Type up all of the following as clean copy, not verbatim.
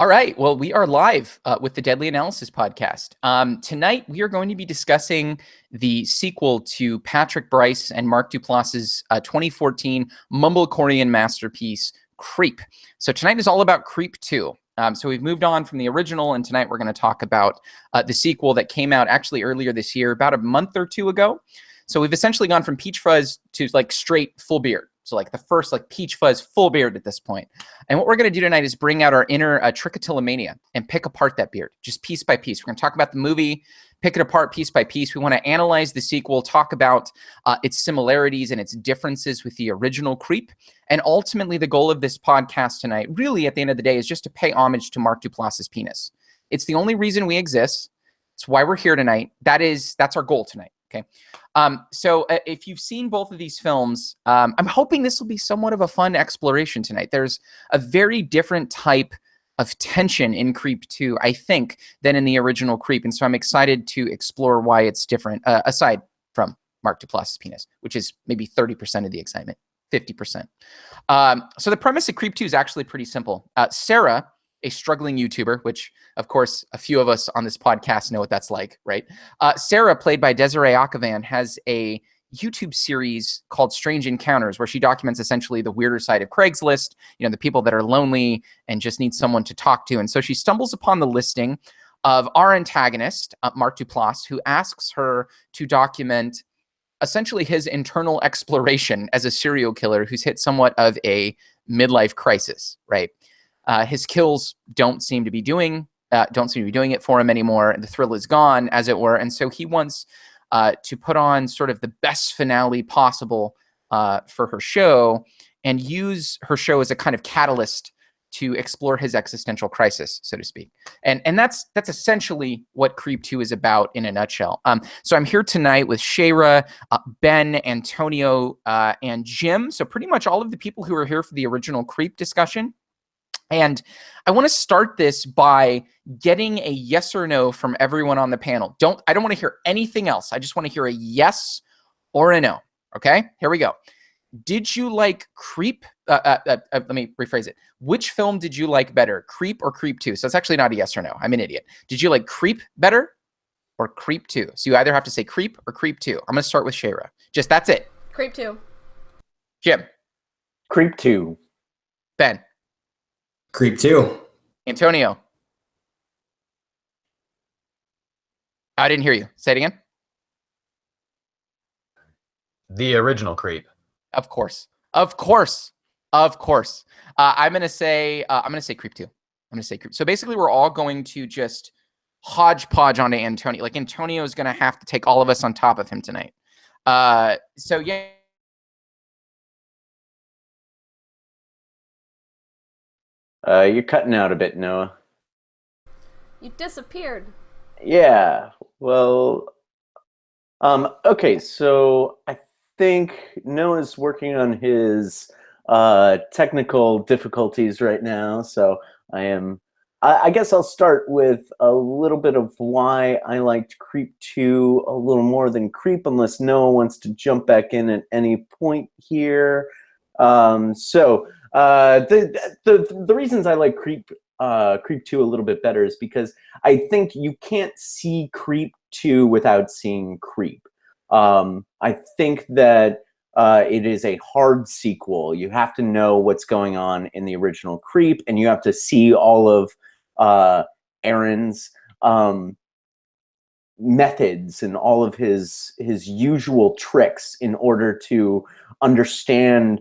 All right. Well, we are live with the Deadly Analysis podcast. Tonight, we are going to be discussing the sequel to Patrick Bryce and Mark Duplass's 2014 mumblecore masterpiece, Creep. So tonight is all about Creep 2. So we've moved on from the original, and tonight we're going to talk about the sequel that came out actually earlier this year, about a month or two ago. So we've essentially gone from peach fuzz to like straight full beard. So like the first like peach fuzz full beard at this point. And what we're going to do tonight is bring out our inner trichotillomania and pick apart that beard just piece by piece. We're going to talk about the movie, pick it apart piece by piece. We want to analyze the sequel, talk about its similarities and its differences with the original Creep. And ultimately, the goal of this podcast tonight, really at the end of the day, is just to pay homage to Mark Duplass's penis. It's the only reason we exist. It's why we're here tonight. That's our goal tonight. Okay. So if you've seen both of these films, I'm hoping this will be somewhat of a fun exploration tonight. There's a very different type of tension in Creep 2, I think, than in the original Creep. And so I'm excited to explore why it's different, aside from Mark Duplass's penis, which is maybe 30% of the excitement, 50%. So the premise of Creep 2 is actually pretty simple. Sarah, a struggling YouTuber, which, of course, a few of us on this podcast know what that's like, right? Sarah, played by Desiree Akavan, has a YouTube series called Strange Encounters, where she documents essentially the weirder side of Craigslist, the people that are lonely and just need someone to talk to. And so she stumbles upon the listing of our antagonist, Mark Duplass, who asks her to document essentially his internal exploration as a serial killer who's hit somewhat of a midlife crisis, right? His kills don't seem to be doing it for him anymore. The thrill is gone, as it were. And so he wants to put on sort of the best finale possible for her show and use her show as a kind of catalyst to explore his existential crisis, so to speak. And that's essentially what Creep 2 is about in a nutshell. So I'm here tonight with Shayra, Ben, Antonio, and Jim. So pretty much all of the people who are here for the original Creep discussion. And I want to start this by getting a yes or no from everyone on the panel. I don't want to hear anything else. I just want to hear a yes or a no. Okay, here we go. Did you like Creep? Let me rephrase it. Which film did you like better, Creep or Creep 2? So it's actually not a yes or no. I'm an idiot. Did you like Creep better or Creep 2? So you either have to say Creep or Creep 2. I'm going to start with Shayra. Just that's it. Creep 2. Jim. Creep 2. Ben. Creep 2. Antonio. I didn't hear you. Say it again. The original Creep. Of course. I'm gonna say Creep 2. I'm gonna say Creep. So basically, we're all going to just hodgepodge onto Antonio. Like Antonio is gonna have to take all of us on top of him tonight. So yeah. You're cutting out a bit, Noah. You disappeared. Yeah, well, okay, so I think Noah's working on his technical difficulties right now, so I guess I'll start with a little bit of why I liked Creep 2 a little more than Creep, unless Noah wants to jump back in at any point here. The reasons I like Creep 2 a little bit better is because I think you can't see Creep 2 without seeing Creep. I think that it is a hard sequel. You have to know what's going on in the original Creep, and you have to see all of Aaron's methods and all of his usual tricks in order to understand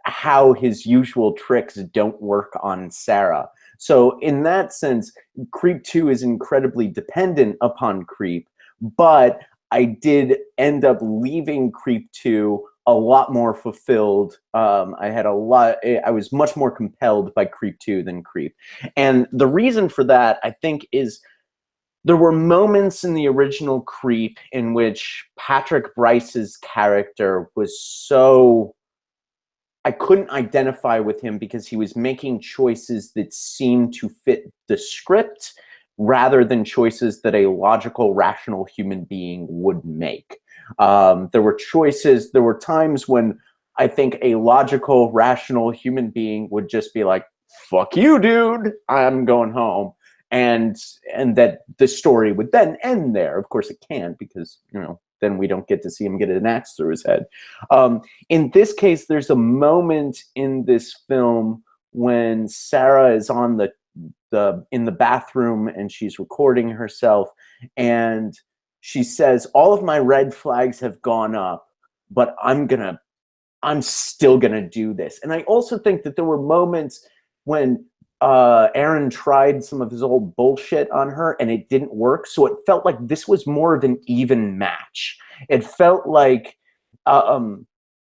how his usual tricks don't work on Sarah. So in that sense, Creep 2 is incredibly dependent upon Creep, but I did end up leaving Creep 2 a lot more fulfilled. I was much more compelled by Creep 2 than Creep. And the reason for that, I think, is there were moments in the original Creep in which Patrick Bryce's character was so... I couldn't identify with him because he was making choices that seemed to fit the script rather than choices that a logical, rational human being would make. There were times when I think a logical, rational human being would just be like, fuck you, dude, I'm going home. And that the story would then end there. Of course it can't, because, then we don't get to see him get an axe through his head. In this case, there's a moment in this film when Sarah is on in the bathroom and she's recording herself, and she says, all of my red flags have gone up, but I'm still gonna do this. And I also think that there were moments when Aaron tried some of his old bullshit on her and it didn't work. So it felt like this was more of an even match. It felt like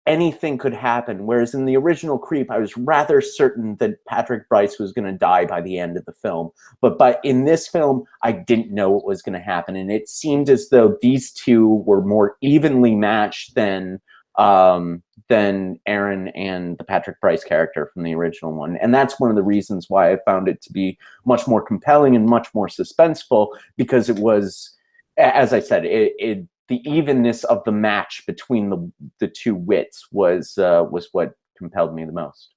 anything could happen. Whereas in the original Creep, I was rather certain that Patrick Brice was going to die by the end of the film. But in this film, I didn't know what was going to happen. And it seemed as though these two were more evenly matched than Aaron and the Patrick Brice character from the original one. And that's one of the reasons why I found it to be much more compelling and much more suspenseful, because it was, as I said, the evenness of the match between the two wits was what compelled me the most.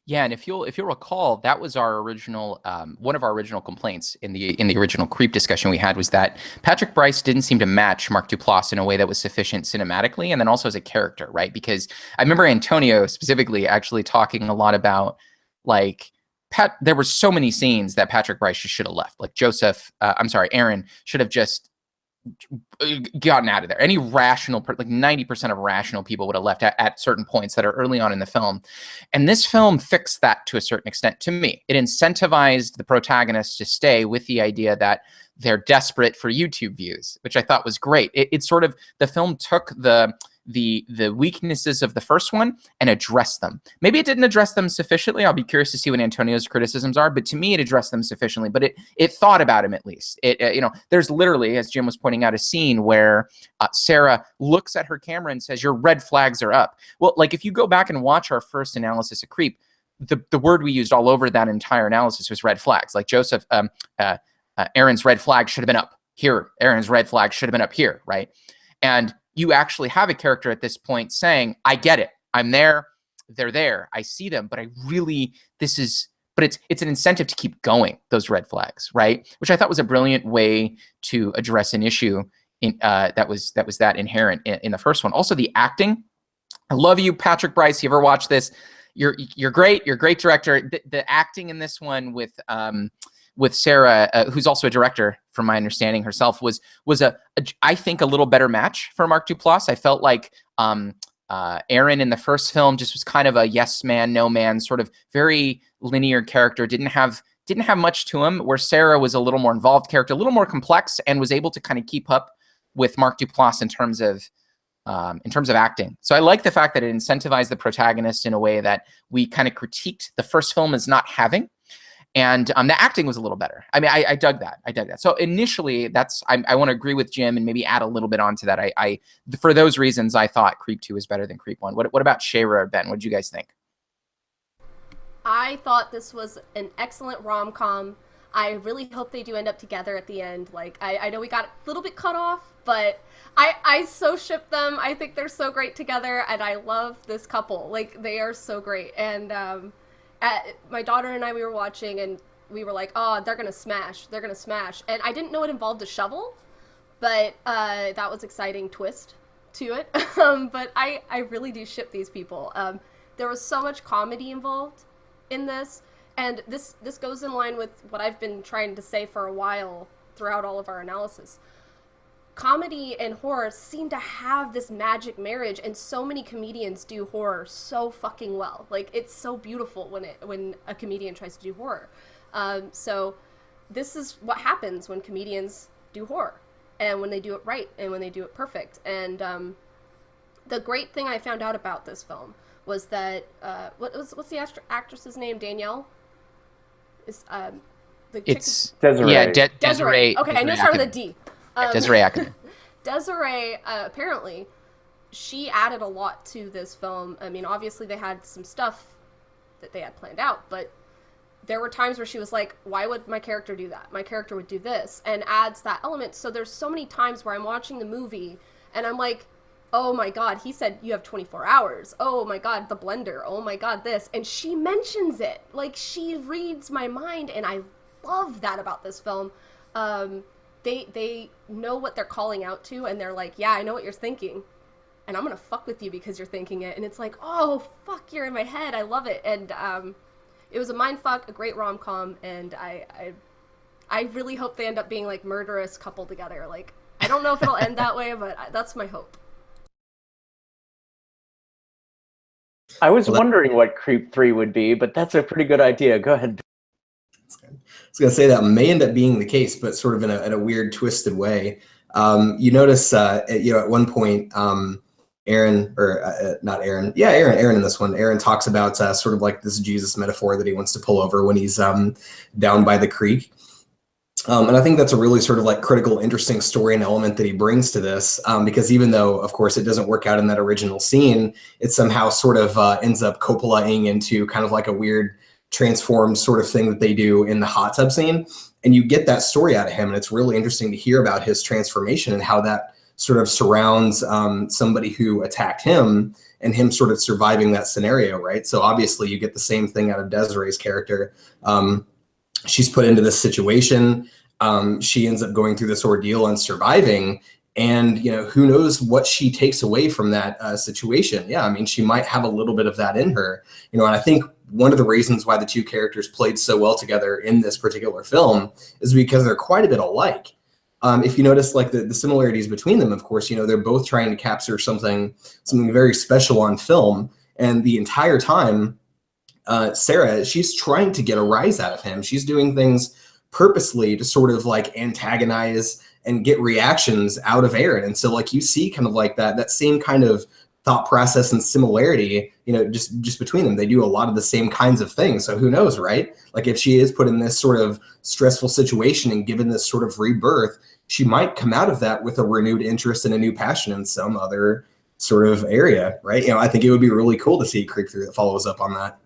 Yeah, and if you'll recall, that was our original one of our original complaints in the original Creep discussion we had, was that Patrick Brice didn't seem to match Mark Duplass in a way that was sufficient cinematically, and then also as a character, right? Because I remember Antonio specifically actually talking a lot about, like, there were so many scenes that Patrick Brice should have left. Like Aaron should have just gotten out of there. Any rational, like 90% of rational people would have left at certain points that are early on in the film. And this film fixed that to a certain extent to me. It incentivized the protagonists to stay with the idea that they're desperate for YouTube views, which I thought was great. It sort of, the film took the weaknesses of the first one and addressed them. Maybe it didn't address them sufficiently. I'll be curious to see what Antonio's criticisms are, but to me, it addressed them sufficiently. But it thought about him at least. There's literally, as Jim was pointing out, a scene where Sarah looks at her camera and says, "Your red flags are up." Well, like, if you go back and watch our first analysis of Creep, the word we used all over that entire analysis was red flags. Like Joseph, Aaron's red flag should have been up here. Aaron's red flag should have been up here, right? And you actually have a character at this point saying, I get it. I'm there. They're there. I see them. But it's an incentive to keep going, those red flags, right? Which I thought was a brilliant way to address an issue that was that inherent in the first one. Also, the acting. I love you, Patrick Brice. You ever watch this? You're great. You're a great director. The acting in this one with Sarah, who's also a director, from my understanding herself, was I think a little better match for Mark Duplass. I felt like Aaron in the first film just was kind of a yes man, no man, sort of very linear character, didn't have much to him, where Sarah was a little more involved character, a little more complex, and was able to kind of keep up with Mark Duplass in terms of acting. So I like the fact that it incentivized the protagonist in a way that we kind of critiqued the first film as not having. And the acting was a little better. I mean, I dug that. So initially, I want to agree with Jim and maybe add a little bit onto that. I for those reasons, I thought Creep 2 is better than Creep 1. What about Shayra or Ben? What did you guys think? I thought this was an excellent rom-com. I really hope they do end up together at the end. Like, I know we got a little bit cut off, but I so ship them. I think they're so great together, and I love this couple. Like, they are so great. And my daughter and I, we were watching, and we were like, oh, they're gonna smash. And I didn't know it involved a shovel, but that was exciting twist to it. But I really do ship these people. There was so much comedy involved in this, and this goes in line with what I've been trying to say for a while throughout all of our analysis. Comedy and horror seem to have this magic marriage, and so many comedians do horror so fucking well. Like, it's so beautiful when a comedian tries to do horror. So this is what happens when comedians do horror, and when they do it right, and when they do it perfect. And the great thing I found out about this film was that what's the actress's name? Danielle? It's Desiree. Yeah, Desiree. Okay, I know it started with a D. Desiree Ackerman. Desiree, apparently, she added a lot to this film. I mean, obviously they had some stuff that they had planned out, but there were times where she was like, why would my character do that? My character would do this, and adds that element. So there's so many times where I'm watching the movie, and I'm like, oh my god, he said you have 24 hours. Oh my god, the blender. Oh my god, this. And she mentions it. Like, she reads my mind, and I love that about this film. They know what they're calling out to, and they're like, yeah, I know what you're thinking, and I'm gonna fuck with you because you're thinking it. And it's like, oh fuck, you're in my head. I love it. And it was a mind fuck, a great rom-com, and I really hope they end up being like murderous couple together. Like, I don't know if it'll end that way, but that's my hope. I was wondering what Creep 3 would be, but that's a pretty good idea. Go ahead. I was going to say that may end up being the case, but sort of in a weird, twisted way. You notice, at one point, Aaron, or not Aaron, yeah, Aaron in this one, Aaron talks about sort of like this Jesus metaphor that he wants to pull over when he's down by the creek. And I think that's a really sort of like critical, interesting story and element that he brings to this, because even though, of course, it doesn't work out in that original scene, it somehow sort of ends up Coppola-ing into kind of like a weird transformed sort of thing that they do in the hot tub scene. And you get that story out of him, and it's really interesting to hear about his transformation and how that sort of surrounds somebody who attacked him and him sort of surviving that scenario, right? So obviously you get the same thing out of Desiree's character. She's put into this situation. She ends up going through this ordeal and surviving. And, who knows what she takes away from that situation. Yeah, I mean, she might have a little bit of that in her. And I think one of the reasons why the two characters played so well together in this particular film is because they're quite a bit alike. If you notice, like the similarities between them, of course, they're both trying to capture something very special on film. And the entire time, Sarah, she's trying to get a rise out of him. She's doing things purposely to sort of like antagonize and get reactions out of Aaron. And so like you see kind of like that same kind of thought process and similarity, just between them. They do a lot of the same kinds of things. So who knows, right? Like if she is put in this sort of stressful situation and given this sort of rebirth, she might come out of that with a renewed interest and a new passion in some other sort of area, right? I think it would be really cool to see Creep 3 that follows up on that.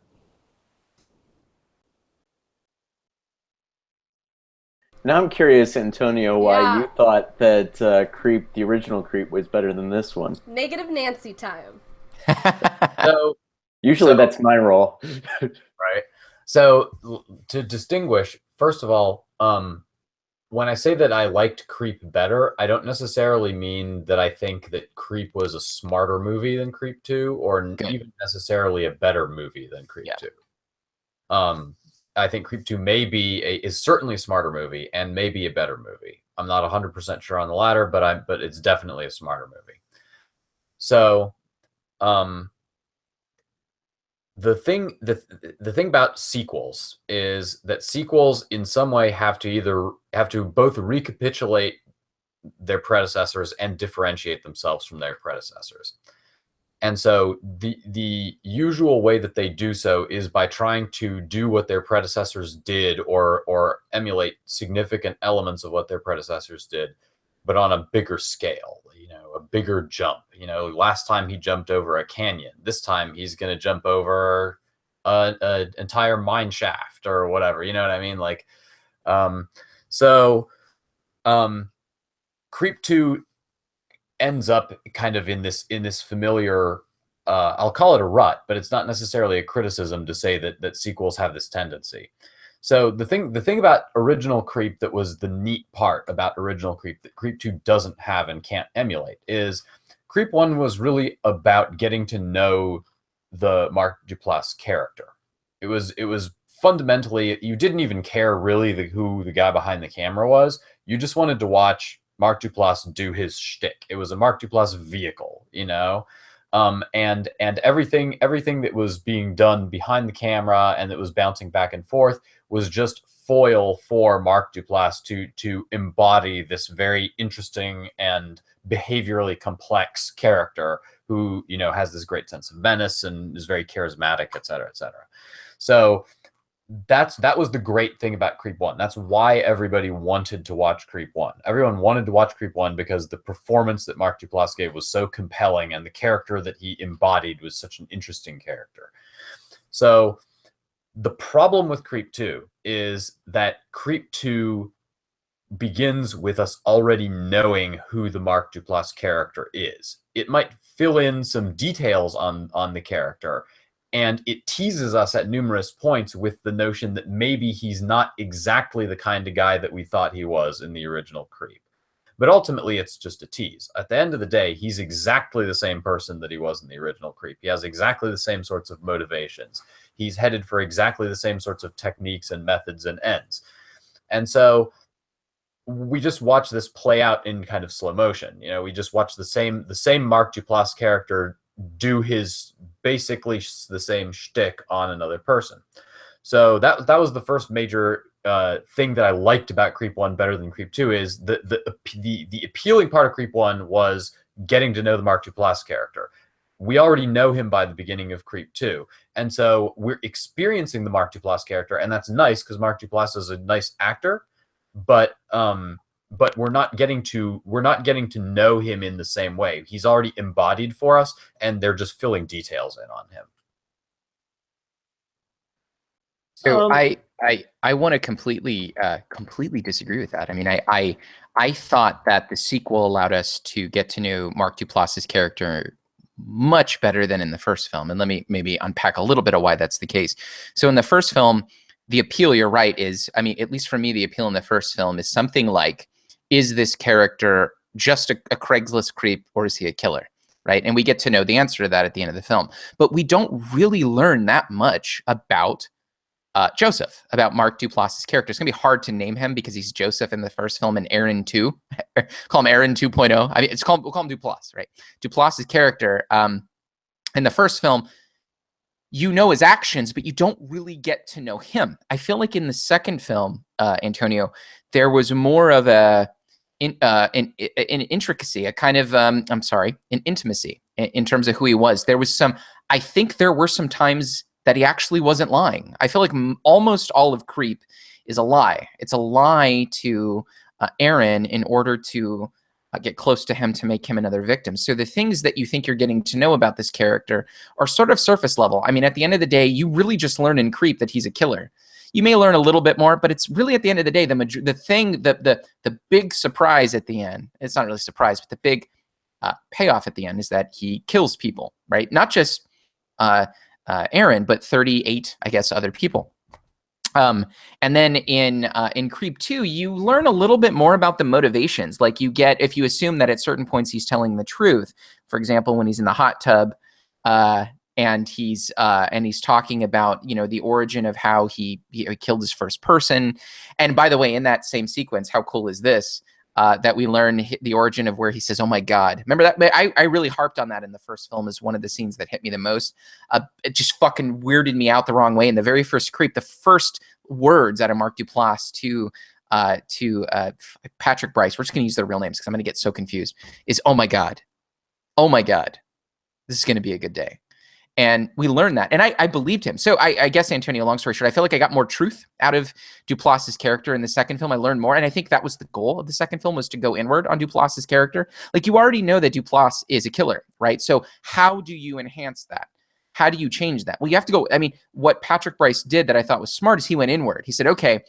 Now I'm curious, Antonio, why you thought that Creep, the original Creep, was better than this one. Negative Nancy time. Usually that's my role. Right. So to distinguish, first of all, when I say that I liked Creep better, I don't necessarily mean that I think that Creep was a smarter movie than Creep 2 or even necessarily a better movie than Creep 2. I think Creep 2 is certainly a smarter movie and maybe a better movie. I'm not 100% sure on the latter, but it's definitely a smarter movie. So, the thing about sequels is that sequels in some way have to both recapitulate their predecessors and differentiate themselves from their predecessors. And so the usual way that they do so is by trying to do what their predecessors did or emulate significant elements of what their predecessors did, but on a bigger scale, a bigger jump. Last time he jumped over a canyon. This time he's going to jump over an entire mine shaft or whatever. You know what I mean? Like, Creep 2 ends up kind of in this familiar, I'll call it a rut, but it's not necessarily a criticism to say that sequels have this tendency. So the thing about original Creep that was the neat part about original Creep that Creep 2 doesn't have and can't emulate is Creep 1 was really about getting to know the Mark Duplass character. It was fundamentally, you didn't even care really who the guy behind the camera was. You just wanted to watch Mark Duplass do his shtick. It was a Mark Duplass vehicle, and everything that was being done behind the camera and that was bouncing back and forth was just foil for Mark Duplass to embody this very interesting and behaviorally complex character who has this great sense of menace and is very charismatic, et cetera, et cetera. So that was the great thing about Creep 1. That's why everybody wanted to watch Creep 1. Everyone wanted to watch Creep 1 because the performance that Mark Duplass gave was so compelling and the character that he embodied was such an interesting character. So the problem with Creep 2 is that Creep 2 begins with us already knowing who the Mark Duplass character is. fill in some details on the character, and it teases us at numerous points with the notion that maybe he's not exactly the kind of guy that we thought he was in the original Creep. But ultimately, it's just a tease. At the end of the day, he's exactly the same person that he was in the original Creep. He has exactly the same sorts of motivations. He's headed for exactly the same sorts of techniques and methods and ends. And so we just watch this play out in kind of slow motion. You know, we just watch the same Mark Duplass character do his basically the same shtick on another person. So that was the first major thing that I liked about Creep 1 better than Creep 2 is the appealing part of Creep 1 was getting to know the Mark Duplass character. We already know him by the beginning of Creep 2. And so we're experiencing the Mark Duplass character, and that's nice because Mark Duplass is a nice actor, but we're not getting to know him in the same way. He's already embodied for us, and they're just filling details in on him. So I want to completely disagree with that. I mean, I thought that the sequel allowed us to get to know Mark Duplass's character much better than in the first film. And let me maybe unpack a little bit of why that's the case. So in the first film, the appeal, you're right, is, I mean, at least for me, the appeal in the first film is something like, is this character just a Craigslist creep or is he a killer? Right. And we get to know the answer to that at the end of the film. But we don't really learn that much about Joseph, about Mark Duplass's character. It's going to be hard to name him because he's Joseph in the first film and Aaron 2. Call him Aaron 2.0. I mean, we'll call him Duplass, right? Duplass's character in the first film, you know his actions, but you don't really get to know him. I feel like in the second film, Antonio, there was more of an intricacy, a kind of, an intimacy in terms of who he was. I think there were some times that he actually wasn't lying. I feel like almost all of Creep is a lie. It's a lie to Aaron in order to get close to him to make him another victim. So the things that you think you're getting to know about this character are sort of surface level. I mean, at the end of the day, you really just learn in Creep that he's a killer. You may learn a little bit more, but it's really at the end of the day, the big surprise at the end, it's not really a surprise, but the big payoff at the end is that he kills people, right? Not just Aaron, but 38, I guess, other people. And then in Creep 2, you learn a little bit more about the motivations. Like you get, if you assume that at certain points he's telling the truth, for example, when he's in the hot tub, and he's talking about, you know, the origin of how he killed his first person. And by the way, in that same sequence, how cool is this? That we learn the origin of where he says, "Oh my God." Remember that? I really harped on that in the first film as one of the scenes that hit me the most. It just fucking weirded me out the wrong way. In the very first Creep, the first words out of Mark Duplass to Patrick Bryce, we're just going to use their real names because I'm going to get so confused, is, "Oh my God. Oh my God. This is going to be a good day." And we learned that. And I believed him. So I guess, Antonio, long story short, I feel like I got more truth out of Duplass's character in the second film. I learned more. And I think that was the goal of the second film, was to go inward on Duplass's character. Like, you already know that Duplass is a killer, right? So how do you enhance that? How do you change that? Well, you have to go. I mean, what Patrick Bryce did that I thought was smart is he went inward. He said, okay,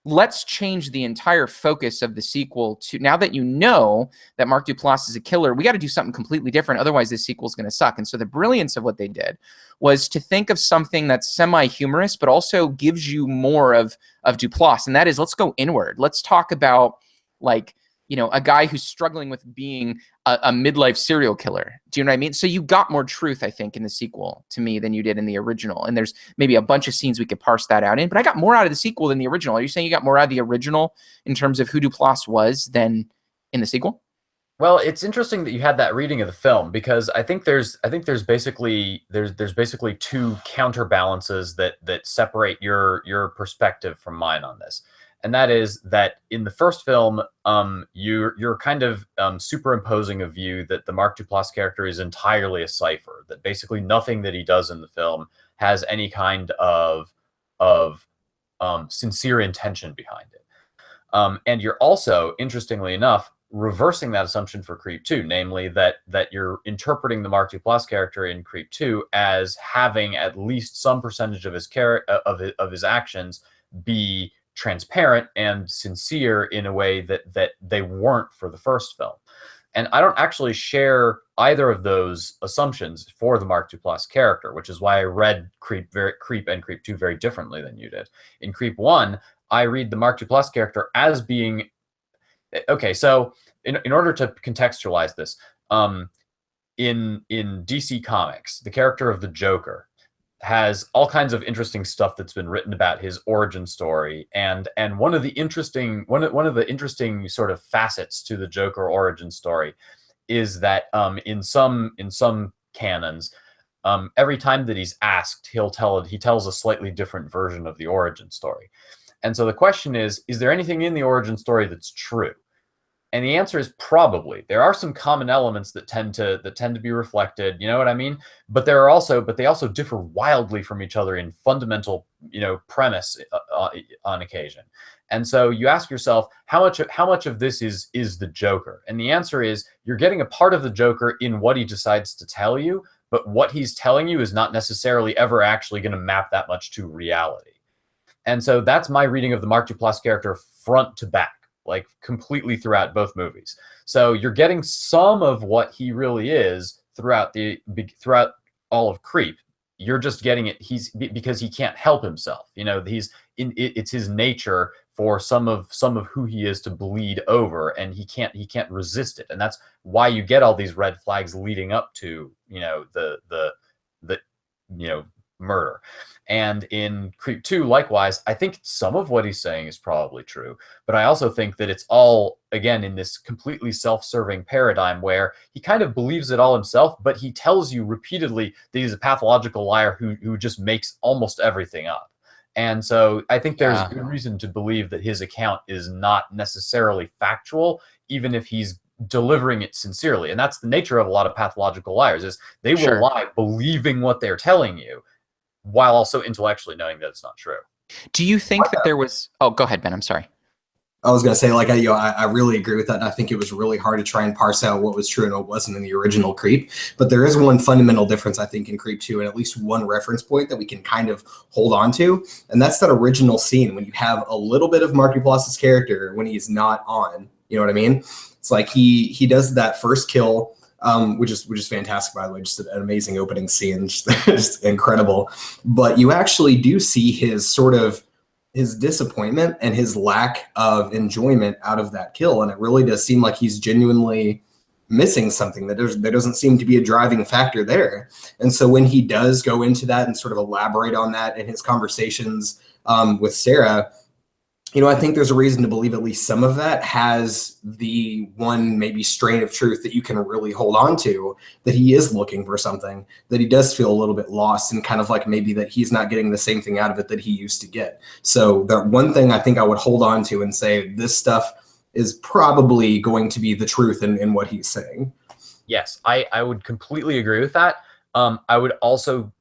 let's change the entire focus of the sequel to, now that you know that Mark Duplass is a killer, we got to do something completely different. Otherwise, this sequel is going to suck. And so the brilliance of what they did was to think of something that's semi-humorous, but also gives you more of Duplass. And that is, let's go inward. Let's talk about, like, you know, a guy who's struggling with being a midlife serial killer. Do you know what I mean? So you got more truth, I think, in the sequel to me than you did in the original. And there's maybe a bunch of scenes we could parse that out in, but I got more out of the sequel than the original. Are you saying you got more out of the original in terms of who Duplass was than in the sequel? Well, it's interesting that you had that reading of the film, because I think there's basically two counterbalances that separate your perspective from mine on this. And that is that in the first film, you're kind of superimposing a view that the Mark Duplass character is entirely a cipher, that basically nothing that he does in the film has any kind of sincere intention behind it. And you're also, interestingly enough, reversing that assumption for Creep 2, namely that you're interpreting the Mark Duplass character in Creep 2 as having at least some percentage of his actions be transparent and sincere in a way that they weren't for the first film. And I don't actually share either of those assumptions for the Mark Duplass character, which is why I read Creep and Creep 2 very differently than you did. In Creep 1, I read the Mark Duplass character as being okay. So in order to contextualize this, in DC Comics, the character of the Joker has all kinds of interesting stuff that's been written about his origin story, and one of the interesting sort of facets to the Joker origin story is that in some canons, every time that he's asked, he tells a slightly different version of the origin story. And so the question is there anything in the origin story that's true? And the answer is probably. There are some common elements that tend to be reflected, you know what I mean? But they also differ wildly from each other in fundamental, premise on occasion. And so you ask yourself, how much of this is the Joker? And the answer is you're getting a part of the Joker in what he decides to tell you, but what he's telling you is not necessarily ever actually going to map that much to reality. And so that's my reading of the Mark Duplass character front to back, like completely throughout both movies. So you're getting some of what he really is throughout all of Creep. You're just getting it because he can't help himself. It's his nature for some of who he is to bleed over, and he can't resist it. And that's why you get all these red flags leading up to the murder. And in Creep 2, likewise, I think some of what he's saying is probably true, but I also think that it's all, again, in this completely self-serving paradigm where he kind of believes it all himself, but he tells you repeatedly that he's a pathological liar who just makes almost everything up. And so I think there's good reason to believe that his account is not necessarily factual, even if he's delivering it sincerely. And that's the nature of a lot of pathological liars, is they will lie believing what they're telling you, while also intellectually knowing that it's not true. Do you think that there was... Oh, go ahead, Ben. I'm sorry. I was going to say, I really agree with that. And I think it was really hard to try and parse out what was true and what wasn't in the original Creep. But there is one fundamental difference, I think, in Creep 2, and at least one reference point that we can kind of hold on to. And that's that original scene when you have a little bit of Mark Duplass's character when he's not on. You know what I mean? It's like he does that first kill, which is fantastic, by the way. Just an amazing opening scene, just incredible. But you actually do see his disappointment and his lack of enjoyment out of that kill, and it really does seem like he's genuinely missing something. There doesn't seem to be a driving factor there. And so when he does go into that and sort of elaborate on that in his conversations with Sarah, I think there's a reason to believe at least some of that has the one maybe strain of truth that you can really hold on to, that he is looking for something, that he does feel a little bit lost, and kind of like maybe that he's not getting the same thing out of it that he used to get. So the one thing I think I would hold on to and say this stuff is probably going to be the truth in what he's saying. Yes, I would completely agree with that. I would also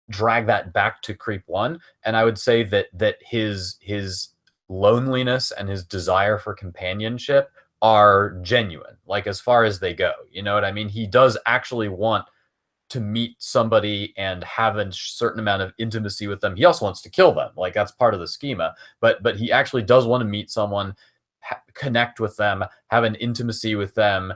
drag that back to Creep 1, and I would say that his loneliness and his desire for companionship are genuine, like as far as they go. You know what I mean? He does actually want to meet somebody and have a certain amount of intimacy with them. He also wants to kill them, like that's part of the schema, but he actually does want to meet someone, connect with them, have an intimacy with them,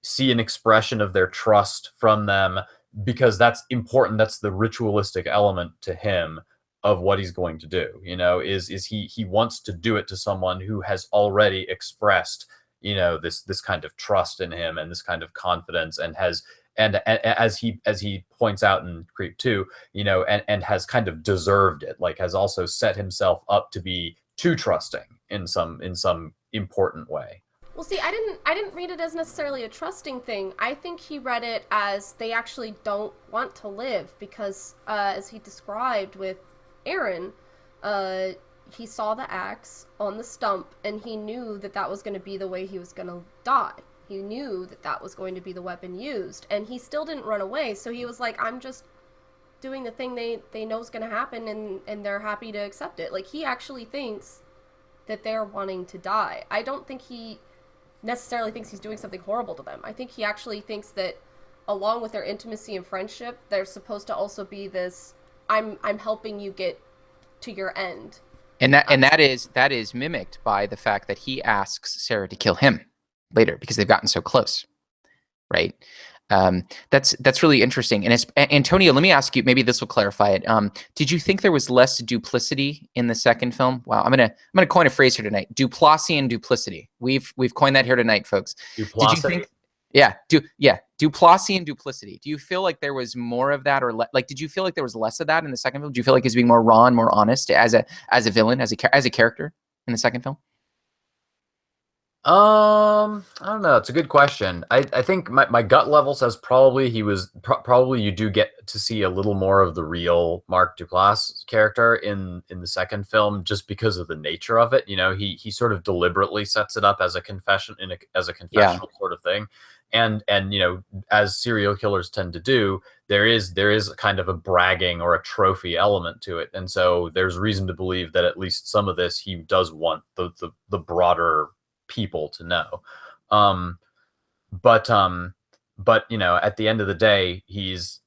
see an expression of their trust from them, because that's important. That's the ritualistic element to him of what he's going to do, is he wants to do it to someone who has already expressed, this kind of trust in him and this kind of confidence, and as he points out in Creep 2, and has kind of deserved it, like has also set himself up to be too trusting in some important way. Well, see, I didn't read it as necessarily a trusting thing. I think he read it as they actually don't want to live because, as he described with Aaron, he saw the axe on the stump, and he knew that was going to be the way he was going to die. He knew that was going to be the weapon used, and he still didn't run away. So he was like, I'm just doing the thing they know is going to happen, and they're happy to accept it. Like, he actually thinks that they're wanting to die. I don't think he necessarily thinks he's doing something horrible to them. I think he actually thinks that along with their intimacy and friendship, there's supposed to also be this, I'm helping you get to your end. And that is mimicked by the fact that he asks Sarah to kill him later because they've gotten so close, right? That's really interesting. And Antonio, let me ask you. Maybe this will clarify it. Did you think there was less duplicity in the second film? Wow, I'm gonna coin a phrase here tonight: Duplassian duplicity. We've coined that here tonight, folks. Did you think? Yeah, Duplassian duplicity. Do you feel like there was more of that, or like did you feel like there was less of that in the second film? Do you feel like he's being more raw and more honest as a villain, as a character in the second film? I don't know. It's a good question. I think my gut level says probably he was probably you do get to see a little more of the real Mark Duplass character in the second film just because of the nature of it. You know, he sort of deliberately sets it up as a confession as a confessional sort of thing. And you know, as serial killers tend to do, there is kind of a bragging or a trophy element to it. And so there's reason to believe that at least some of this he does want the broader people to know. But you know, at the end of the day, it's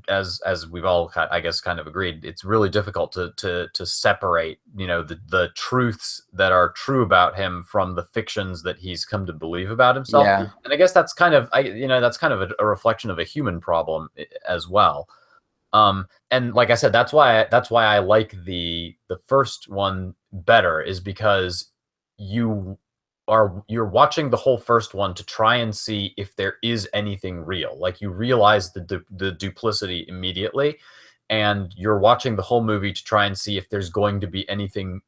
as we've all I guess kind of agreed, it's really difficult to separate, you know, the truths that are true about him from the fictions that he's come to believe about himself. Yeah. And I guess that's kind of that's kind of a reflection of a human problem as well. And like I said, that's why I like the first one better, is because you're watching the whole first one to try and see if there is anything real. Like, you realize the duplicity immediately, and you're watching the whole movie to try and see if there's going to be anything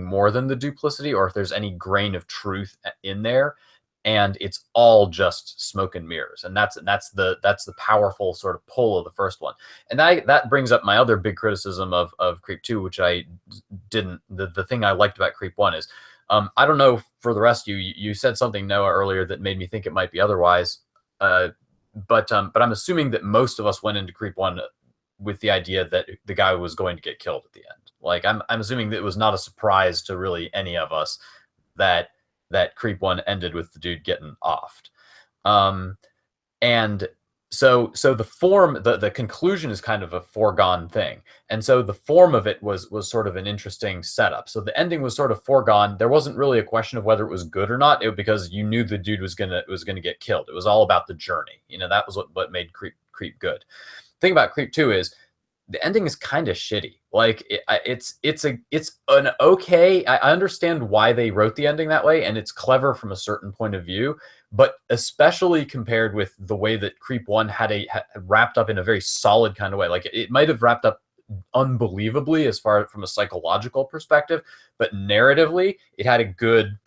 more than the duplicity, or if there's any grain of truth in there. And it's all just smoke and mirrors, and that's the powerful sort of pull of the first one. And that brings up my other big criticism of Creep 2, which I didn't. The thing I liked about Creep 1 is, I don't know for the rest of you. You said something, Noah, earlier that made me think it might be otherwise. But I'm assuming that most of us went into Creep 1 with the idea that the guy was going to get killed at the end. Like, I'm assuming that it was not a surprise to really any of us that Creep 1 ended with the dude getting offed. And so the form, the conclusion is kind of a foregone thing. And so the form of it was sort of an interesting setup. So the ending was sort of foregone. There wasn't really a question of whether it was good or not, because you knew the dude was gonna get killed. It was all about the journey. You know, that was what made Creep good. The thing about Creep 2 is the ending is kind of shitty. Like, it's an okay. I understand why they wrote the ending that way, and it's clever from a certain point of view. But especially compared with the way that Creep 1 had wrapped up in a very solid kind of way. Like, it might have wrapped up unbelievably as far from a psychological perspective, but narratively, it had a good,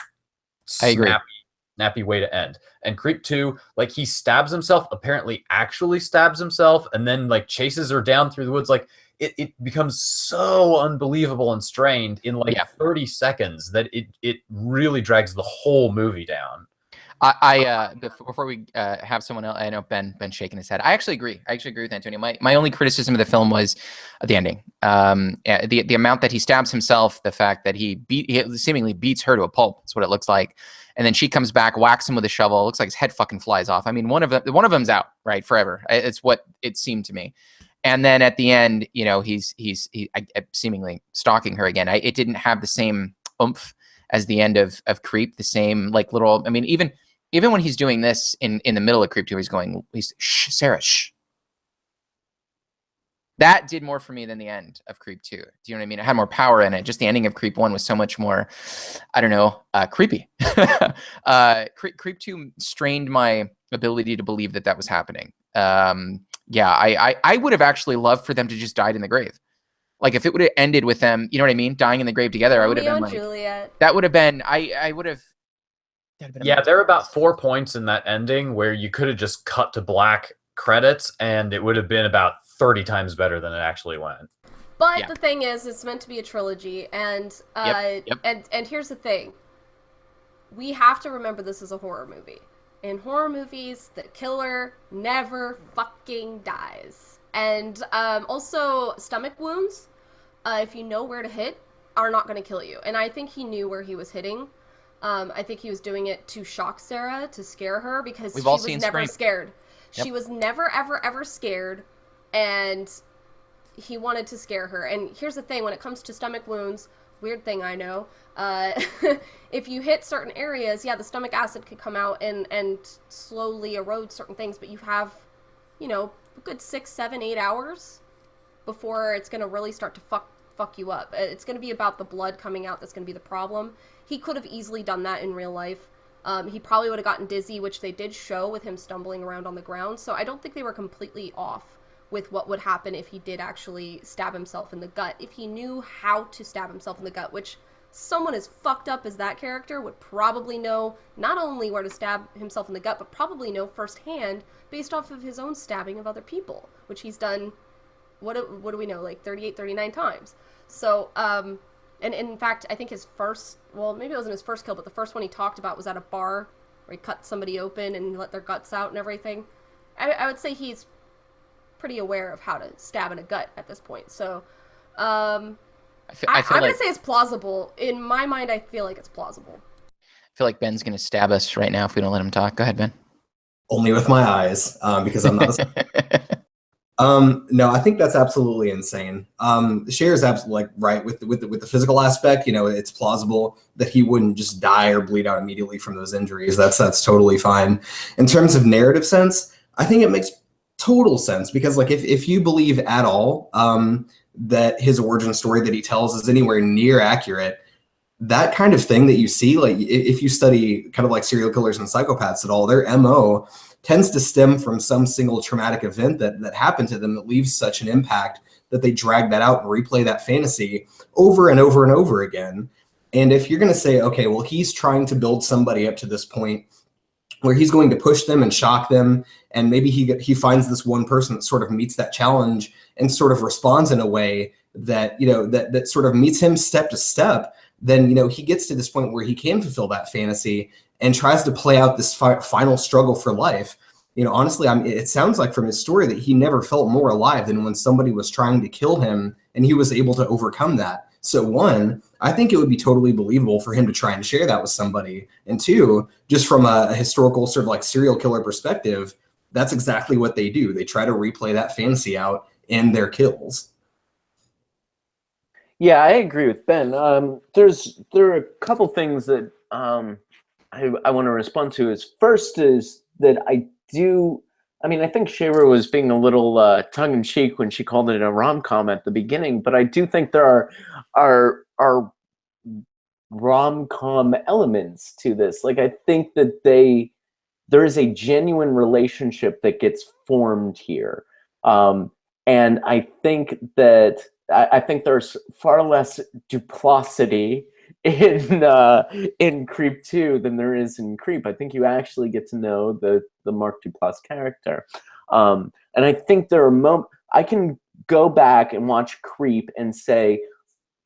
snappy way to end. And Creep 2, like, he stabs himself, apparently actually stabs himself, and then, like, chases her down through the woods. Like, it becomes so unbelievable and strained in 30 seconds that it really drags the whole movie down. Before we have someone else, I know Ben shaking his head. I actually agree. With Antonio. My only criticism of the film was the ending. The amount that he stabs himself, the fact that he seemingly beats her to a pulp. That's what it looks like. And then she comes back, whacks him with a shovel. It looks like his head fucking flies off. I mean, one of them's out, right, forever. It's what it seemed to me. And then at the end, you know, he's seemingly stalking her again. It didn't have the same oomph as the end of Creep. The same, like, little. I mean, even when he's doing this in the middle of Creep 2, he's shh, Sarah, shh. That did more for me than the end of Creep 2. Do you know what I mean? It had more power in it. Just the ending of Creep 1 was so much more, I don't know, creepy. Creep 2 strained my ability to believe that was happening. I would have actually loved for them to just died in the grave. Like, if it would have ended with them, you know what I mean, dying in the grave together, I would have been like, Juliet. That would have been, I would have. Yeah, there are about 4 points in that ending where you could have just cut to black credits, and it would have been about 30 times better than it actually went. But the thing is, it's meant to be a trilogy, and and here's the thing: we have to remember this is a horror movie. In horror movies, the killer never fucking dies. And also, stomach wounds, if you know where to hit, are not going to kill you. And I think he knew where he was hitting. I think he was doing it to shock Sarah, to scare her, because she was never scared. Yep. She was never, ever, ever scared. And he wanted to scare her. And here's the thing, when it comes to stomach wounds, weird thing I know, if you hit certain areas, yeah, the stomach acid could come out and slowly erode certain things, but you have, you know, a good 6, 7, 8 hours before it's going to really start to fuck you up. It's going to be about the blood coming out that's going to be the problem. He could have easily done that in real life. He probably would have gotten dizzy, which they did show with him stumbling around on the ground. So I don't think they were completely off with what would happen if he did actually stab himself in the gut. If he knew how to stab himself in the gut, which someone as fucked up as that character would probably know not only where to stab himself in the gut, but probably know firsthand based off of his own stabbing of other people, which he's done, what do we know, like 38, 39 times. So, and in fact, I think his first, well, maybe it wasn't his first kill, but the first one he talked about was at a bar where he cut somebody open and let their guts out and everything. I would say he's pretty aware of how to stab in a gut at this point. So, I'm going to say it's plausible. In my mind, I feel like it's plausible. I feel like Ben's going to stab us right now if we don't let him talk. Go ahead, Ben. Only with my eyes, because I'm not no, I think that's absolutely insane. Cher is absolutely like right with the physical aspect. You know, it's plausible that he wouldn't just die or bleed out immediately from those injuries. That's totally fine. In terms of narrative sense, I think it makes total sense, because like if you believe at all that his origin story that he tells is anywhere near accurate, that kind of thing that you see, like if you study kind of like serial killers and psychopaths at all, their MO tends to stem from some single traumatic event that happened to them that leaves such an impact that they drag that out and replay that fantasy over and over and over again. And if you're going to say, okay, well, he's trying to build somebody up to this point where he's going to push them and shock them, and maybe he finds this one person that sort of meets that challenge and sort of responds in a way that, you know, that sort of meets him step to step, then, you know, he gets to this point where he can fulfill that fantasy and tries to play out this final struggle for life. You know, honestly, it sounds like from his story that he never felt more alive than when somebody was trying to kill him and he was able to overcome that. So one, I think it would be totally believable for him to try and share that with somebody. And two, just from a historical sort of like serial killer perspective, that's exactly what they do. They try to replay that fantasy out in their kills. Yeah, I agree with Ben. There are a couple things that I want to respond to. First is that I think Shaver was being a little tongue-in-cheek when she called it a rom-com at the beginning, but I do think there are rom-com elements to this. Like, I think that there is a genuine relationship that gets formed here. And I think that I think there's far less duplicity in Creep 2 than there is in Creep. I think you actually get to know the Mark Duplass character. And I think there are I can go back and watch Creep and say,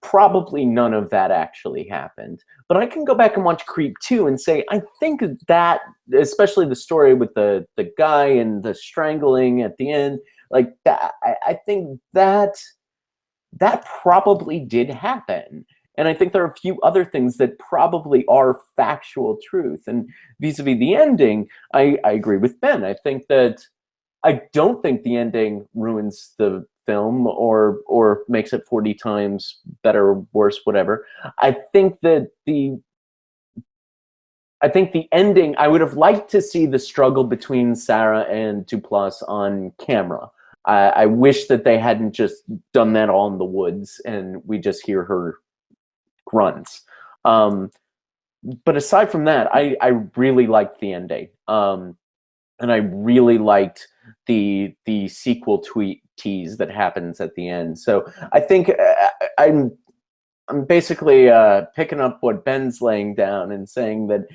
probably none of that actually happened. But I can go back and watch Creep 2 and say, I think that, especially the story with the guy and the strangling at the end, like that, I think that probably did happen. And I think there are a few other things that probably are factual truth. And vis-a-vis the ending, I agree with Ben. I don't think the ending ruins the film or makes it 40 times better, worse, whatever. I think the ending, I would have liked to see the struggle between Sarah and Duplass on camera. I wish that they hadn't just done that all in the woods and we just hear her grunts. But aside from that, I really liked the ending. And I really liked the sequel tease that happens at the end. So I think I'm basically picking up what Ben's laying down and saying that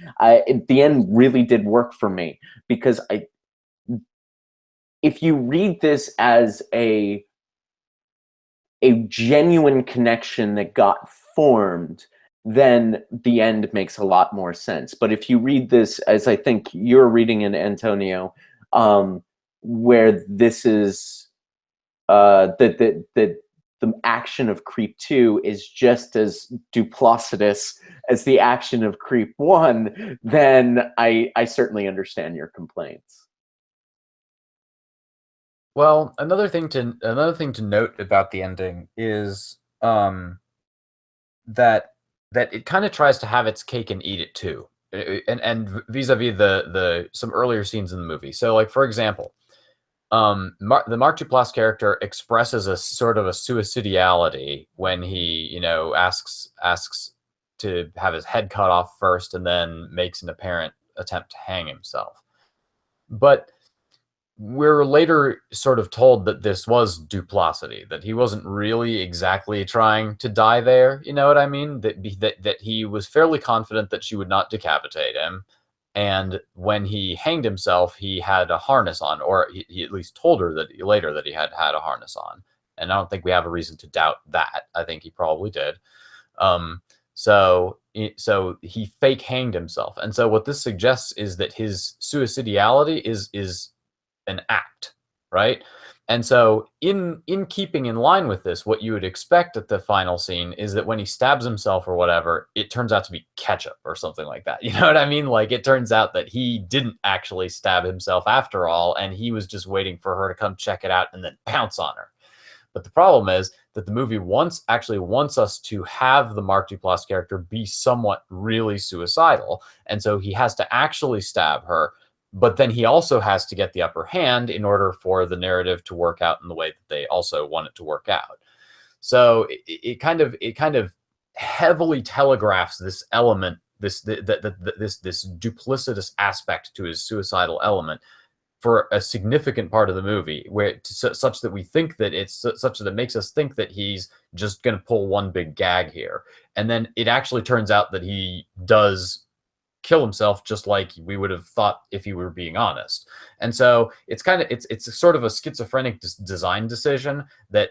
the end really did work for me, because if you read this as a genuine connection that got formed, then the end makes a lot more sense. But if you read this as I think you're reading in Antonio, where this is that the action of Creep 2 is just as duplicitous as the action of Creep 1, then I certainly understand your complaints. Well, another thing to note about the ending is that it kind of tries to have its cake and eat it too, and vis-a-vis the some earlier scenes in the movie. So, like for example, the Mark Duplass character expresses a sort of a suicidality when he, asks to have his head cut off first and then makes an apparent attempt to hang himself. But we're later sort of told that this was duplicity, that he wasn't really exactly trying to die there. You know what I mean? That he was fairly confident that she would not decapitate him. And when he hanged himself, he had a harness on, or he at least told her that later that he had a harness on. And I don't think we have a reason to doubt that. I think he probably did. So he fake hanged himself. And so what this suggests is that his suicidality is an act, right? And so in keeping in line with this, what you would expect at the final scene is that when he stabs himself or whatever, it turns out to be ketchup or something like that. You know what I mean? Like, it turns out that he didn't actually stab himself after all, and he was just waiting for her to come check it out and then pounce on her. But the problem is that the movie actually wants us to have the Mark Duplass character be somewhat really suicidal, and so he has to actually stab her. But then he also has to get the upper hand in order for the narrative to work out in the way that they also want it to work out. So it kind of heavily telegraphs this element, this duplicitous aspect to his suicidal element for a significant part of the movie, where such that we think that such that it makes us think that he's just going to pull one big gag here, and then it actually turns out that he does kill himself, just like we would have thought if he were being honest. And so it's sort of a schizophrenic design decision that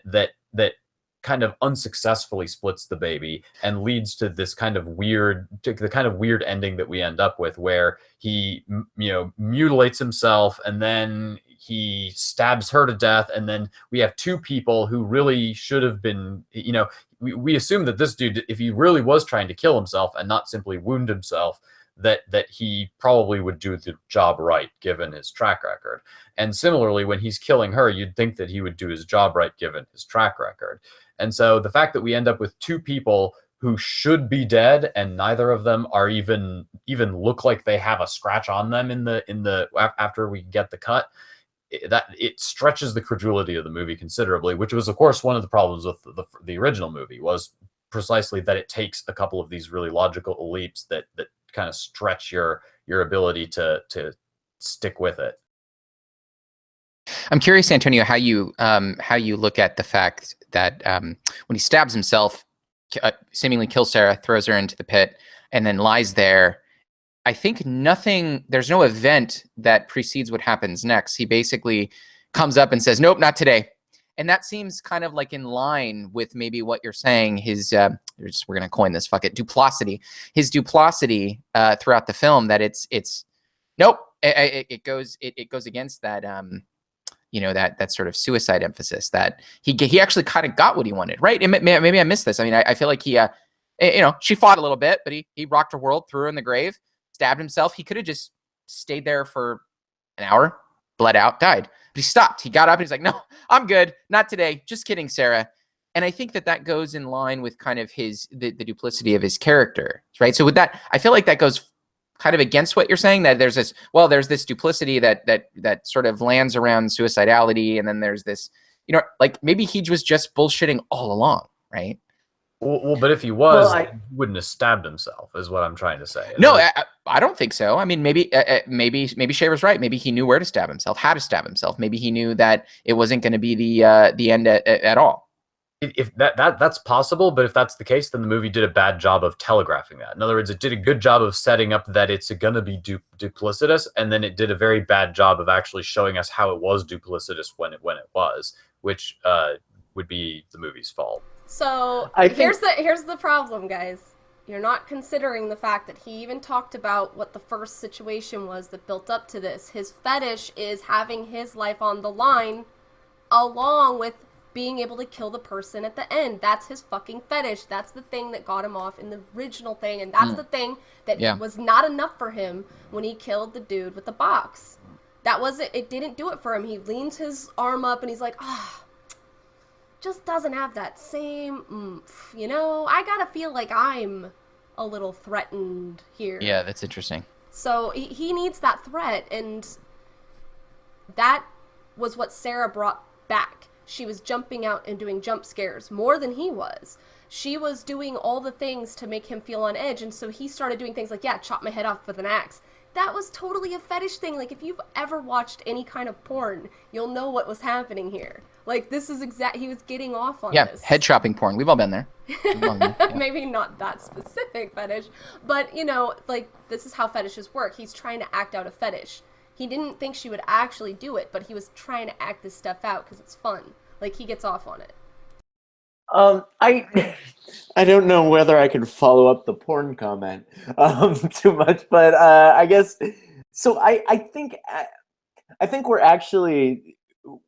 kind of unsuccessfully splits the baby and leads to this kind of weird ending that we end up with, where he mutilates himself and then he stabs her to death, and then we have two people who really should have been, we assume that this dude, if he really was trying to kill himself and not simply wound himself, that he probably would do the job right given his track record. And similarly, when he's killing her, you'd think that he would do his job right given his track record. And so the fact that we end up with two people who should be dead and neither of them are even look like they have a scratch on them in the after we get the cut, that it stretches the credulity of the movie considerably, which was of course one of the problems with the original movie, was precisely that it takes a couple of these really logical leaps that kind of stretch your ability to stick with it. I'm curious, Antonio, how you look at the fact that when he stabs himself, seemingly kills Sarah, throws her into the pit, and then lies there. I think there's no event that precedes what happens next. He basically comes up and says, "Nope, not today." And that seems kind of like in line with maybe what you're saying, his, we're going to coin this, fuck it, duplicity. His duplicity throughout the film, that it's nope, it goes against that, that sort of suicide emphasis, that he actually kind of got what he wanted, right? And maybe I missed this. I mean, I feel like she fought a little bit, but he rocked her world, threw her in the grave, stabbed himself. He could have just stayed there for an hour, bled out, died. But he stopped. He got up and he's like, "No, I'm good. Not today. Just kidding, Sarah." And I think that goes in line with kind of the duplicity of his character, right? So with that, I feel like that goes kind of against what you're saying, that there's this duplicity that sort of lands around suicidality, and then there's this, like maybe he was just bullshitting all along, right? Well, but if he was, he wouldn't have stabbed himself, is what I'm trying to say. No, I don't think so. I mean, maybe Shaver's right. Maybe he knew where to stab himself, how to stab himself. Maybe he knew that it wasn't going to be the end at all. If that's possible, but if that's the case, then the movie did a bad job of telegraphing that. In other words, it did a good job of setting up that it's going to be duplicitous, and then it did a very bad job of actually showing us how it was duplicitous when it was, which would be the movie's fault. So here's the problem, guys. You're not considering the fact that he even talked about what the first situation was that built up to this. His fetish is having his life on the line along with being able to kill the person at the end. That's his fucking fetish. That's the thing that got him off in the original thing, and that's the thing that was not enough for him when he killed the dude with the box. that wasn't, it didn't do it for him. He leans his arm up and he's like, just doesn't have that same oomph, you know? I gotta feel like I'm a little threatened here. Yeah, that's interesting. So he needs that threat, and that was what Sarah brought back. She was jumping out and doing jump scares more than he was. She was doing all the things to make him feel on edge, and so he started doing things like, yeah, chop my head off with an axe. That was totally a fetish thing. Like, if you've ever watched any kind of porn, you'll know what was happening here. Like, this is he was getting off on this. Yeah, head chopping porn. We've all been there. Maybe not that specific fetish, but, you know, like, this is how fetishes work. He's trying to act out a fetish. He didn't think she would actually do it, but he was trying to act this stuff out because it's fun. Like, he gets off on it. I don't know whether I can follow up the porn comment too much, but I guess so. I think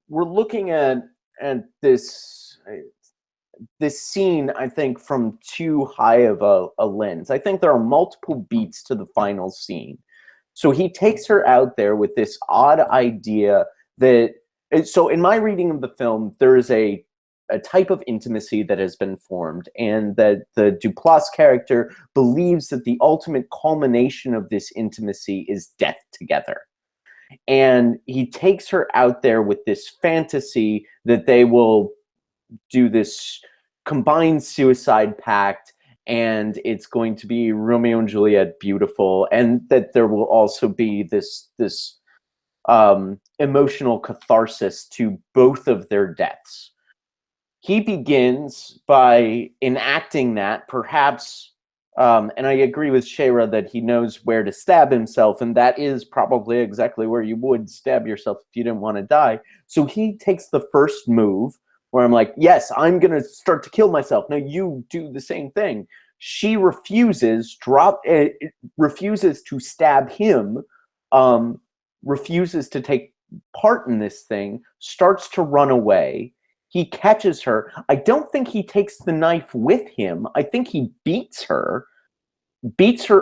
we're looking at this scene, I think, from too high of a lens. I think there are multiple beats to the final scene. So he takes her out there with this odd idea that. So in my reading of the film, there is a type of intimacy that has been formed, and that the Duplass character believes that the ultimate culmination of this intimacy is death together. And he takes her out there with this fantasy that they will do this combined suicide pact, and it's going to be Romeo and Juliet beautiful, and that there will also be this emotional catharsis to both of their deaths. He begins by enacting that, perhaps, and I agree with Shayra that he knows where to stab himself, and that is probably exactly where you would stab yourself if you didn't want to die. So he takes the first move, where I'm like, yes, I'm going to start to kill myself. Now you do the same thing. She refuses to stab him, refuses to take part in this thing, starts to run away. He catches her. I don't think he takes the knife with him. I think he beats her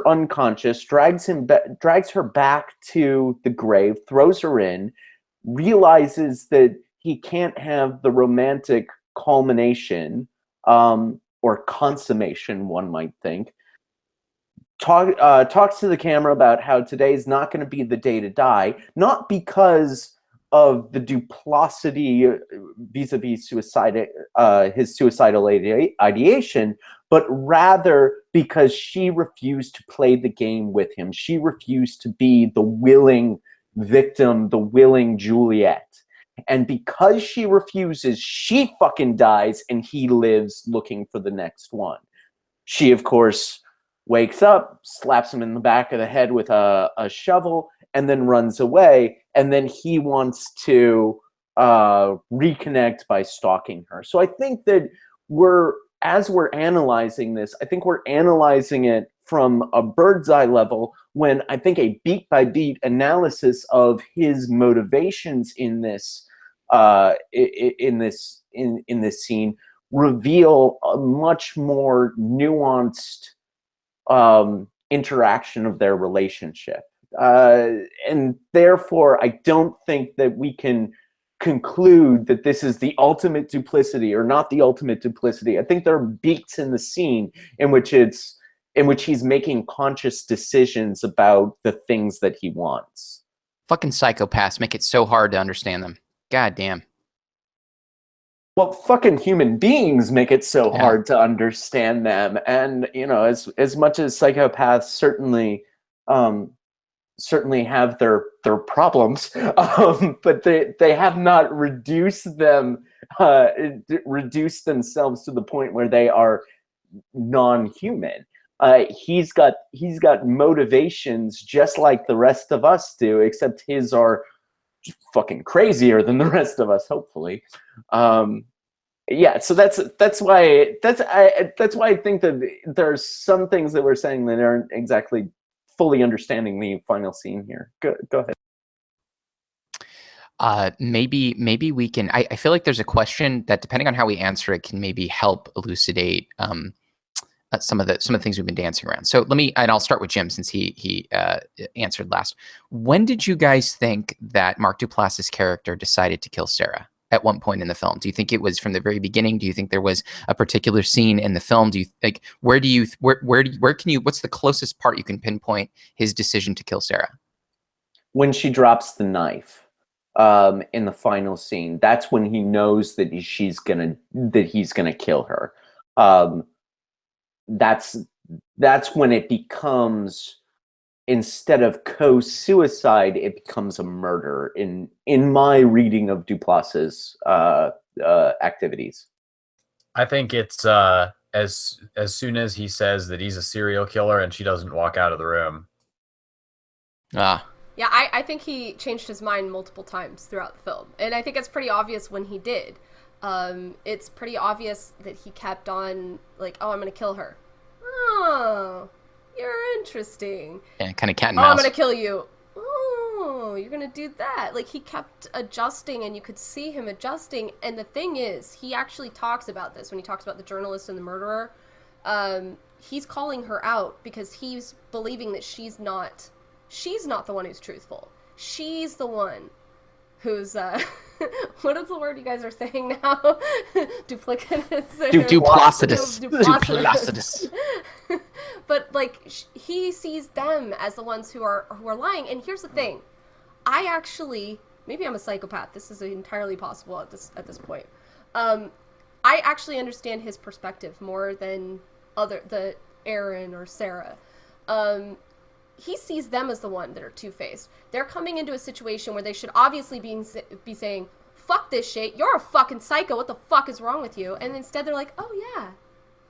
unconscious, drags her back to the grave, throws her in, realizes that he can't have the romantic culmination, or consummation, one might think. Talks to the camera about how today's not going to be the day to die, not because of the duplicity vis-a-vis his suicidal ideation, but rather because she refused to play the game with him. She refused to be the willing victim, the willing Juliet. And because she refuses, she fucking dies, and he lives looking for the next one. She, of course, wakes up, slaps him in the back of the head with a shovel, and then runs away. And then he wants to reconnect by stalking her. So I think that as we're analyzing this, I think we're analyzing it from a bird's eye level, when I think a beat by beat analysis of his motivations in this scene reveal a much more nuanced interaction of their relationship. And therefore, I don't think that we can conclude that this is the ultimate duplicity or not the ultimate duplicity. I think there are beats in the scene in which he's making conscious decisions about the things that he wants. Fucking psychopaths make it so hard to understand them. God damn. Well, fucking human beings make it so hard to understand them. And, you know, as much as psychopaths certainly have their problems, but they have not reduced themselves to the point where they are non-human. He's got motivations just like the rest of us do, except his are fucking crazier than the rest of us, hopefully. Yeah, so that's why I think that there's some things that we're saying that aren't exactly fully understanding the final scene here. Go ahead. Maybe we can. I feel like there's a question that, depending on how we answer it, can maybe help elucidate some of the things we've been dancing around. So and I'll start with Jim since he answered last. When did you guys think that Mark Duplass's character decided to kill Sarah? At one point in the film, do you think it was from the very beginning? Do you think there was a particular scene in the film? Do you like where can you what's the closest part you can pinpoint his decision to kill Sarah? When she drops the knife in the final scene, that's when he knows that he's gonna kill her. That's when it becomes, instead of co-suicide, it becomes a murder in my reading of Duplass's activities. I think it's as soon as he says that he's a serial killer and she doesn't walk out of the room. Yeah, I think he changed his mind multiple times throughout the film, and I think it's pretty obvious when he did. It's pretty obvious that he kept on like, oh, I'm gonna kill her. Oh, you're interesting. And kind of cat and mouse. Oh, I'm gonna kill you. Oh, you're gonna do that. Like, he kept adjusting, and you could see him adjusting. And the thing is, he actually talks about this when he talks about the journalist and the murderer. He's calling her out because he's believing that she's not the one who's truthful. She's the one who's what is the word you guys are saying now? Duplicitous. Duplicitous. But like, he sees them as the ones who are lying. And here's the thing: maybe I'm a psychopath. This is entirely possible at this point. I actually understand his perspective more than the Aaron or Sarah. He sees them as the one that are two-faced. They're coming into a situation where they should obviously be saying, fuck this shit, you're a fucking psycho, what the fuck is wrong with you? And instead they're like, oh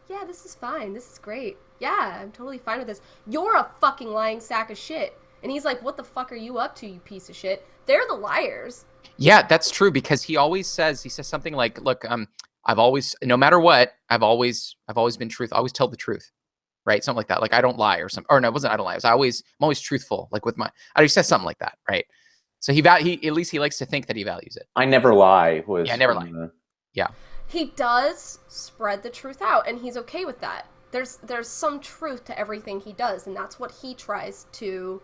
yeah, this is fine, this is great. Yeah, I'm totally fine with this. You're a fucking lying sack of shit. And he's like, what the fuck are you up to, you piece of shit? They're the liars. Yeah, that's true, because he says something like, look, I've always, no matter what, I've always been truth. I always tell the truth. Right, something like that. Like, I don't lie, or something. Or no, it wasn't I don't lie. I'm always truthful. Like with he says something like that, right? So he at least he likes to think that he values it. I never lie. Never lie. Yeah. He does spread the truth out, and he's okay with that. There's some truth to everything he does, and that's what he tries to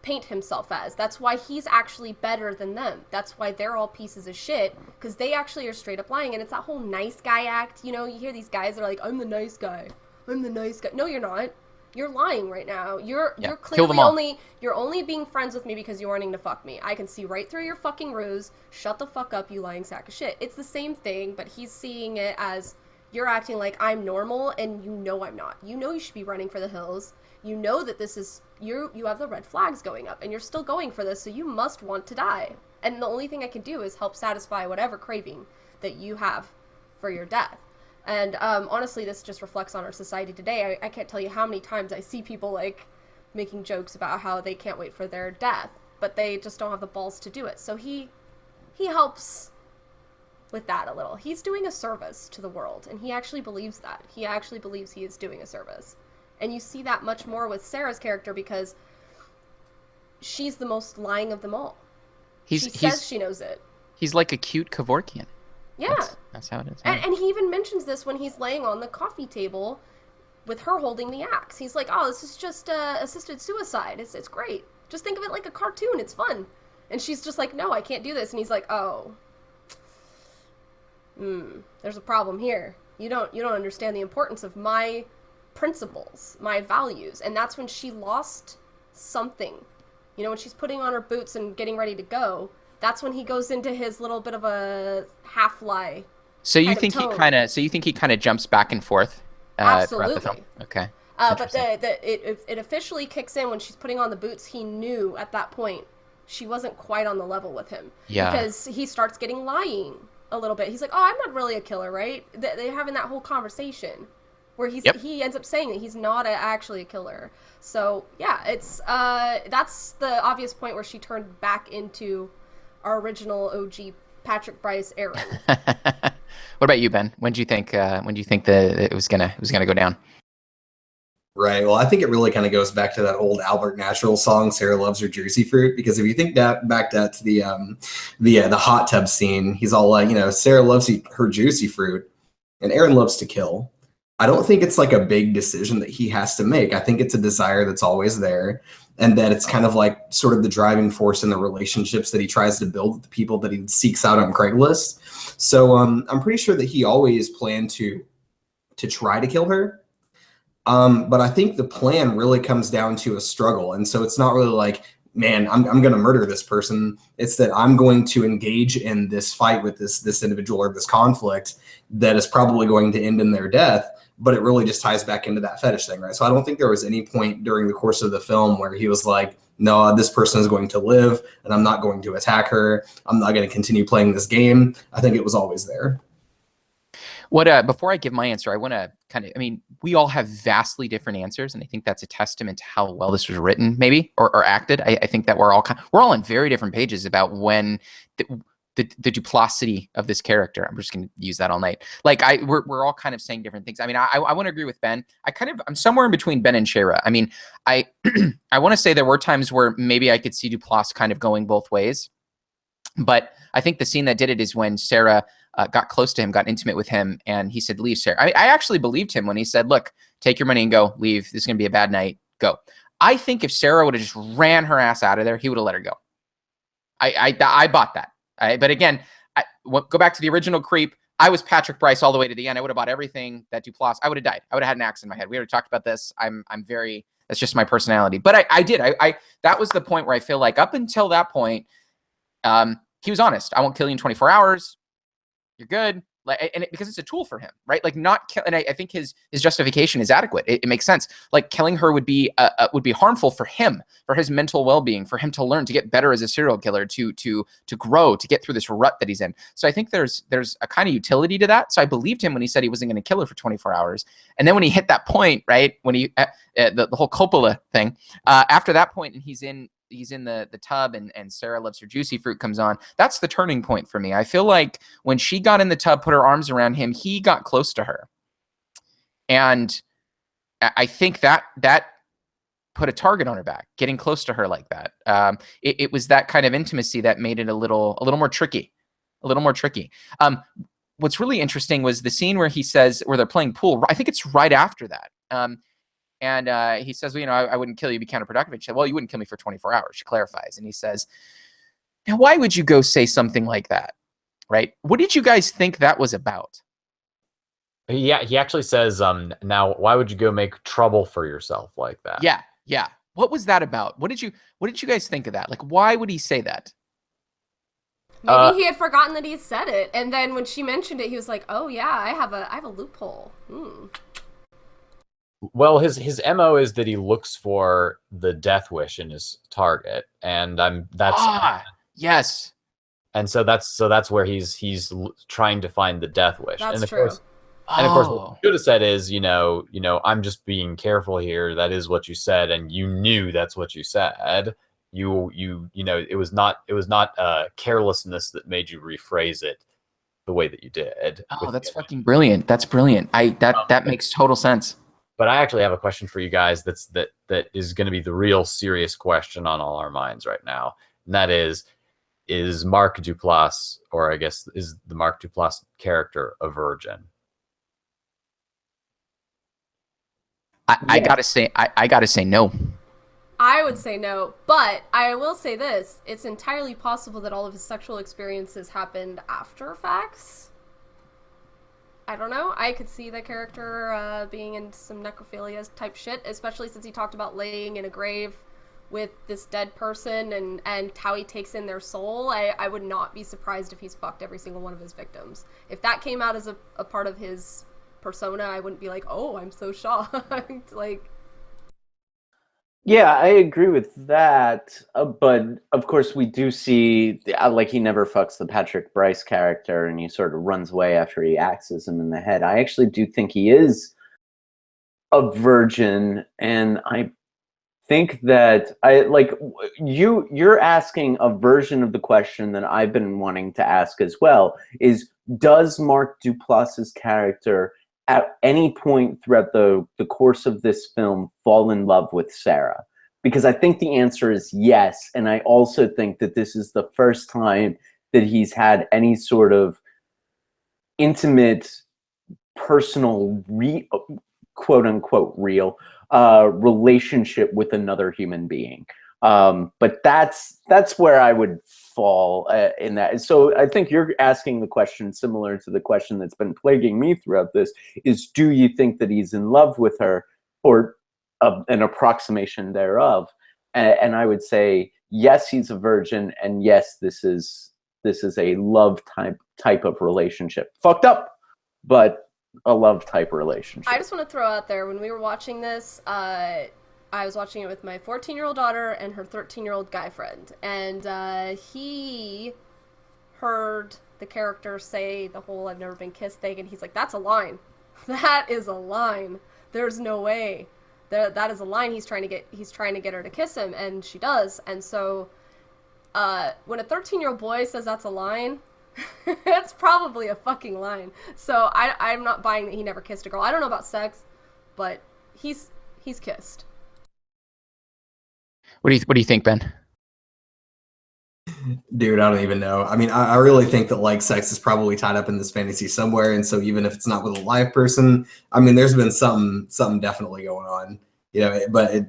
paint himself as. That's why he's actually better than them. That's why they're all pieces of shit, because they actually are straight up lying. And it's that whole nice guy act. You know, you hear these guys that are like, I'm the nice guy. No, you're not. You're lying right now. You're clearly only being friends with me because you're wanting to fuck me. I can see right through your fucking ruse. Shut the fuck up, you lying sack of shit. It's the same thing, but he's seeing it as, you're acting like I'm normal, and you know I'm not. You know you should be running for the hills. You know that this is, you have the red flags going up, and you're still going for this, so you must want to die. And the only thing I can do is help satisfy whatever craving that you have for your death. And honestly, this just reflects on our society today. I can't tell you how many times I see people like making jokes about how they can't wait for their death, but they just don't have the balls to do it. So he helps with that a little. He's doing a service to the world, and he actually believes that. He actually believes he is doing a service. And you see that much more with Sarah's character, because she's the most lying of them all. She says she knows it. He's like a cute Kevorkian. Yeah. That's how it is. And he even mentions this when he's laying on the coffee table with her holding the axe. He's like, oh, this is just assisted suicide. It's great. Just think of it like a cartoon. It's fun. And she's just like, no, I can't do this. And he's like, oh. There's a problem here. You don't understand the importance of my principles, my values. And that's when she lost something. You know, when she's putting on her boots and getting ready to go, that's when he goes into his little bit of a half lie. So you think he kind of jumps back and forth throughout the film? Okay. But it officially kicks in when she's putting on the boots. He knew at that point she wasn't quite on the level with him. Yeah. Because he starts getting lying a little bit. He's like, oh, I'm not really a killer, right? They're having that whole conversation where he ends up saying that he's not actually a killer. So yeah, it's that's the obvious point where she turned back into our original OG Patrick Bryce Aaron. What about you, Ben? When do you think that it was gonna go down? Right. Well, I think it really kind of goes back to that old Albert Natural song, "Sarah Loves Her Juicy Fruit," because if you think back to the hot tub scene, he's all like, Sarah loves her juicy fruit, and Aaron loves to kill. I don't think it's like a big decision that he has to make. I think it's a desire that's always there, and that it's kind of like sort of the driving force in the relationships that he tries to build with the people that he seeks out on Craigslist. So I'm pretty sure that he always planned to try to kill her. But I think the plan really comes down to a struggle. And so it's not really like, man, I'm going to murder this person. It's that I'm going to engage in this fight with this individual, or this conflict that is probably going to end in their death. But it really just ties back into that fetish thing, right? So I don't think there was any point during the course of the film where he was like, no, this person is going to live and I'm not going to attack her. I'm not going to continue playing this game. I think it was always there. Before I give my answer, I want to I mean, we all have vastly different answers, and I think that's a testament to how well this was written, maybe, or acted. I think that we're all on very different pages about when the duplicity of this character. I'm just going to use that all night. Like we're all kind of saying different things. I mean, I want to agree with Ben. I'm somewhere in between Ben and Shara. I mean, I want to say there were times where maybe I could see Duplass kind of going both ways, but I think the scene that did it is when Sarah got close to him, got intimate with him, and he said, leave, Sarah. I actually believed him when he said, look, take your money and go, leave. This is going to be a bad night. Go. I think if Sarah would have just ran her ass out of there, he would have let her go. I bought that. But again, go back to the original Creep. I was Patrick Bryce all the way to the end. I would have bought everything that Duplass. I would have died. I would have had an axe in my head. We already talked about this. That's just my personality. But I did. That was the point where I feel like up until that point, he was honest. I won't kill you in 24 hours. You're good. Because it's a tool for him, right? Like not kill. And I think his justification is adequate. It makes sense. Like killing her would be harmful for him, for his mental well-being, for him to learn to get better as a serial killer, to grow, to get through this rut that he's in. So I think there's a kind of utility to that. So I believed him when he said he wasn't going to kill her for 24 hours. And then when he hit that point, right, when he the whole Coppola thing, after that point, and he's in the tub and Sarah Loves Her Juicy Fruit comes on. That's the turning point for me. I feel like when she got in the tub, put her arms around him, he got close to her. And I think that put a target on her back, getting close to her like that. It was that kind of intimacy that made it a little more tricky, What's really interesting was the scene where where they're playing pool. I think it's right after that. And he says, well, I wouldn't kill you, be counterproductive. And she said, well, you wouldn't kill me for 24 hours. She clarifies. And he says, now, why would you go say something like that? Right? What did you guys think that was about? Yeah, he actually says, now, why would you go make trouble for yourself like that? Yeah. What was that about? What did you guys think of that? Like, why would he say that? Maybe he had forgotten that he said it. And then when she mentioned it, he was like, oh, yeah, I have a loophole. Well, his MO is that he looks for the death wish in his target, and yes. And so that's where he's trying to find the death wish. That's and true. And of course, what you should have said is, I'm just being careful here. That is what you said, and you knew that's what you said. It was not carelessness that made you rephrase it the way that you did. Oh, that's fucking brilliant. That's brilliant. That makes total sense. But I actually have a question for you guys that is going to be the real serious question on all our minds right now. And that is Mark Duplass, or I guess is the Mark Duplass character, a virgin? I gotta say no. I would say no, but I will say this. It's entirely possible that all of his sexual experiences happened after facts. I don't know. I could see the character being into some necrophilia type shit, especially since he talked about laying in a grave with this dead person and how he takes in their soul. I would not be surprised if he's fucked every single one of his victims. If that came out as a part of his persona, I wouldn't be like, oh, I'm so shocked. Like, yeah, I agree with that. But of course, we do see, like, he never fucks the Patrick Bryce character, and he sort of runs away after he axes him in the head. I actually do think he is a virgin, and I think that you're asking a version of the question that I've been wanting to ask as well. Is, does Mark Duplass's character at any point throughout the course of this film fall in love with Sarah? Because I think the answer is yes. And I also think that this is the first time that he's had any sort of intimate personal, quote unquote, real relationship with another human being. But that's where I would fall in that. So I think you're asking the question similar to the question that's been plaguing me throughout this, is do you think that he's in love with her, or an approximation thereof? And I would say, yes, he's a virgin, and yes, this is a love type of relationship. Fucked up, but a love type relationship. I just want to throw out there, when we were watching this, I was watching it with my 14-year-old daughter and her 13-year-old guy friend, and he heard the character say the whole "I've never been kissed" thing, and he's like, "That's a line. That is a line. There's no way. That is a line. He's trying to get her to kiss him," and she does. And so, when a 13-year-old boy says that's a line, it's probably a fucking line. So I'm not buying that he never kissed a girl. I don't know about sex, but he's kissed. What do you think, Ben? Dude, I don't even know. I mean, I really think that like sex is probably tied up in this fantasy somewhere, and so even if it's not with a live person, I mean, there's been something definitely going on, you know. But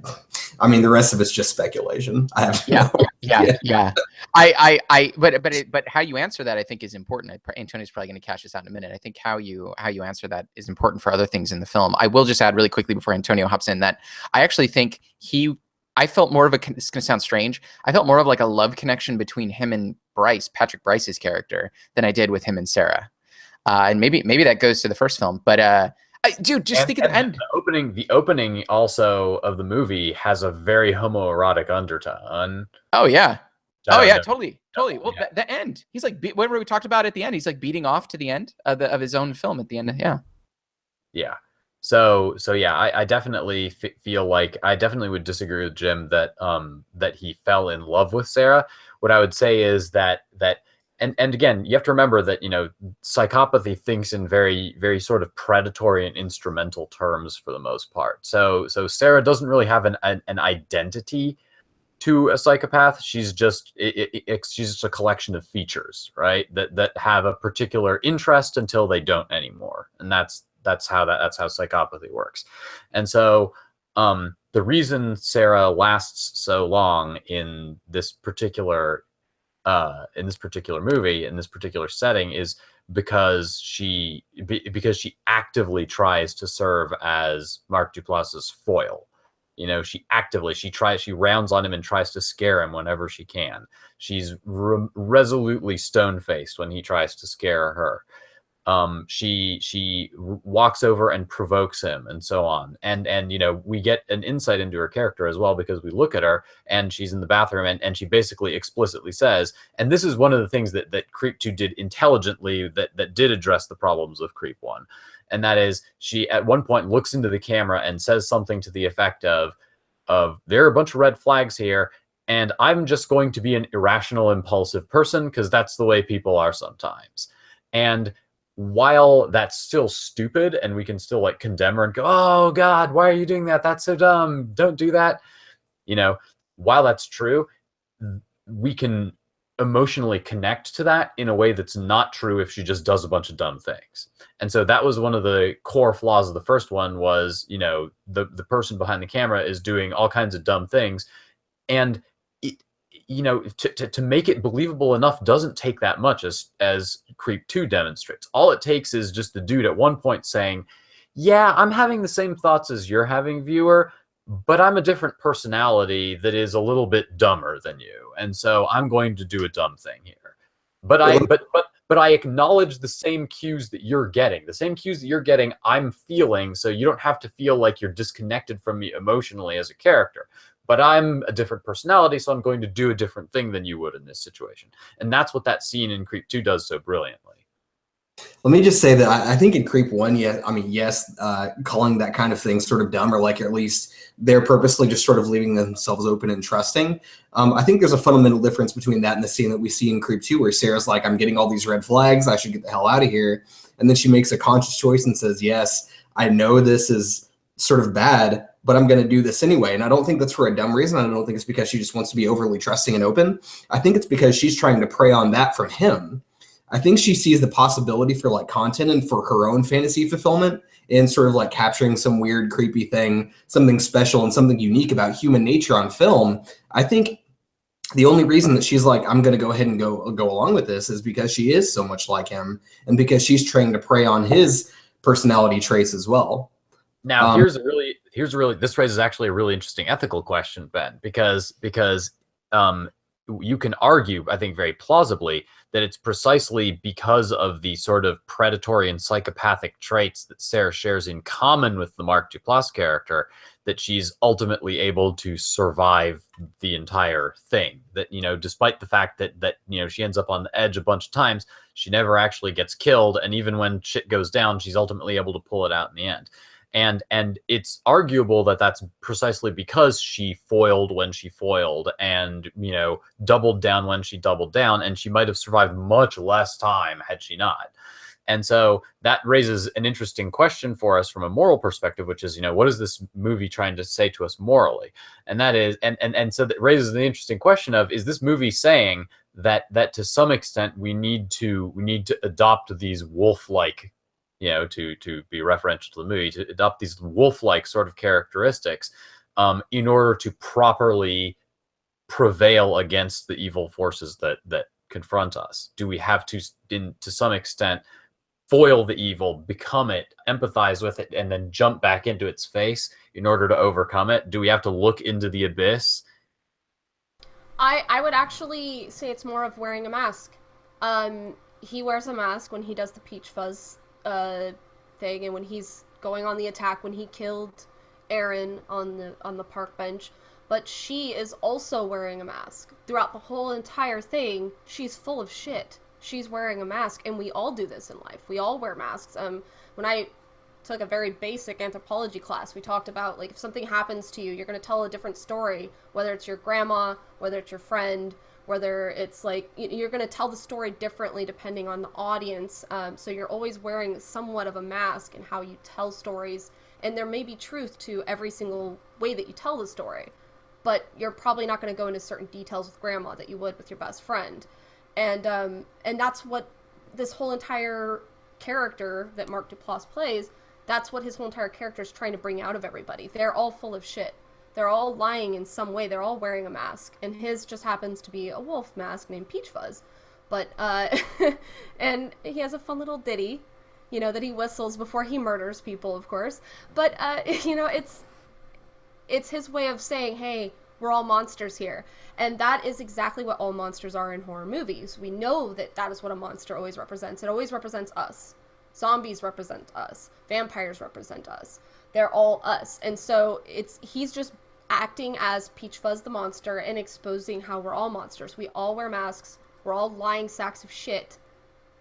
I mean, the rest of it's just speculation. I have yeah. But how you answer that, I think, is important. Antonio's probably going to cash this out in a minute. I think how you answer that is important for other things in the film. I will just add really quickly before Antonio hops in that I actually think I felt more of this is going to sound strange. I felt more of like a love connection between him and Patrick Bryce's character, than I did with him and Sarah. And maybe that goes to the first film, but dude, just think of the end. The opening also of the movie has a very homoerotic undertone. Oh yeah. Oh yeah, totally. Well, the end. He's like, whatever we talked about at the end. He's like beating off to the end of his own film at the end. Yeah. Yeah. So yeah, I definitely feel like I definitely would disagree with Jim that he fell in love with Sarah. What I would say is that and again, you have to remember that, you know, psychopathy thinks in very, very sort of predatory and instrumental terms for the most part. So Sarah doesn't really have an identity to a psychopath. She's just she's just a collection of features, right? That have a particular interest until they don't anymore, and that's how psychopathy works. And so the reason Sarah lasts so long in this particular movie, in this particular setting, is because she actively tries to serve as Mark Duplass's foil. You know, she rounds on him and tries to scare him whenever she can. She's resolutely stone-faced when he tries to scare her. She walks over and provokes him, and so on. And you know, we get an insight into her character as well, because we look at her and she's in the bathroom and she basically explicitly says, and this is one of the things that Creep 2 did intelligently, that did address the problems of Creep 1. And that is, she at one point looks into the camera and says something to the effect of there are a bunch of red flags here, and I'm just going to be an irrational, impulsive person because that's the way people are sometimes. And while that's still stupid and we can still like condemn her and go, "Oh God, why are you doing that? That's so dumb. Don't do that." You know, while that's true, we can emotionally connect to that in a way that's not true if she just does a bunch of dumb things. And so that was one of the core flaws of the first one, was, you know, the person behind the camera is doing all kinds of dumb things. And you know, to make it believable enough doesn't take that much, as Creep 2 demonstrates. All it takes is just the dude at one point saying, "Yeah, I'm having the same thoughts as you're having, viewer, but I'm a different personality that is a little bit dumber than you, and so I'm going to do a dumb thing here. But I acknowledge the same cues that you're getting. The same cues that you're getting, I'm feeling, so you don't have to feel like you're disconnected from me emotionally as a character. But I'm a different personality, so I'm going to do a different thing than you would in this situation." And that's what that scene in Creep 2 does so brilliantly. Let me just say that I think in Creep 1, yes, calling that kind of thing sort of dumb, or like at least they're purposely just sort of leaving themselves open and trusting. I think there's a fundamental difference between that and the scene that we see in Creep 2, where Sarah's like, "I'm getting all these red flags, I should get the hell out of here." And then she makes a conscious choice and says, "Yes, I know this is sort of bad, but I'm going to do this anyway." And I don't think that's for a dumb reason. I don't think it's because she just wants to be overly trusting and open. I think it's because she's trying to prey on that from him. I think she sees the possibility for like content and for her own fantasy fulfillment in sort of like capturing some weird, creepy thing, something special and something unique about human nature on film. I think the only reason that she's like, I'm going to go ahead and go along with this is because she is so much like him, and because she's trying to prey on his personality traits as well. Now, this raises actually a really interesting ethical question, Ben, because you can argue, I think very plausibly, that it's precisely because of the sort of predatory and psychopathic traits that Sarah shares in common with the Mark Duplass character that she's ultimately able to survive the entire thing. That, you know, despite the fact that you know, she ends up on the edge a bunch of times, she never actually gets killed, and even when shit goes down, she's ultimately able to pull it out in the end. And it's arguable that that's precisely because she foiled when she foiled, and, you know, doubled down when she doubled down, and she might have survived much less time had she not. And so that raises an interesting question for us from a moral perspective, which is, you know, what is this movie trying to say to us morally? And that is, and so that raises the interesting question of, is this movie saying that to some extent we need to adopt these wolf-like, you know, to be referential to the movie, to adopt these wolf-like sort of characteristics in order to properly prevail against the evil forces that confront us? Do we have to some extent foil the evil, become it, empathize with it, and then jump back into its face in order to overcome it? Do we have to look into the abyss? I would actually say it's more of wearing a mask. He wears a mask when he does the peach fuzz thing, and when he's going on the attack, when he killed Aaron on the park bench. But she is also wearing a mask throughout the whole entire thing. She's full of shit. She's wearing a mask, and we all do this in life. We all wear masks. When I took a very basic anthropology class, we talked about, like, if something happens to you, you're going to tell a different story, whether it's your grandma, whether it's your friend, whether it's, like, you're going to tell the story differently depending on the audience. So you're always wearing somewhat of a mask in how you tell stories, and there may be truth to every single way that you tell the story, but you're probably not going to go into certain details with grandma that you would with your best friend. And that's what this whole entire character that Mark Duplass plays, that's what his whole entire character is trying to bring out of everybody. They're all full of shit. They're all lying in some way. They're all wearing a mask. And his just happens to be a wolf mask named Peach Fuzz. But, and he has a fun little ditty, you know, that he whistles before he murders people, of course. But, you know, it's his way of saying, hey, we're all monsters here. And that is exactly what all monsters are in horror movies. We know that that is what a monster always represents. It always represents us. Zombies represent us. Vampires represent us. They're all us. And so he's just acting as Peach Fuzz the monster and exposing how we're all monsters. We all wear masks. We're all lying sacks of shit.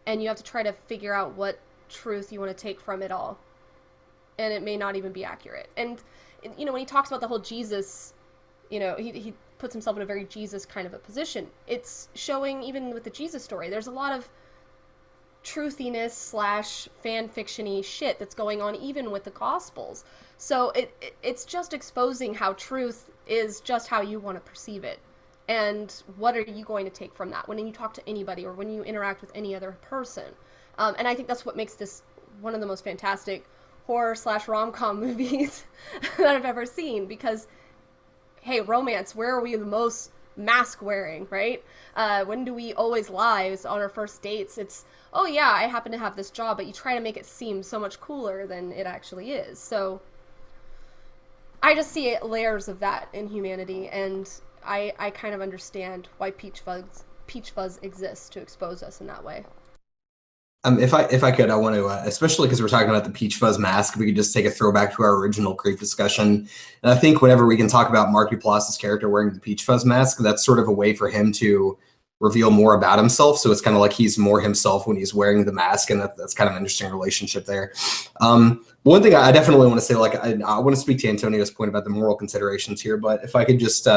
And you have to try to figure out what truth you want to take from it all. And it may not even be accurate. And, you know, when he talks about the whole Jesus, you know, he puts himself in a very Jesus kind of a position. It's showing, even with the Jesus story, there's a lot of truthiness / fan fiction-y shit that's going on even with the Gospels. So it's just exposing how truth is just how you want to perceive it. And what are you going to take from that when you talk to anybody or when you interact with any other person? And I think that's what makes this one of the most fantastic horror / rom-com movies that I've ever seen, because, hey, romance, where are we the most mask wearing, right? When do we always lie on our first dates? It's, oh yeah, I happen to have this job, but you try to make it seem so much cooler than it actually is. So I just see layers of that in humanity, and I kind of understand why Peach Fuzz exists, to expose us in that way. If I could, I want to, especially because we're talking about the Peach Fuzz mask, we could just take a throwback to our original creep discussion. And I think whenever we can talk about Mark Duplass's character wearing the Peach Fuzz mask, that's sort of a way for him to reveal more about himself. So it's kind of like he's more himself when he's wearing the mask, and that's kind of an interesting relationship there. One thing I definitely want to say, like, I want to speak to Antonio's point about the moral considerations here, but if I could just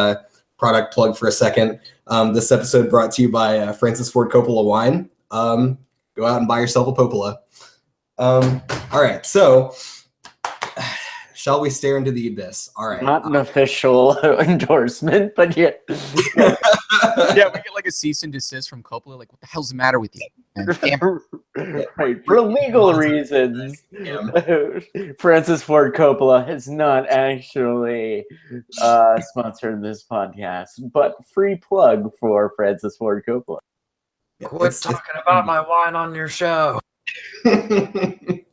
product plug for a second. This episode brought to you by Francis Ford Coppola wine. Go out and buy yourself a Popola. All right, so shall we stare into the abyss? All right. Not an official endorsement, but yeah. Yeah, we get like a cease and desist from Coppola. Like, what the hell's the matter with you? Man, damn. Right. For legal reasons, Francis Ford Coppola has not actually sponsored this podcast, but free plug for Francis Ford Coppola. Quit talking about my wine on your show. Okay,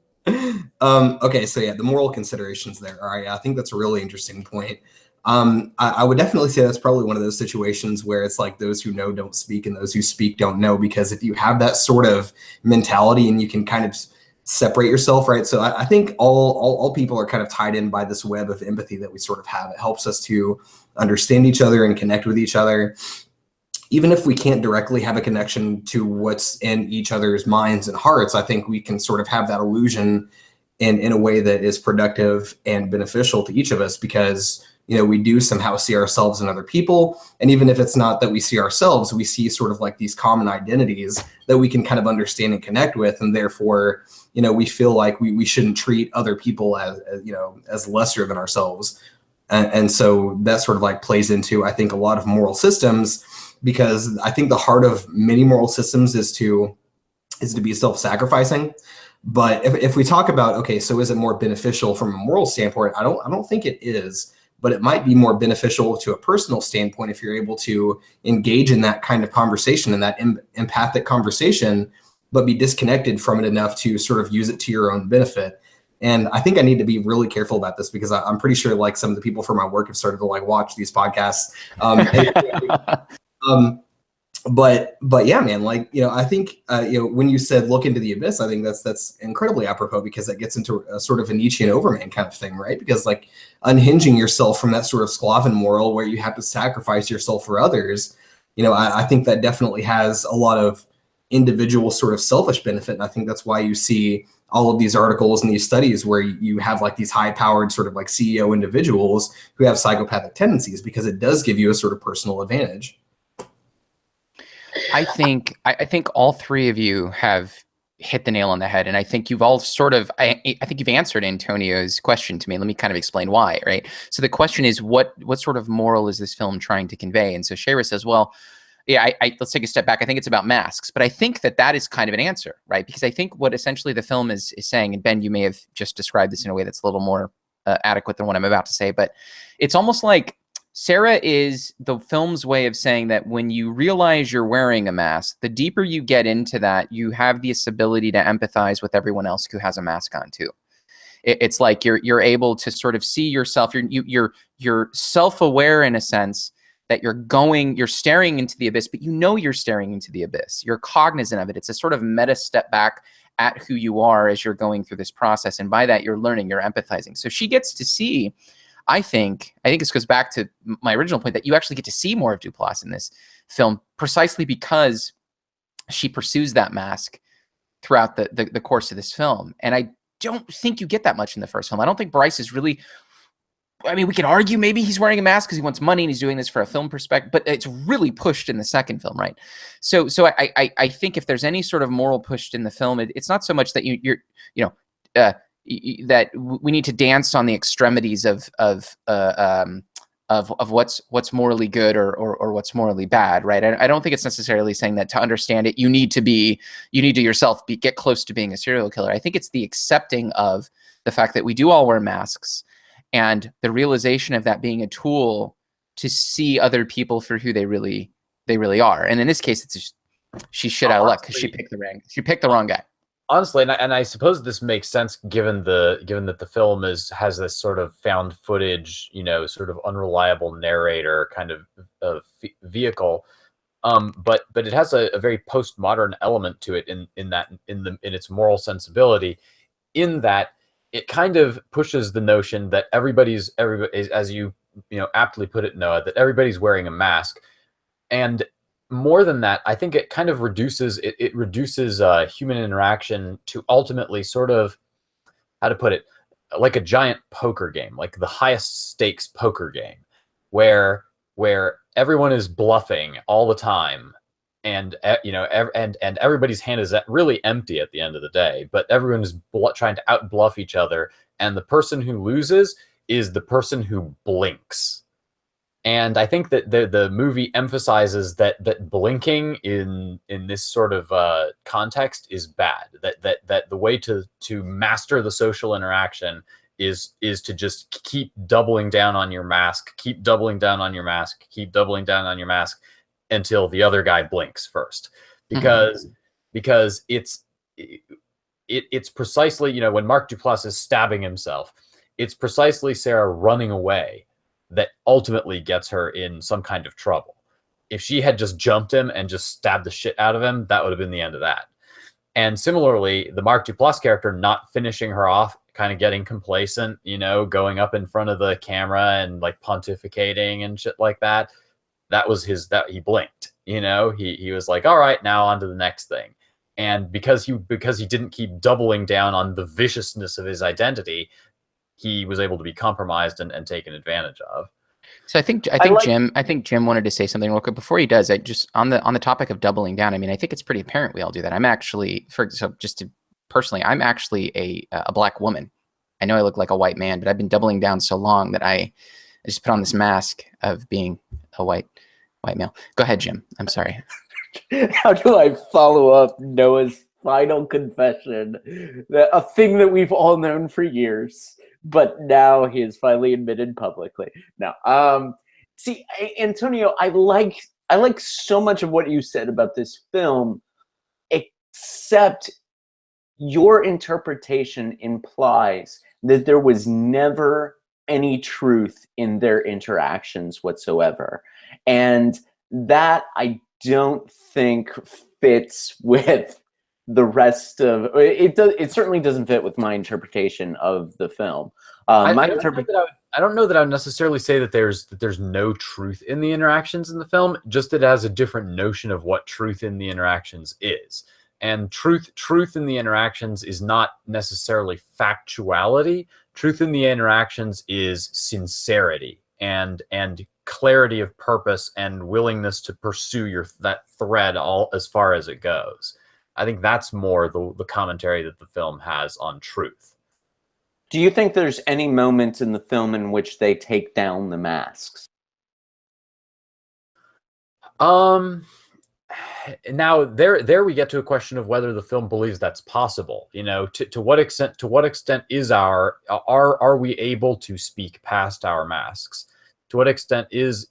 so yeah, the moral considerations there. All right, I think that's a really interesting point. I would definitely say that's probably one of those situations where it's like those who know don't speak and those who speak don't know, because if you have that sort of mentality and you can kind of separate yourself, right? So I think all people are kind of tied in by this web of empathy that we sort of have. It helps us to understand each other and connect with each other. Even if we can't directly have a connection to what's in each other's minds and hearts, I think we can sort of have that illusion in a way that is productive and beneficial to each of us, because we do somehow see ourselves in other people. And even if it's not that we see ourselves, we see sort of like these common identities that we can kind of understand and connect with. And therefore, we feel like we shouldn't treat other people as lesser than ourselves. And so that sort of like plays into, I think, a lot of moral systems, because I think the heart of many moral systems is to be self-sacrificing. But if we talk about, okay, so is it more beneficial from a moral standpoint? I don't think it is. But it might be more beneficial to a personal standpoint if you're able to engage in that kind of conversation and that empathic conversation, but be disconnected from it enough to sort of use it to your own benefit. And I think I need to be really careful about this, because I'm pretty sure like some of the people from my work have started to like watch these podcasts. But yeah, man, like, I think, when you said look into the abyss, I think that's incredibly apropos, because that gets into a sort of a Nietzschean overman kind of thing, right? Because like unhinging yourself from that sort of Sclaven moral where you have to sacrifice yourself for others, I think that definitely has a lot of individual sort of selfish benefit. And I think that's why you see all of these articles and these studies where you have like these high powered sort of like CEO individuals who have psychopathic tendencies, because it does give you a sort of personal advantage. I think all three of you have hit the nail on the head, and I think you've all sort of I think you've answered Antonio's question to me. Let me kind of explain why, right? So the question is, what sort of moral is this film trying to convey? And so Shayra says, well, yeah, let's take a step back. I think it's about masks, but I think that is kind of an answer, right? Because I think what essentially the film is saying, and Ben, you may have just described this in a way that's a little more adequate than what I'm about to say, but it's almost like Sarah is the film's way of saying that when you realize you're wearing a mask, the deeper you get into that, you have this ability to empathize with everyone else who has a mask on too. It's like you're able to sort of see yourself. You're self-aware in a sense that you're staring into the abyss, but you're staring into the abyss. You're cognizant of it. It's a sort of meta step back at who you are as you're going through this process, and by that you're learning, you're empathizing. So she gets to see. I think this goes back to my original point that you actually get to see more of Duplass in this film, precisely because she pursues that mask throughout the course of this film. And I don't think you get that much in the first film. I don't think Bryce is really, I mean, we can argue maybe he's wearing a mask because he wants money and he's doing this for a film perspective, but it's really pushed in the second film, right? So I think if there's any sort of moral pushed in the film, it's not so much that that we need to dance on the extremities of what's morally good or what's morally bad, right? I don't think it's necessarily saying that to understand it, you need to yourself get close to being a serial killer. I think it's the accepting of the fact that we do all wear masks, and the realization of that being a tool to see other people for who they really are. And in this case, it's just, she's shit out of luck because she picked the wrong guy. Honestly, and I suppose this makes sense given that the film has this sort of found footage, sort of unreliable narrator kind of vehicle, but it has a very postmodern element to it in its moral sensibility, in that it kind of pushes the notion that everybody, as you aptly put it, Noah, that everybody's wearing a mask. And more than that, I think it kind of reduces human interaction to ultimately sort of, how to put it, like a giant poker game, like the highest stakes poker game, where everyone is bluffing all the time, and and everybody's hand is really empty at the end of the day, but everyone is trying to out bluff each other, and the person who loses is the person who blinks. And I think that the movie emphasizes that blinking in this sort of context is bad. That the way to master the social interaction is to just keep doubling down on your mask, keep doubling down on your mask, keep doubling down on your mask until the other guy blinks first, because it's precisely, you know, when Mark Duplass is stabbing himself, it's precisely Sarah running away that ultimately gets her in some kind of trouble. If she had just jumped him and just stabbed the shit out of him, that would have been the end of that. And similarly, the Mark Duplass character not finishing her off, kind of getting complacent, you know, going up in front of the camera and like pontificating and shit like that. That was that he blinked, you know, he was like, all right, now on to the next thing. And because he didn't keep doubling down on the viciousness of his identity, he was able to be compromised and taken advantage of. So I think Jim wanted to say something real quick before he does. I just on the topic of doubling down. I mean, I think it's pretty apparent we all do that. I'm actually I'm actually a black woman. I know I look like a white man, but I've been doubling down so long that I just put on this mask of being a white male. Go ahead, Jim. I'm sorry. How do I follow up Noah's final confession? A thing that we've all known for years, but now he has finally admitted publicly. No, see, Antonio, I like so much of what you said about this film, except your interpretation implies that there was never any truth in their interactions whatsoever, and that I don't think fits with the rest of it. It certainly doesn't fit with my interpretation of the film. I don't know that I would necessarily say that there's no truth in the interactions in the film, just that it has a different notion of what truth in the interactions is. And truth in the interactions is not necessarily factuality. Truth in the interactions is sincerity and clarity of purpose and willingness to pursue that thread all as far as it goes. I think that's more the commentary that the film has on truth. Do you think there's any moments in the film in which they take down the masks? Now there we get to a question of whether the film believes that's possible. You know, to what extent is are we able to speak past our masks? To what extent is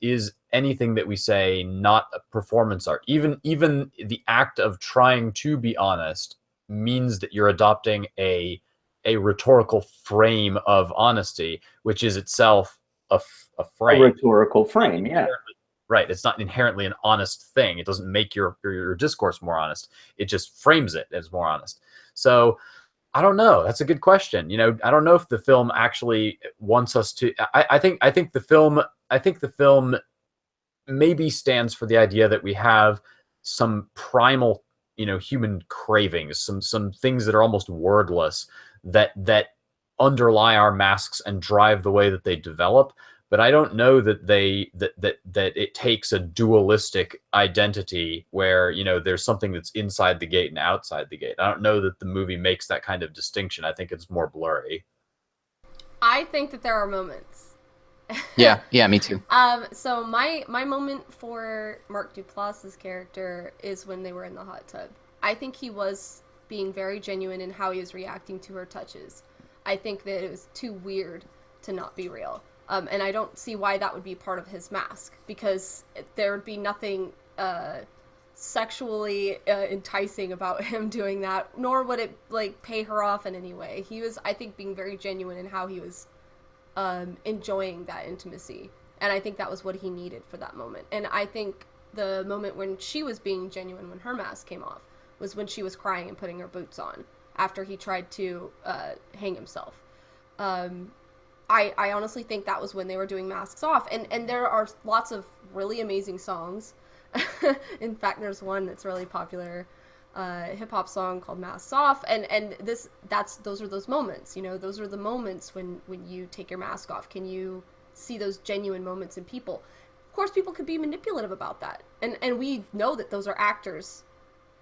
anything that we say not a performance art? Even the act of trying to be honest means that you're adopting a rhetorical frame of honesty, which is itself a frame. A rhetorical frame, yeah. Right. It's not inherently an honest thing. It doesn't make your discourse more honest. It just frames it as more honest. So I don't know. That's a good question. You know, I don't know if the film actually wants us to. I think the film maybe stands for the idea that we have some primal, you know, human cravings, some things that are almost wordless that underlie our masks and drive the way that they develop. But I don't know that that it takes a dualistic identity where, you know, there's something that's inside the gate and outside the gate. I don't know that the movie makes that kind of distinction. I think it's more blurry. I think that there are moments. Yeah, me too. So my moment for Mark Duplass's character is when they were in the hot tub. I think he was being very genuine in how he was reacting to her touches. I think that it was too weird to not be real. And I don't see why that would be part of his mask, because there would be nothing sexually enticing about him doing that, nor would it like pay her off in any way. He was, I think, being very genuine in how he was enjoying that intimacy, and I think that was what he needed for that moment. And I think the moment when she was being genuine, when her mask came off, was when she was crying and putting her boots on after he tried to hang himself. I honestly think that was when they were doing Masks Off. And there are lots of really amazing songs. In fact, there's one that's really popular, hip-hop song called Masks Off. And those are those moments, you know, those are the moments when you take your mask off. Can you see those genuine moments in people? Of course, people could be manipulative about that. And we know that those are actors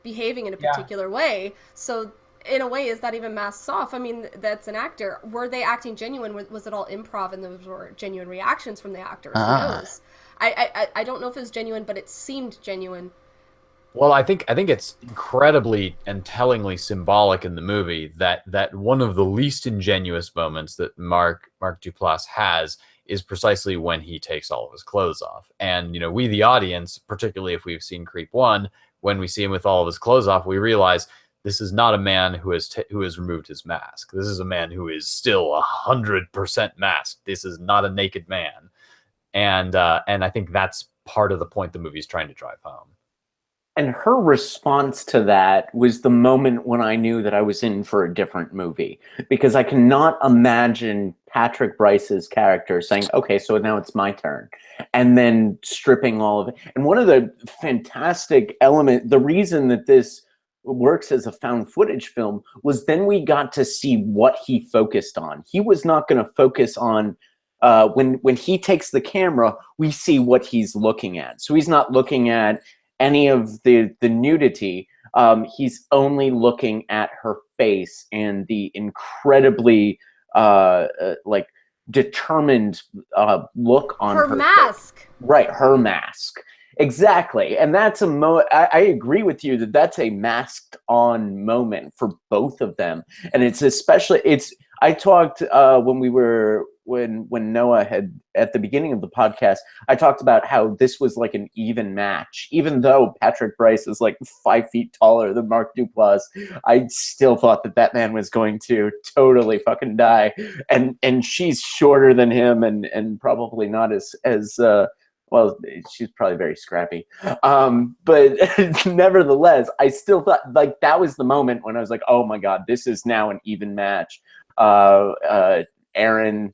behaving in a particular way. So in a way, is that even masks off? I mean, that's an actor. Were they acting genuine? Was it all improv and those were genuine reactions from the actors? Who knows? I don't know if it was genuine, but it seemed genuine. Well, I think it's incredibly and tellingly symbolic in the movie that one of the least ingenuous moments that Mark Duplass has is precisely when he takes all of his clothes off. And we, the audience, particularly if we've seen Creep 1, when we see him with all of his clothes off, we realize this is not a man who has removed his mask. This is a man who is still 100% masked. This is not a naked man. And I think that's part of the point the movie's trying to drive home. And her response to that was the moment when I knew that I was in for a different movie, because I cannot imagine Patrick Brice's character saying, okay, so now it's my turn, and then stripping all of it. And one of the fantastic the reason that this works as a found footage film was then we got to see what he focused on. He was not going to focus on when he takes the camera, we see what he's looking at. So he's not looking at any of the nudity. He's only looking at her face and the incredibly like determined look on her mask face. Right, her mask. Exactly. And that's I agree with you that that's a masked on moment for both of them. And it's especially, I talked when Noah had, at the beginning of the podcast, I talked about how this was like an even match. Even though Patrick Brice is like 5 feet taller than Mark Duplass, I still thought that man was going to totally fucking die. And she's shorter than him and probably not as well, she's probably very scrappy. But nevertheless, I still thought like that was the moment when I was like, oh my God, this is now an even match. Aaron,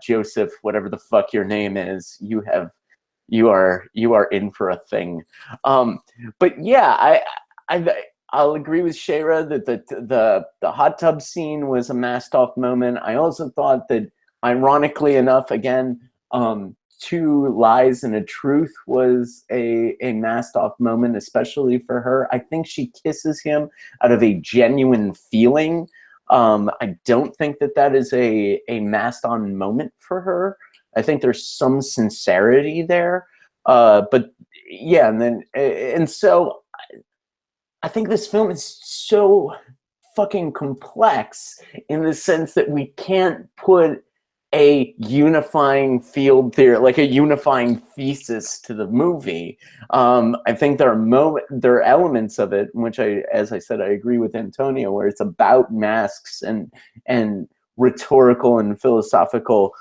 Joseph, whatever the fuck your name is, you are in for a thing. But yeah, I'll agree with Shayra that the hot tub scene was a masked off moment. I also thought that, ironically enough, again, Two Lies and a Truth was a masked off moment, especially for her. I think she kisses him out of a genuine feeling. I don't think that is a masked on moment for her. I think there's some sincerity there. But yeah, and so I think this film is so fucking complex in the sense that we can't put a unifying field theory, like a unifying thesis to the movie. I think there are elements of it in which as I said, I agree with Antonio, where it's about masks and rhetorical and philosophical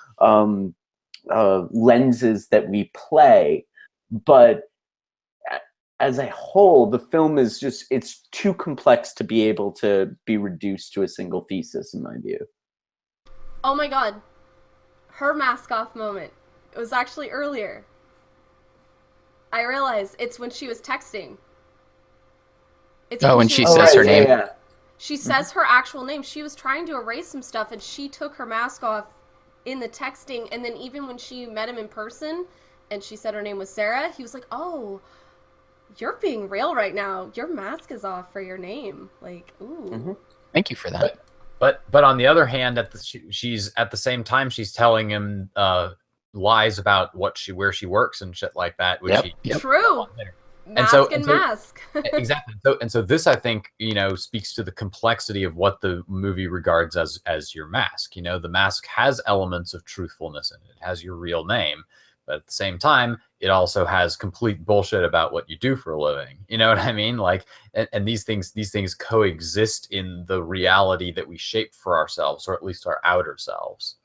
lenses that we play. But as a whole, the film is it's too complex to be able to be reduced to a single thesis, in my view. Oh my God. Her mask off moment. It was actually earlier. I realized it's when she was texting. When she says her name. Yeah. She says her actual name. She was trying to erase some stuff and she took her mask off in the texting. And then even when she met him in person and she said her name was Sarah, he was like, oh, you're being real right now. Your mask is off for your name. Like, ooh. Mm-hmm. Thank you for that. But on the other hand, she's at the same time she's telling him lies about where she works and shit like that. Which True. Mask. Exactly. So this, I think, speaks to the complexity of what the movie regards as your mask. The mask has elements of truthfulness in it. It has your real name, but at the same time, it also has complete bullshit about what you do for a living. You know what I mean? Like, and these things coexist in the reality that we shape for ourselves, or at least our outer selves.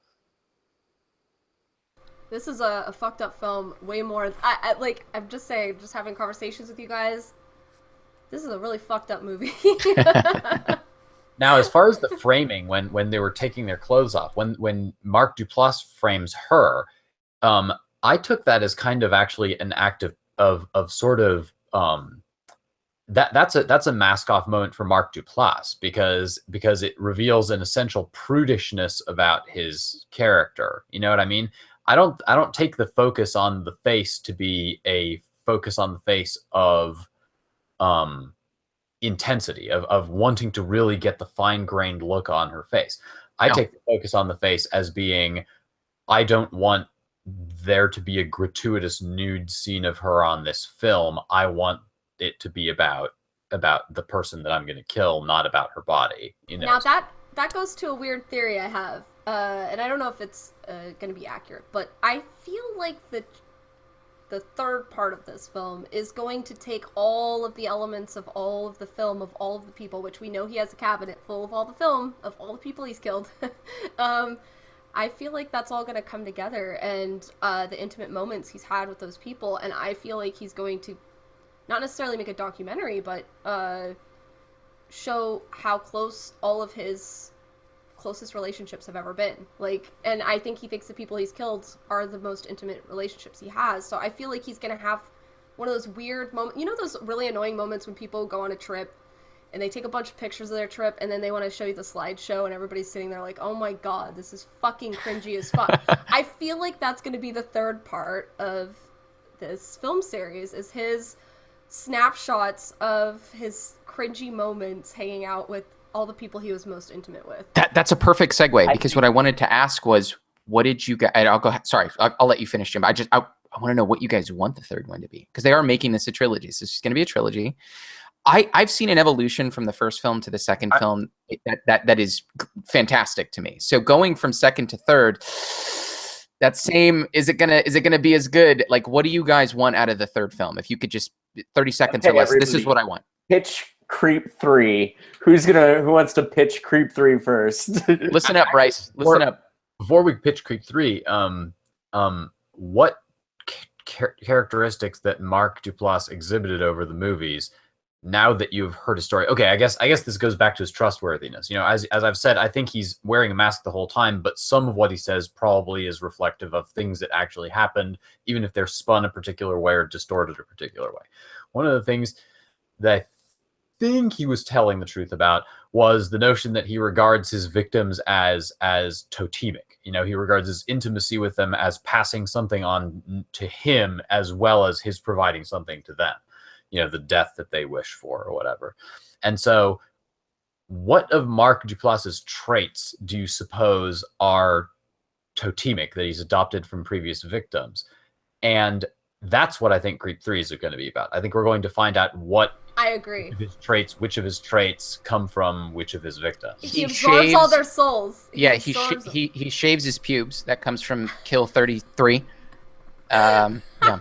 This is a fucked up film. Way more. I'm just saying, just having conversations with you guys. This is a really fucked up movie. Now, as far as the framing, when they were taking their clothes off, when Mark Duplass frames her, I took that as kind of actually an act of sort of that's a mask off moment for Mark Duplass because it reveals an essential prudishness about his character. You know what I mean? I don't take the focus on the face to be a focus on the face of intensity of wanting to really get the fine-grained look on her face. I take the focus on the face as being, I don't want there to be a gratuitous nude scene of her on this film. I want it to be about the person that I'm going to kill, not about her body. You know. Now that goes to a weird theory I have, and I don't know if it's going to be accurate, but I feel like the third part of this film is going to take all of the elements of all of the film of all of the people, which we know he has a cabinet full of all the film of all the people he's killed. I feel like that's all going to come together, and the intimate moments he's had with those people, and I feel like he's going to not necessarily make a documentary, but show how close all of his closest relationships have ever been. Like, and I think he thinks the people he's killed are the most intimate relationships he has. So I feel like he's gonna have one of those weird moments, you know, those really annoying moments when people go on a trip and they take a bunch of pictures of their trip and then they want to show you the slideshow and everybody's sitting there like, oh my god, this is fucking cringy as fuck. I feel like that's gonna be the third part of this film series, is his snapshots of his cringy moments hanging out with all the people he was most intimate with. That's a perfect segue, because what I wanted to ask was, what did you guys? I'll go. Sorry, I'll let you finish, Jim. I want to know what you guys want the third one to be, because they are making this a trilogy. So this is going to be a trilogy. I've seen an evolution from the first film to the second film that is fantastic to me. So going from second to third, that same, is it gonna be as good? Like, what do you guys want out of the third film? If you could just 30 seconds or less, everybody, this is what I want. Pitch Creep 3. Who wants to pitch Creep 3 first? Listen up, Bryce. Listen up. Before we pitch Creep 3, what characteristics that Mark Duplass exhibited over the movies, now that you've heard his story? Okay, I guess this goes back to his trustworthiness. You know, as I've said, I think he's wearing a mask the whole time, but some of what he says probably is reflective of things that actually happened, even if they're spun a particular way or distorted a particular way. One of the things that I think he was telling the truth about was the notion that he regards his victims as totemic. You know, he regards his intimacy with them as passing something on to him, as well as his providing something to them. You know, the death that they wish for or whatever. And so what of Mark Duplass's traits do you suppose are totemic, that he's adopted from previous victims? And that's what I think Creep 3 is going to be about. I think we're going to find out what I agree. Which of his traits come from which of his victims. He absorbs all their souls. Yeah, he shaves his pubes. That comes from Kill 33. Yeah. No.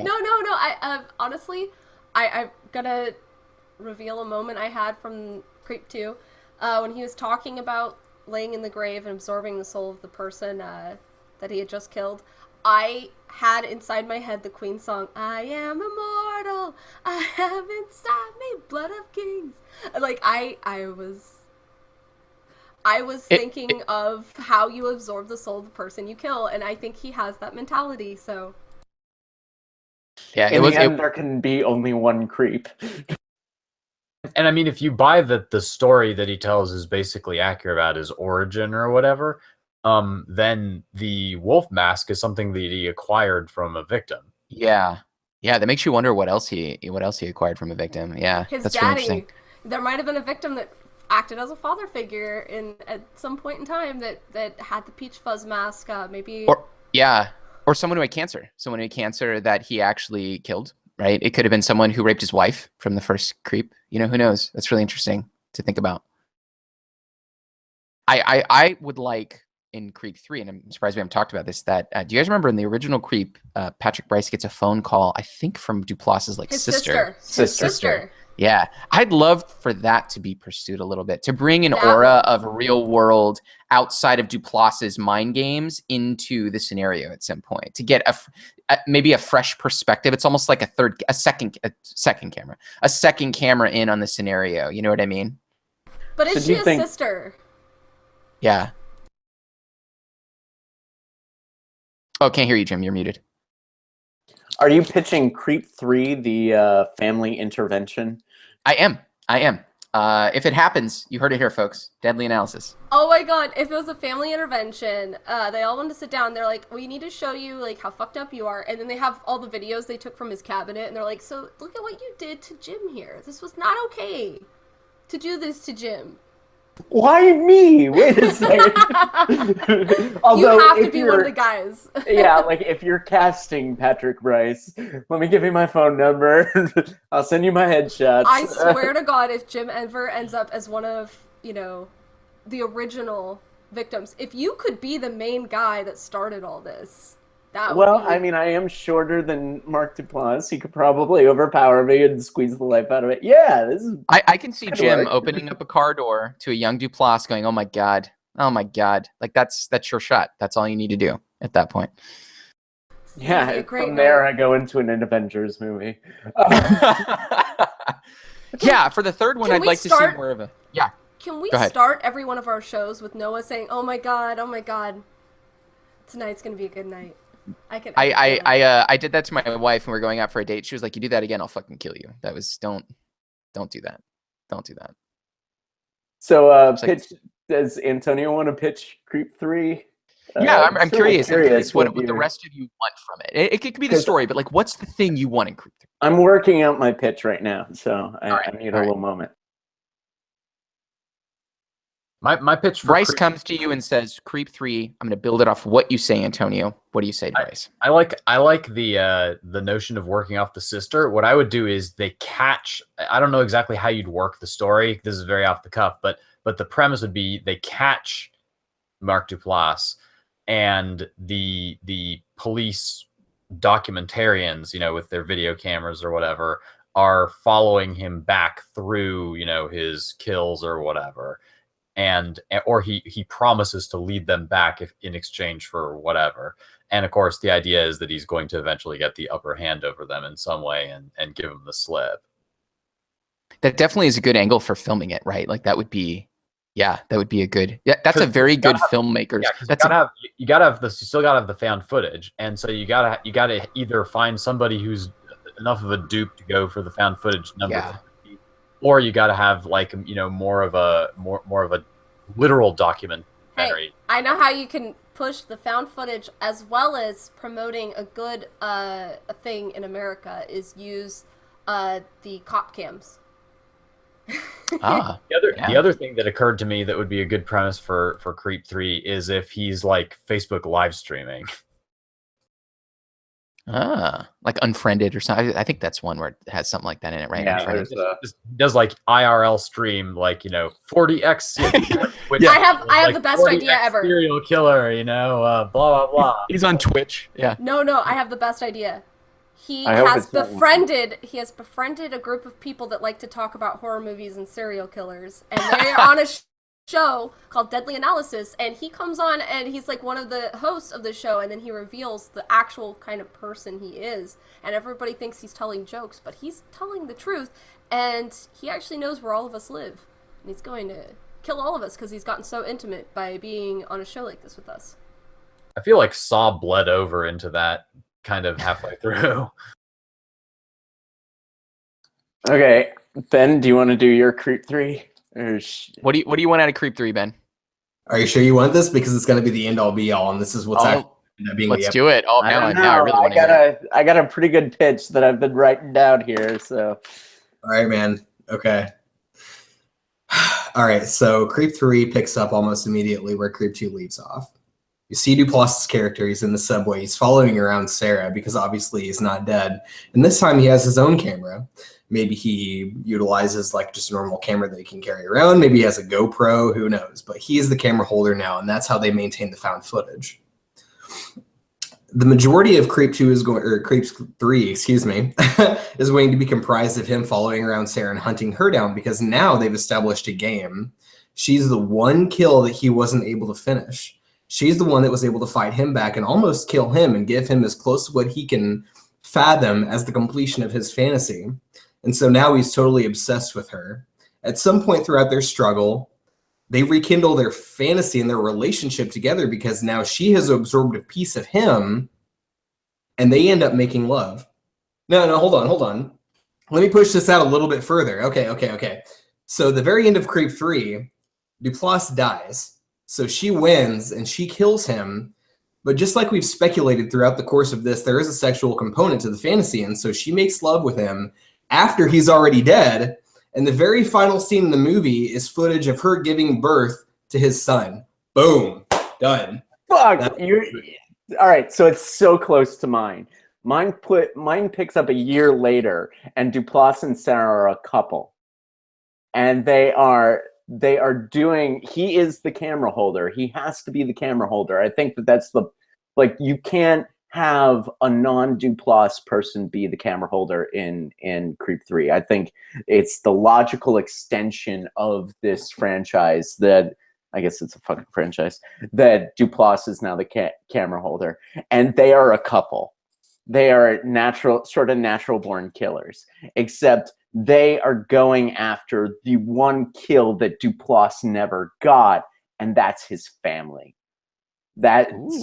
I honestly, I'm gonna reveal a moment I had from Creep 2, when he was talking about laying in the grave and absorbing the soul of the person that he had just killed. I had inside my head the Queen song, I am immortal, I have inside me blood of kings. Like, I was thinking of how you absorb the soul of the person you kill, and I think he has that mentality, so. Yeah, in the end, there can be only one creep. And I mean, if you buy that the story that he tells is basically accurate about his origin or whatever, then the wolf mask is something that he acquired from a victim. Yeah, that makes you wonder what else he acquired from a victim. Yeah, his that's daddy. really interesting. There might have been a victim that acted as a father figure at some point in time that had the peach fuzz mask. Maybe. Or someone who had cancer that he actually killed. Right? It could have been someone who raped his wife from the first Creep. You know, who knows? That's really interesting to think about. I would like, in Creep 3, and I'm surprised we haven't talked about this, that do you guys remember in the original Creep, Patrick Bryce gets a phone call, I think from Duplass's his sister. Yeah, I'd love for that to be pursued a little bit, to bring an aura of real world outside of Duplass's mind games into the scenario at some point, to get maybe a fresh perspective. It's almost like a second camera in on the scenario. You know what I mean? But is she a sister? Yeah. Oh, can't hear you, Jim. You're muted. Are you pitching Creep 3, the family intervention? I am. If it happens, you heard it here, folks. Deadly analysis. Oh my god, if it was a family intervention, they all wanted to sit down. They're like, we need to show you like how fucked up you are. And then they have all the videos they took from his cabinet, and they're like, so look at what you did to Jim here. This was not okay to do this to Jim. Why me? Wait a second. You have to be one of the guys. Yeah, like if you're casting Patrick Bryce, let me give you my phone number. I'll send you my headshots. I swear to God, if Jim ever ends up as one of, the original victims, if you could be the main guy that started all this, that would be... I mean, I am shorter than Mark Duplass. He could probably overpower me and squeeze the life out of it. Yeah, this is... I can see Jim opening up a car door to a young Duplass going, oh my God. Like that's your shot. That's all you need to do at that point. Yeah, from there I go into an Avengers movie. Yeah, for the third one, I'd like to see more of a... Yeah. Can we start every one of our shows with Noah saying, oh my God, tonight's going to be a good night. I did that to my wife when we were going out for a date. She was like, you do that again, I'll fucking kill you. That was, don't do that. Don't do that. So, does Antonio want to pitch Creep 3? Yeah, I'm curious. I'm curious what the rest of you want from it. It could be the story, but like, what's the thing you want in Creep 3? I'm working out my pitch right now, so I need a little moment. My pitch for Bryce comes to you and says, Creep 3, I'm going to build it off what you say, Antonio. What do you say to Bryce? I like the notion of working off the sister. What I would do is they catch, I don't know exactly how you'd work the story. This is very off the cuff, but the premise would be they catch Mark Duplass, and the police documentarians, with their video cameras or whatever, are following him back through, his kills or whatever. Or he promises to lead them back in exchange for whatever. And of course, the idea is that he's going to eventually get the upper hand over them in some way and give them the slip. That definitely is a good angle for filming it, right? Like that would be a good. Yeah, that's a very good filmmaker. Yeah, you still gotta have the found footage, and so you gotta either find somebody who's enough of a dupe to go for the found footage number. Yeah. Or you got to have more of a literal documentary. Hey, I know how you can push the found footage as well as promoting a good thing in America is use the cop cams. The other thing that occurred to me that would be a good premise for Creep 3 is if he's like Facebook live streaming. Like Unfriended or something. I think that's one where it has something like that in it, right? Yeah, does like IRL stream, 40x. I have the best idea ever. Serial killer, blah blah blah. He's on Twitch. Yeah. No, I have the best idea. He has befriended a group of people that like to talk about horror movies and serial killers, and they're on a show called Deadly Analysis, and he comes on and he's like one of the hosts of the show, and then he reveals the actual kind of person he is, and everybody thinks he's telling jokes, but he's telling the truth, and he actually knows where all of us live, and he's going to kill all of us because he's gotten so intimate by being on a show like this with us. I feel like Saw bled over into that kind of halfway through. Okay, Ben, do you want to do your Creep 3? What do you want out of Creep 3, Ben? Are you sure you want this? Because it's going to be the end all be all, and this is what's actually being. Let's do it. Oh, now I really want to hear it. I got a pretty good pitch that I've been writing down here. So, all right, man. Okay. All right. So Creep 3 picks up almost immediately where Creep 2 leaves off. You see Duplass's character. He's in the subway. He's following around Sarah because obviously he's not dead. And this time he has his own camera. Maybe he utilizes like just a normal camera that he can carry around. Maybe he has a GoPro, who knows? But he's the camera holder now, and that's how they maintain the found footage. The majority of Creep 3, excuse me, is going to be comprised of him following around Sarah and hunting her down because now they've established a game. She's the one kill that he wasn't able to finish. She's the one that was able to fight him back and almost kill him and give him as close to what he can fathom as the completion of his fantasy. And so now he's totally obsessed with her. At some point throughout their struggle, they rekindle their fantasy and their relationship together because now she has absorbed a piece of him and they end up making love. No, hold on. Let me push this out a little bit further. Okay. So the very end of Creep 3, Duplass dies. So she wins and she kills him. But just like we've speculated throughout the course of this, there is a sexual component to the fantasy. And so she makes love with him after he's already dead. And the very final scene in the movie is footage of her giving birth to his son. Boom. Done. Fuck. All right, so it's so close to mine. Mine picks up a year later, and Duplass and Sarah are a couple. And they are doing, he is the camera holder. He has to be the camera holder. I think that's you can't have a non-Duplass person be the camera holder in Creep 3. I think it's the logical extension of this franchise that, I guess it's a fucking franchise, that Duplass is now the camera holder. And they are a couple. They are sort of natural born killers, except they are going after the one kill that Duplass never got, and that's his family.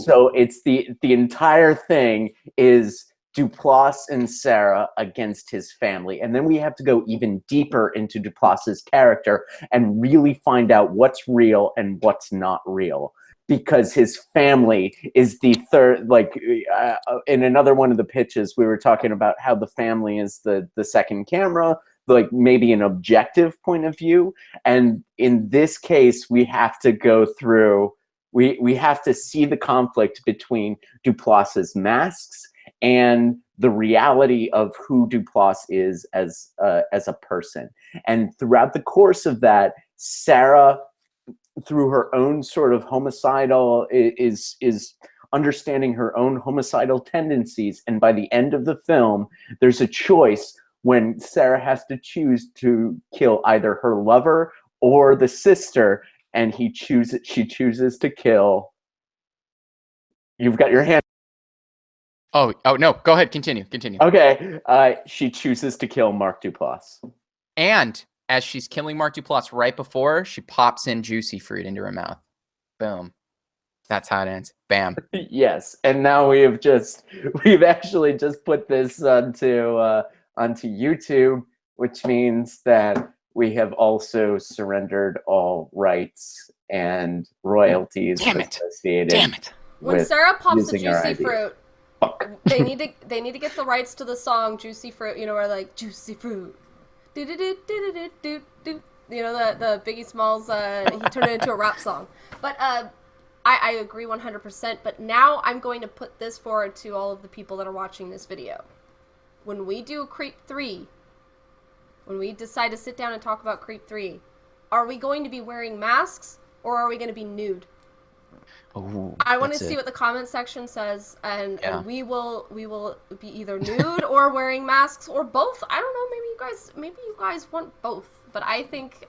So it's the entire thing is Duplass and Sarah against his family. And then we have to go even deeper into Duplass's character and really find out what's real and what's not real. Because his family is the third, in another one of the pitches, we were talking about how the family is the second camera, like maybe an objective point of view. And in this case, we have to go through, we have to see the conflict between Duplass's masks and the reality of who Duplass is as a person. And throughout the course of that, Sarah, through her own sort of homicidal, is understanding her own homicidal tendencies. And by the end of the film, there's a choice when Sarah has to choose to kill either her lover or the sister, and she chooses to kill. You've got your hand. Oh no, go ahead, continue. Okay, she chooses to kill Mark Duplass. And as she's killing Mark Duplass right before, she pops in juicy fruit into her mouth. Boom. That's how it ends. Bam. Yes, and now we've actually just put this onto YouTube, which means that we have also surrendered all rights and royalties associated. Damn it. When Sarah pops the using our juicy ID. fruit, they need to get the rights to the song "Juicy Fruit." You know, where like juicy fruit. You know, the Biggie Smalls, he turned it into a rap song. But I agree 100%, but now I'm going to put this forward to all of the people that are watching this video. When we do Creep 3, when we decide to sit down and talk about Creep 3, are we going to be wearing masks or are we going to be nude? Ooh, I want to see what the comment section says, and we will be either nude or wearing masks or both. I don't know. Maybe you guys want both, but I think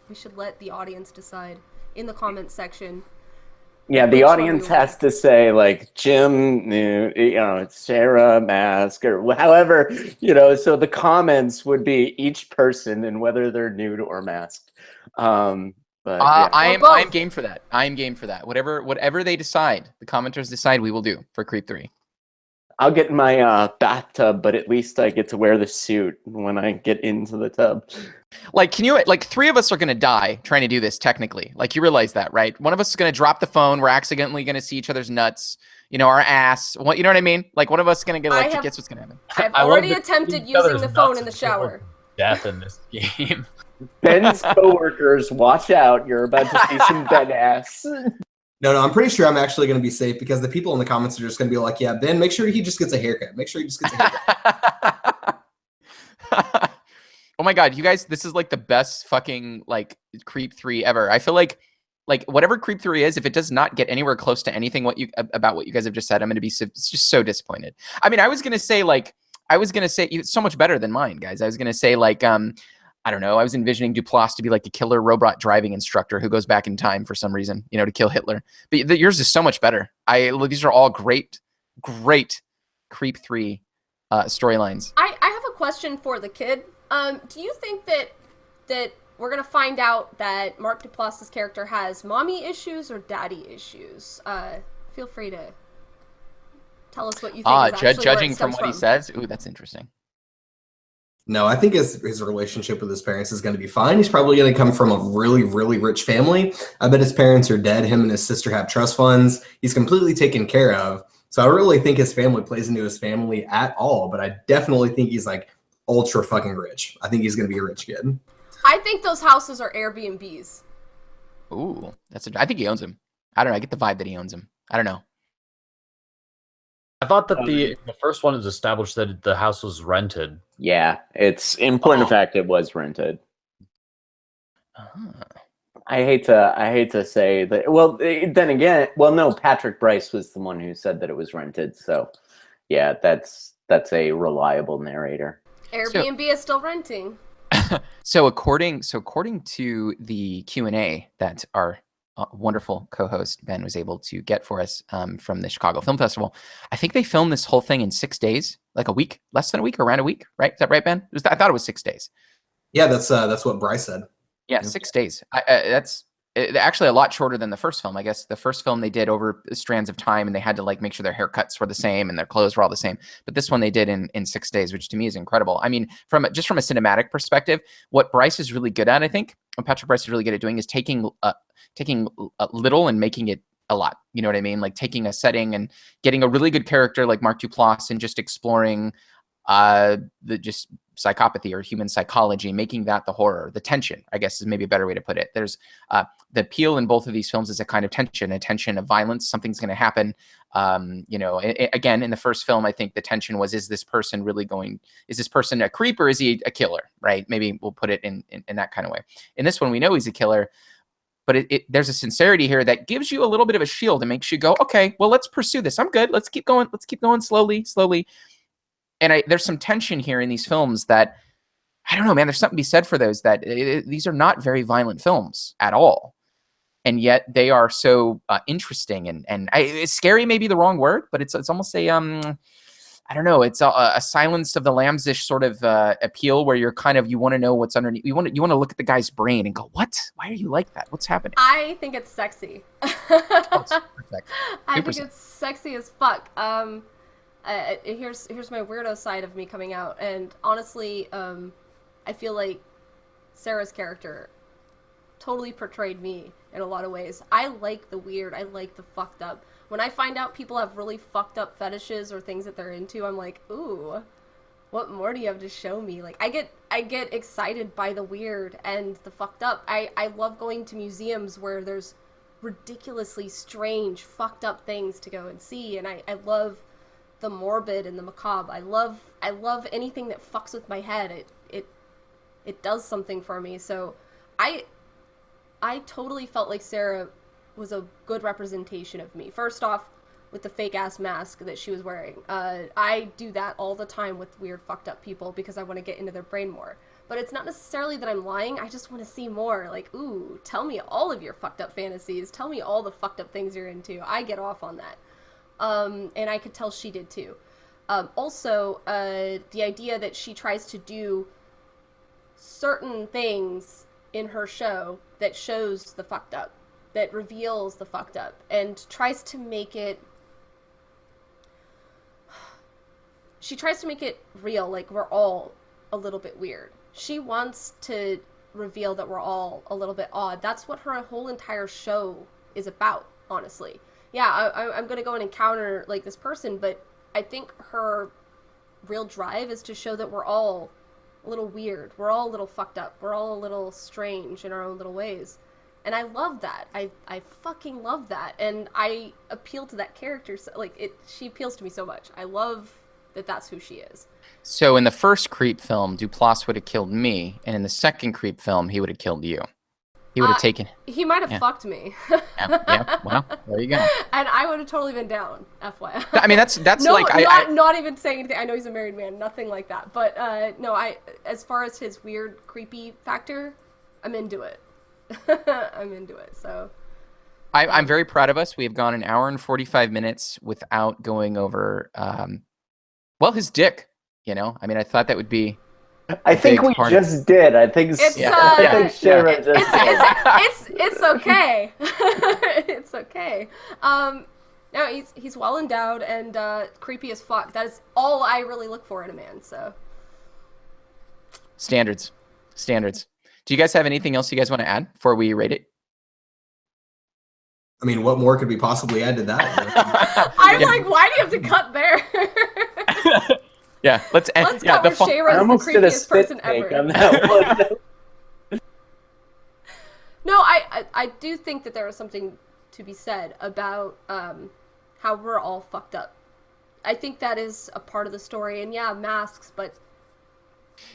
we should let the audience decide in the comment section. Yeah, the audience has to say like Jim nude, Sarah mask, or however, So the comments would be each person and whether they're nude or masked. But yeah. I'm game for that. I'm game for that. Whatever they decide, the commenters decide, we will do for Creep 3. I'll get in my bathtub, but at least I get to wear the suit when I get into the tub. Three of us are gonna die trying to do this technically. Like, you realize that, right? One of us is gonna drop the phone. We're accidentally gonna see each other's nuts. Our ass. What, you know what I mean? Like, one of us is gonna get electrocuted. Guess what's gonna happen? I've already attempted using the phone in the shower. Death in this game. Ben's coworkers, watch out! You're about to see some Ben ass. No, I'm pretty sure I'm actually going to be safe because the people in the comments are just going to be like, yeah, Ben, make sure he just gets a haircut. Make sure he just gets a haircut. Oh my God, you guys, this is like the best fucking Creep 3 ever. I feel like whatever Creep 3 is, if it does not get anywhere close to anything about what you guys have just said, I'm going to be just so disappointed. I mean, I was going to say it's so much better than mine, guys. I was going to say I don't know. I was envisioning Duplass to be like a killer robot driving instructor who goes back in time for some reason, to kill Hitler. But yours is so much better. These are all great Creep 3 storylines. I have a question for the kid. Do you think that we're gonna find out that Mark Duplass's character has mommy issues or daddy issues? Feel free to tell us what you think. Judging from what he says, ooh, that's interesting. No, I think his relationship with his parents is going to be fine. He's probably going to come from a really, really rich family. I bet his parents are dead. Him and his sister have trust funds. He's completely taken care of. So I really think his family plays into his family at all. But I definitely think he's like ultra fucking rich. I think he's going to be a rich kid. I think those houses are Airbnbs. Ooh, I think he owns them. I don't know. I get the vibe that he owns them. I don't know. I thought that the first one is established that the house was rented. Yeah, it's in point of fact it was rented. I hate to say that. Well, then again, no, Patrick Bryce was the one who said that it was rented. So, yeah, that's a reliable narrator. Airbnb is still renting. So according to the Q&A that our wonderful co-host Ben was able to get for us from the Chicago Film Festival, I think they filmed this whole thing in 6 days, like a week, less than a week, around a week, right? Is that right, Ben? I thought it was 6 days. Yeah, that's what Bryce said. Yeah, 6 days. That's actually a lot shorter than the first film. I guess the first film they did over strands of time, and they had to like make sure their haircuts were the same and their clothes were all the same. But this one they did in 6 days, which to me is incredible. I mean, from a cinematic perspective, what Bryce is really good at, I think, what Patrick Bryce is really good at doing is taking a little and making it a lot. You know what I mean? Like taking a setting and getting a really good character like Mark Duplass and just exploring the just psychopathy or human psychology, making that the horror, the tension, I guess is maybe a better way to put it. There's the appeal in both of these films is a kind of tension, a tension of violence. Something's going to happen. Again, in the first film, I think the tension was, is this person a creep or is he a killer? Right? Maybe we'll put it in that kind of way. In this one, we know he's a killer, but there's a sincerity here that gives you a little bit of a shield and makes you go, okay, well, let's pursue this. I'm good. Let's keep going. Let's keep going slowly. And there's some tension here in these films that, I don't know, man, there's something to be said for those that these are not very violent films at all. And yet they are so interesting and scary may be the wrong word, but it's almost a, I don't know, it's a Silence of the Lambs-ish sort of appeal where you're kind of, you want to know what's underneath. You want to look at the guy's brain and go, what? Why are you like that? What's happening? I think it's sexy. Oh, it's perfect. I think it's sexy as fuck. Here's my weirdo side of me coming out, and honestly, I feel like Sarah's character totally portrayed me in a lot of ways. I like the weird, I like the fucked up. When I find out people have really fucked up fetishes or things that they're into, I'm like, ooh, what more do you have to show me? Like, I get excited by the weird and the fucked up. I love going to museums where there's ridiculously strange, fucked up things to go and see, and I love the morbid and the macabre. I love anything that fucks with my head. It does something for me. So I totally felt like Sarah was a good representation of me. First off, with the fake ass mask that she was wearing. I do that all the time with weird fucked up people because I want to get into their brain more. But it's not necessarily that I'm lying. I just want to see more. Like, ooh, tell me all of your fucked up fantasies. Tell me all the fucked up things you're into. I get off on that. And I could tell she did too. Also, the idea that she tries to do certain things in her show that shows the fucked up, that reveals the fucked up, and tries to make it... She tries to make it real, like we're all a little bit weird. She wants to reveal that we're all a little bit odd. That's what her whole entire show is about, honestly. Yeah, I'm going to go and encounter, like, this person, but I think her real drive is to show that we're all a little weird. We're all a little fucked up. We're all a little strange in our own little ways. And I love that. I fucking love that. And I appeal to that character. She appeals to me so much. I love that that's who she is. So in the first Creep film, Duplass would have killed me. And in the second Creep film, he would have killed you. He would have taken... He might have fucked me. Yeah, well, there you go. And I would have totally been down, FYI. I mean, that's no, like... not even saying anything. I know he's a married man. Nothing like that. But, no, as far as his weird, creepy factor, I'm into it. I'm into it, so... I'm very proud of us. We have gone 1 hour and 45 minutes without going over, his dick, you know? I mean, I thought that would be... I think we just did. I think it's Sharon just it's okay. It's okay. No, he's well endowed and creepy as fuck. That is all I really look for in a man. So Standards. Do you guys have anything else you guys want to add before we rate it? I mean, what more could we possibly add to that? I'm like, why do you have to cut there? Yeah, let's end. Let's cut where Shayra's the creepiest person ever. On that one. No, I do think that there is something to be said about how we're all fucked up. I think that is a part of the story, and yeah, masks, but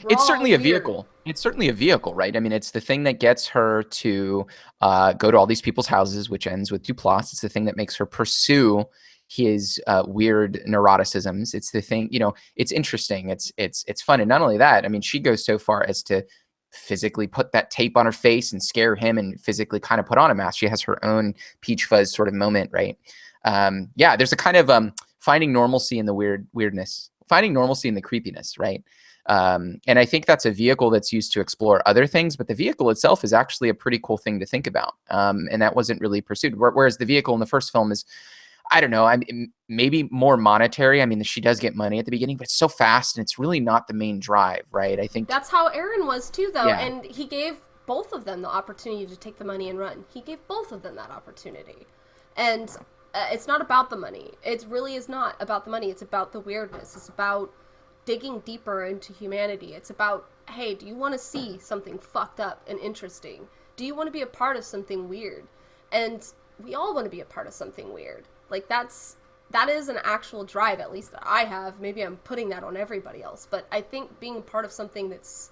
it's certainly a weird. vehicle. It's certainly a vehicle, right? I mean, it's the thing that gets her to go to all these people's houses, which ends with Duplass. It's the thing that makes her pursue his weird neuroticisms. It's the thing, it's interesting. It's fun. And not only that, I mean, she goes so far as to physically put that tape on her face and scare him and physically kind of put on a mask. She has her own Peach Fuzz sort of moment, right? Yeah, there's a kind of finding normalcy in the weirdness, finding normalcy in the creepiness, right? And I think that's a vehicle that's used to explore other things, but the vehicle itself is actually a pretty cool thing to think about. And that wasn't really pursued. Whereas the vehicle in the first film is, I don't know, maybe more monetary. I mean, she does get money at the beginning, but it's so fast and it's really not the main drive, right? I think that's how Aaron was too, though. Yeah. And he gave both of them the opportunity to take the money and run. He gave both of them that opportunity. And it's not about the money. It really is not about the money. It's about the weirdness. It's about digging deeper into humanity. It's about, hey, do you want to see something fucked up and interesting? Do you want to be a part of something weird? And we all want to be a part of something weird. Like, that is an actual drive, at least that I have. Maybe I'm putting that on everybody else, but I think being part of something that's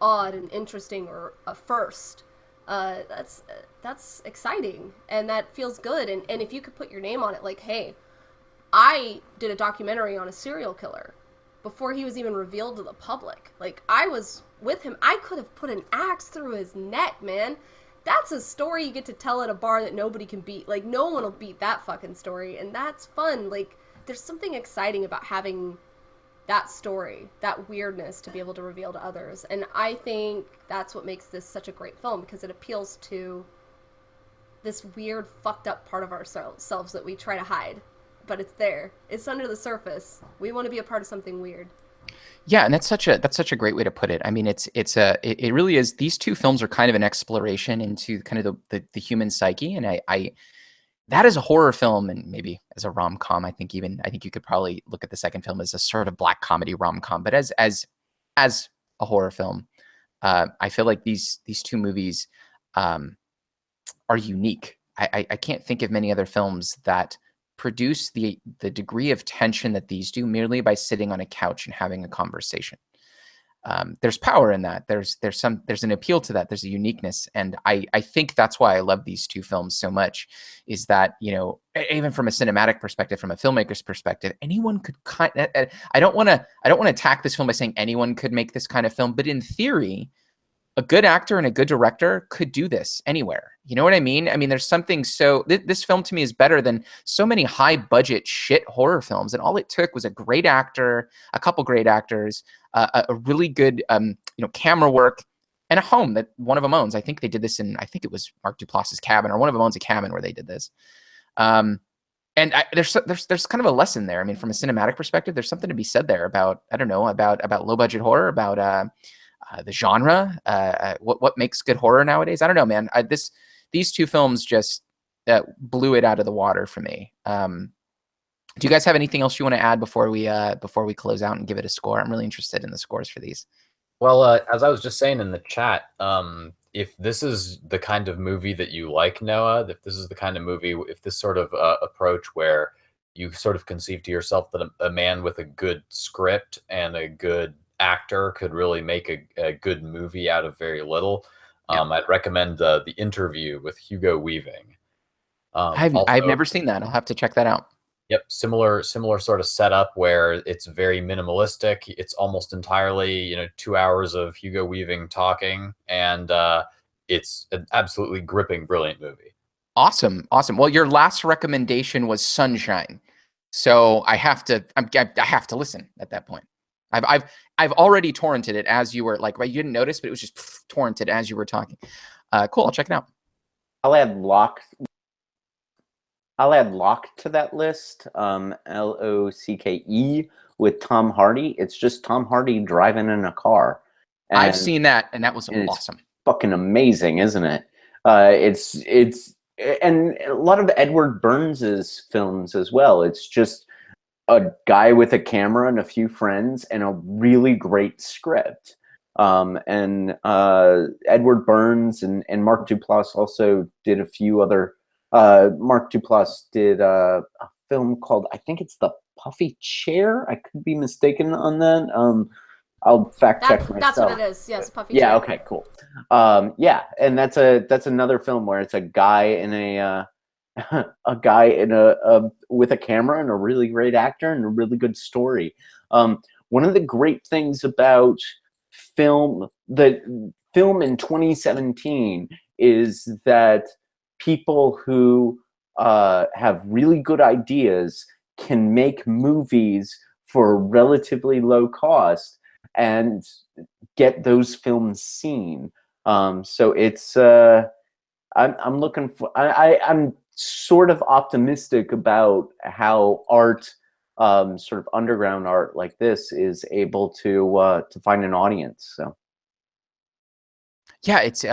odd and interesting, or a first, that's exciting, and that feels good. And if you could put your name on it, like, hey, I did a documentary on a serial killer before he was even revealed to the public. Like, I was with him. I could have put an axe through his neck, man. That's a story you get to tell at a bar that nobody can beat. Like, no one will beat that fucking story, and that's fun. Like, there's something exciting about having that story, that weirdness to be able to reveal to others. And I think that's what makes this such a great film, because it appeals to this weird, fucked up part of ourselves that we try to hide. But it's there. It's under the surface. We want to be a part of something weird. Yeah, and that's such a great way to put it. I mean, it really is. These two films are kind of an exploration into kind of the human psyche, and I that is a horror film, and maybe as a rom-com, I think you could probably look at the second film as a sort of black comedy rom-com. But as a horror film, I feel like these two movies are unique. I can't think of many other films that produce the degree of tension that these do merely by sitting on a couch and having a conversation. There's power in that. There's an appeal to that. There's a uniqueness. And I think that's why I love these two films so much, is that, even from a cinematic perspective, from a filmmaker's perspective, anyone could I don't want to attack this film by saying anyone could make this kind of film, but in theory, a good actor and a good director could do this anywhere. You know what I mean? I mean, there's something this film to me is better than so many high budget shit horror films. And all it took was a great actor, a couple great actors, a really good, camera work, and a home that one of them owns. I think they did this I think it was Mark Duplass's cabin, or one of them owns a cabin where they did this. And there's kind of a lesson there. I mean, from a cinematic perspective, there's something to be said there about, I don't know, about low budget horror, about, the genre, what makes good horror nowadays. I don't know, man. These two films just blew it out of the water for me. Do you guys have anything else you want to add before we close out and give it a score? I'm really interested in the scores for these. Well, as I was just saying in the chat, if this is the kind of movie that you like, Noah, if this is the kind of movie, if this sort of approach where you sort of conceive to yourself that a man with a good script and a good actor could really make a good movie out of very little, I'd recommend The Interview with Hugo Weaving. I've never seen that. I'll have to check that out. Yep, similar sort of setup where it's very minimalistic. It's almost entirely 2 hours of Hugo Weaving talking, and it's an absolutely gripping, brilliant movie. Awesome. Well, your last recommendation was Sunshine, so I have to listen at that point. I've already torrented it as you were like, right? You didn't notice, but it was just torrented as you were talking. Cool. I'll check it out. I'll add Lock to that list. Locke with Tom Hardy. It's just Tom Hardy driving in a car, I've seen that, and that was and awesome. It's fucking amazing, isn't it? It's and a lot of Edward Burns's films as well. It's just a guy with a camera and a few friends and a really great script. And Edward Burns and Mark Duplass also did a few other. Mark Duplass did a film called, I think it's The Puffy Chair. I could be mistaken on that. I'll fact check myself. That's what it is. Yes, Puffy Yeah. Chair. Okay. Cool. Yeah, and that's another film where it's a guy in a guy in a with a camera and a really great actor and a really good story. One of the great things about the film in 2017 is that people who have really good ideas can make movies for relatively low cost and get those films seen. So it's I'm looking for I'm sort of optimistic about how art, sort of underground art like this, is able to find an audience. So Yeah, it's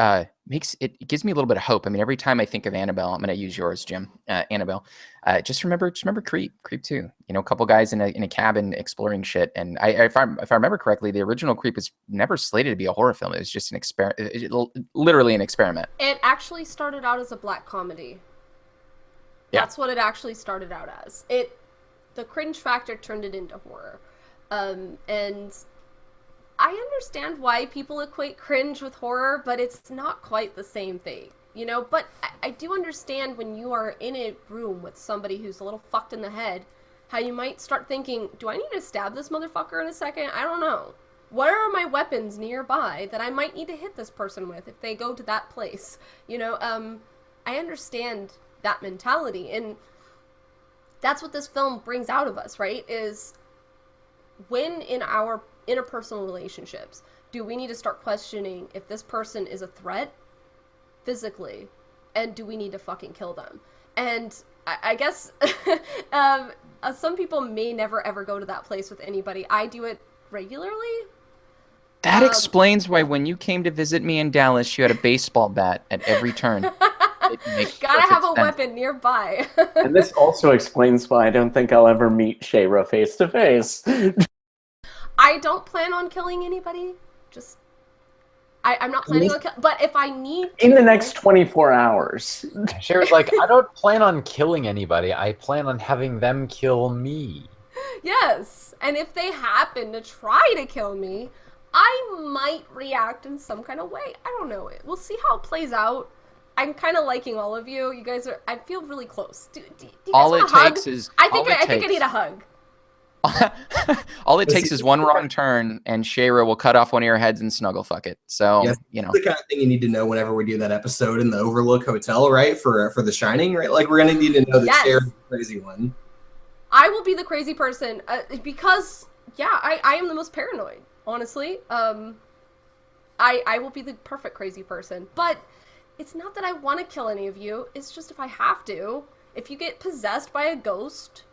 it gives me a little bit of hope. I mean, every time I think of Annabelle, I'm gonna use yours, Jim. Annabelle. Just remember Creep 2. You know, a couple guys in a cabin exploring shit. And if I remember correctly, the original Creep was never slated to be a horror film. It was just an experiment, literally an experiment. It actually started out as a black comedy. Yeah. That's what it actually started out as. The cringe factor turned it into horror. And I understand why people equate cringe with horror, but it's not quite the same thing, you know? But I do understand when you are in a room with somebody who's a little fucked in the head, how you might start thinking, do I need to stab this motherfucker in a second? I don't know. What are my weapons nearby that I might need to hit this person with if they go to that place? You know, I understand that mentality, and that's what this film brings out of us, right? Is when in our interpersonal relationships do we need to start questioning if this person is a threat physically, and do we need to fucking kill them? And I guess some people may never ever go to that place with anybody. I do it regularly. That explains why when you came to visit me in Dallas, you had a baseball bat at every turn. Gotta have a weapon nearby. And this also explains why I don't think I'll ever meet Shayra face to face. I don't plan on killing anybody. Just, I'm not planning on but if I need to, in the next 24 hours. Shayra's like, I don't plan on killing anybody. I plan on having them kill me. Yes, and if they happen to try to kill me, I might react in some kind of way. I don't know. We'll see how it plays out. I'm kind of liking all of you. You guys are. I feel really close. Do you guys all it hug? takes is. I think I need a hug. All it takes is one wrong turn, and Shayra will cut off one of your heads and snuggle fuck it. So, yes, you know, the kind of thing you need to know whenever we do that episode in the Overlook Hotel, right? For The Shining, right? Like, we're gonna need to know that Yes. Shayra's the crazy one. I will be the crazy person because I am the most paranoid. Honestly, I will be the perfect crazy person. But it's not that I want to kill any of you. It's just if I have to. If you get possessed by a ghost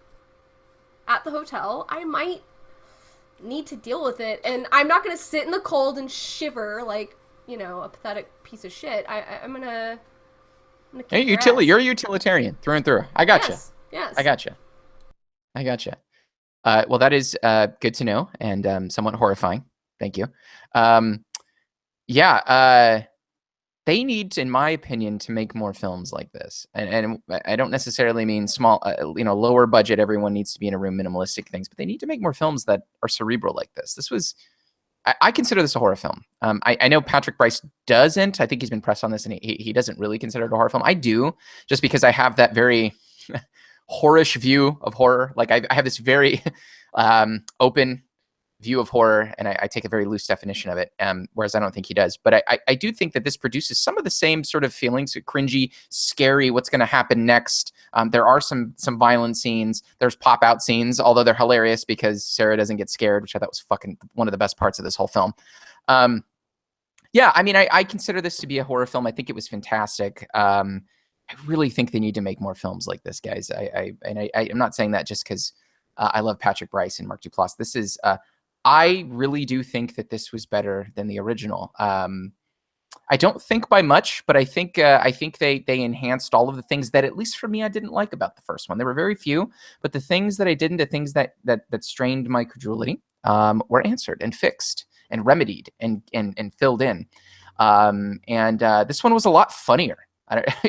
at the hotel, I might need to deal with it, and I'm not gonna sit in the cold and shiver like, you know, a pathetic piece of shit. I'm gonna hey, you're a utilitarian through and through. I gotcha. Yes. I gotcha. Well, that is good to know, and somewhat horrifying. Thank you. They need, in my opinion, to make more films like this. And I don't necessarily mean small, lower budget, everyone needs to be in a room, minimalistic things, but they need to make more films that are cerebral like this. This was, I consider this a horror film. I know Patrick Bryce doesn't. I think he's been pressed on this, and he doesn't really consider it a horror film. I do, just because I have that very whorish view of horror. Like I have this very open view of horror, and I take a very loose definition of it, whereas I don't think he does. But I do think that this produces some of the same sort of feelings, cringy, scary, what's going to happen next. There are some violent scenes. There's pop-out scenes, although they're hilarious because Sarah doesn't get scared, which I thought was fucking one of the best parts of this whole film. I consider this to be a horror film. I think it was fantastic. I really think they need to make more films like this, guys. I'm not saying that just because I love Patrick Bryce and Mark Duplass. This is I really do think that this was better than the original. I don't think by much, but I think they enhanced all of the things that, at least for me, I didn't like about the first one. There were very few, but the things that I didn't, the things that strained my credulity, were answered and fixed and remedied and filled in. This one was a lot funnier.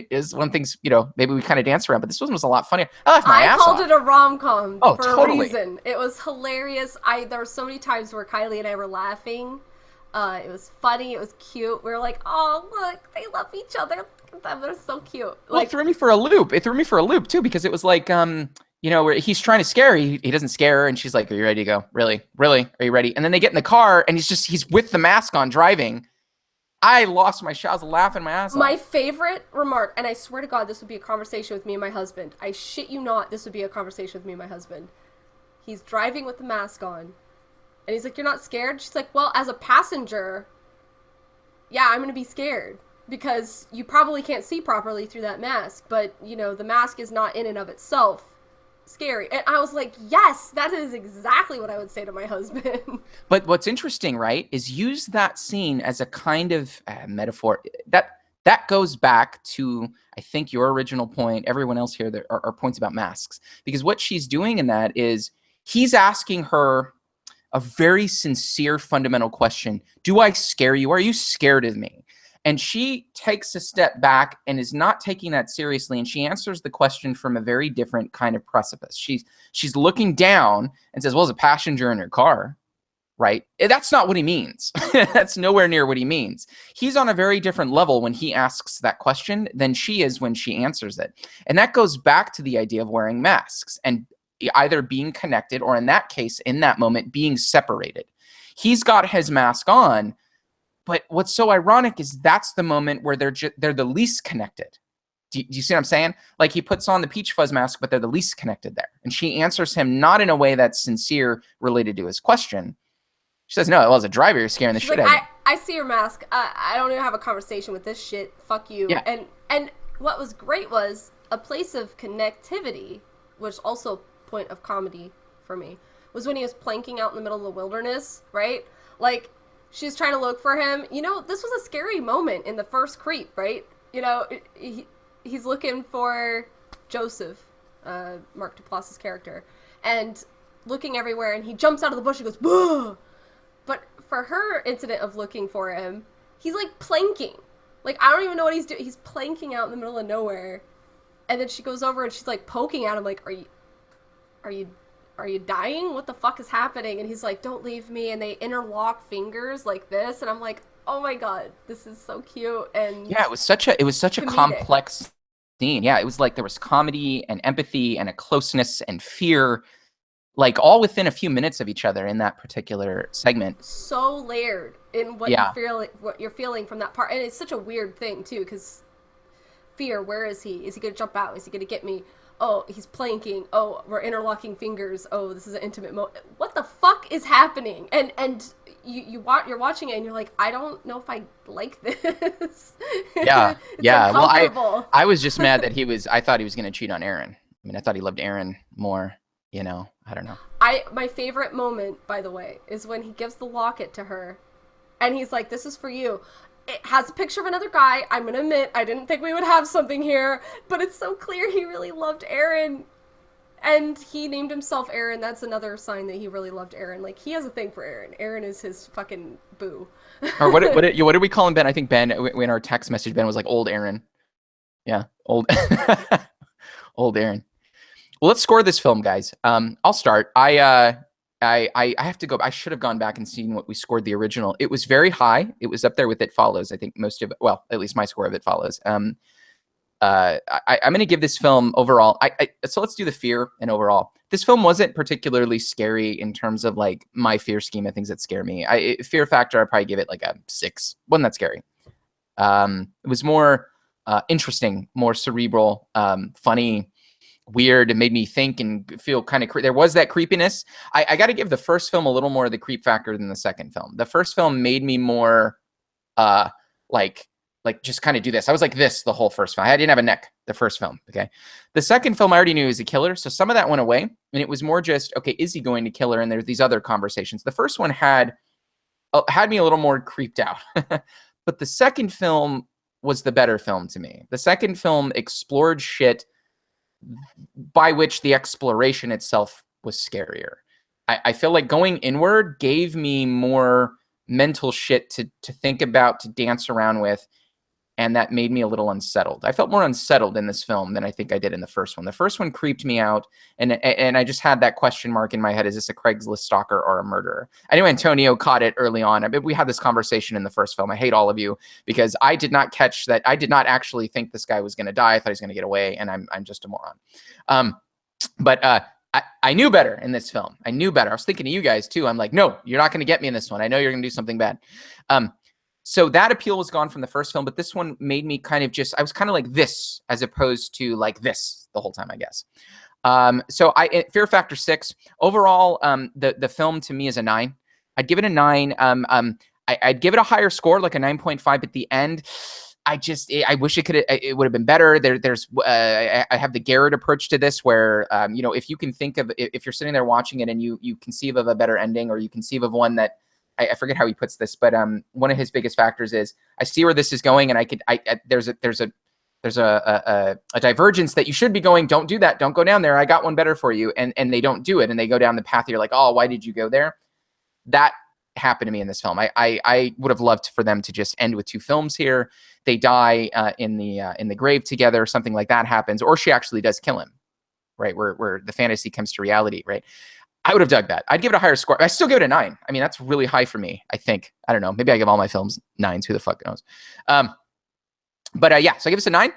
Is one thing's, maybe we kind of dance around, but this one was a lot funnier. I laughed my ass off. I called it a rom-com for totally. a reason. It was hilarious. There were so many times where Kylie and I were laughing. It was funny. It was cute. We were like, oh, look, they love each other. Look at them. They're so cute. Well, it threw me for a loop. It threw me for a loop, too, because it was like, where he's trying to scare her. He doesn't scare her, and she's like, are you ready to go? Really? Really? Are you ready? And then they get in the car, and he's with the mask on driving. I lost my shit. I was laughing my ass off. My favorite remark, and I swear to God, this would be a conversation with me and my husband. I shit you not, this would be a conversation with me and my husband. He's driving with the mask on. And he's like, you're not scared? She's like, well, as a passenger, yeah, I'm going to be scared. Because you probably can't see properly through that mask. But, the mask is not in and of itself scary. And I was like, yes, that is exactly what I would say to my husband. But what's interesting, right, is use that scene as a kind of metaphor. That goes back to, I think, your original point, everyone else here, there are points about masks. Because what she's doing in that is he's asking her a very sincere, fundamental question. Do I scare you? Are you scared of me? And she takes a step back and is not taking that seriously. And she answers the question from a very different kind of precipice. She's looking down and says, well, as a passenger in your car, right? That's not what he means. That's nowhere near what he means. He's on a very different level when he asks that question than she is when she answers it. And that goes back to the idea of wearing masks and either being connected or, in that case, in that moment, being separated. He's got his mask on. But what's so ironic is that's the moment where they're the least connected. Do you see what I'm saying? Like, he puts on the peach fuzz mask, but they're the least connected there. And she answers him not in a way that's sincere related to his question. She says, no, well, as a driver, you're scaring the shit out of me. I see your mask. I don't even have a conversation with this shit. Fuck you. Yeah. And what was great was a place of connectivity, which also a point of comedy for me, was when he was planking out in the middle of the wilderness, right? Like, she's trying to look for him. This was a scary moment in the first Creep, right? He's looking for Joseph, Mark Duplass's character, and looking everywhere, and he jumps out of the bush and goes, "Bah!" But for her incident of looking for him, he's like planking. Like, I don't even know what he's doing. He's planking out in the middle of nowhere. And then she goes over and she's like poking at him like, are you dying? What the fuck is happening? And he's like, don't leave me. And they interlock fingers like this. And I'm like, oh my God, this is so cute. And yeah, it was such a complex scene. Yeah, it was like there was comedy and empathy and a closeness and fear, like all within a few minutes of each other in that particular segment. So layered in what you're feeling from that part. And it's such a weird thing too, because fear, where is he? Is he gonna jump out? Is he gonna get me? Oh, he's planking. Oh, we're interlocking fingers. Oh, this is an intimate moment. What the fuck is happening? And you're watching it and you're like, I don't know if I like this. Yeah, yeah. Well, I was just mad that I thought he was gonna cheat on Aaron. I mean, I thought he loved Aaron more. I don't know. My favorite moment, by the way, is when he gives the locket to her, and he's like, "This is for you." It has a picture of another guy. I'm gonna admit, I didn't think we would have something here, but it's so clear he really loved Aaron, and he named himself Aaron. That's another sign that he really loved Aaron. Like, he has a thing for Aaron. Aaron is his fucking boo. Or what did we call him, Ben? I think Ben, in our text message, Ben was like, old Aaron. Yeah, old old Aaron. Well, let's score this film, guys. I'll start. I have to go. I should have gone back and seen what we scored the original. It was very high. It was up there with It Follows. I think most of it, well, at least my score of It Follows. I'm going to give this film overall. So let's do the fear and overall. This film wasn't particularly scary in terms of like my fear scheme of things that scare me. Fear factor, I'd probably give it like a 6. Wasn't that scary? It was more interesting, more cerebral, funny, weird. It made me think and feel kind of there was that creepiness. I got to give the first film a little more of the creep factor than the second film. The first film made me more like like just kind of do this. I was like this the whole first film. I didn't have a neck the first film. Okay. The second film I already knew he was a killer. So some of that went away, and it was more just, okay, is he going to kill her? And there's these other conversations. The first one had me a little more creeped out. But the second film was the better film to me. The second film explored shit by which the exploration itself was scarier. I feel like going inward gave me more mental shit to think about, to dance around with, and that made me a little unsettled. I felt more unsettled in this film than I think I did in the first one. The first one creeped me out, and I just had that question mark in my head: is this a Craigslist stalker or a murderer? I knew Antonio caught it early on. I mean, we had this conversation in the first film. I hate all of you because I did not catch that. I did not actually think this guy was going to die. I thought he was going to get away, and I'm just a moron. But I knew better in this film. I knew better. I was thinking of you guys too. I'm like, no, you're not going to get me in this one. I know you're going to do something bad. So that appeal was gone from the first film, but this one made me kind of I was kind of like this as opposed to like this the whole time, I guess. So Fear Factor 6 overall, the film to me is a 9. I'd give it a 9. I'd give it a higher score, like a 9.5 at the end. I wish it would have been better. I have the Garrett approach to this where, if you can think of, if you're sitting there watching it and you conceive of a better ending, or you conceive of one that, I forget how he puts this, but one of his biggest factors is I see where this is going, and there's a divergence that you should be going. Don't do that. Don't go down there. I got one better for you. And they don't do it. And they go down the path. You're like, oh, why did you go there? That happened to me in this film. I would have loved for them to just end with 2 films here. They die in the grave together. Something like that happens, or she actually does kill him, right? Where the fantasy comes to reality, right? I would have dug that. I'd give it a higher score. I still give it a 9. I mean, that's really high for me, I think. I don't know. Maybe I give all my films 9s. Who the fuck knows? But yeah, so I give this a 9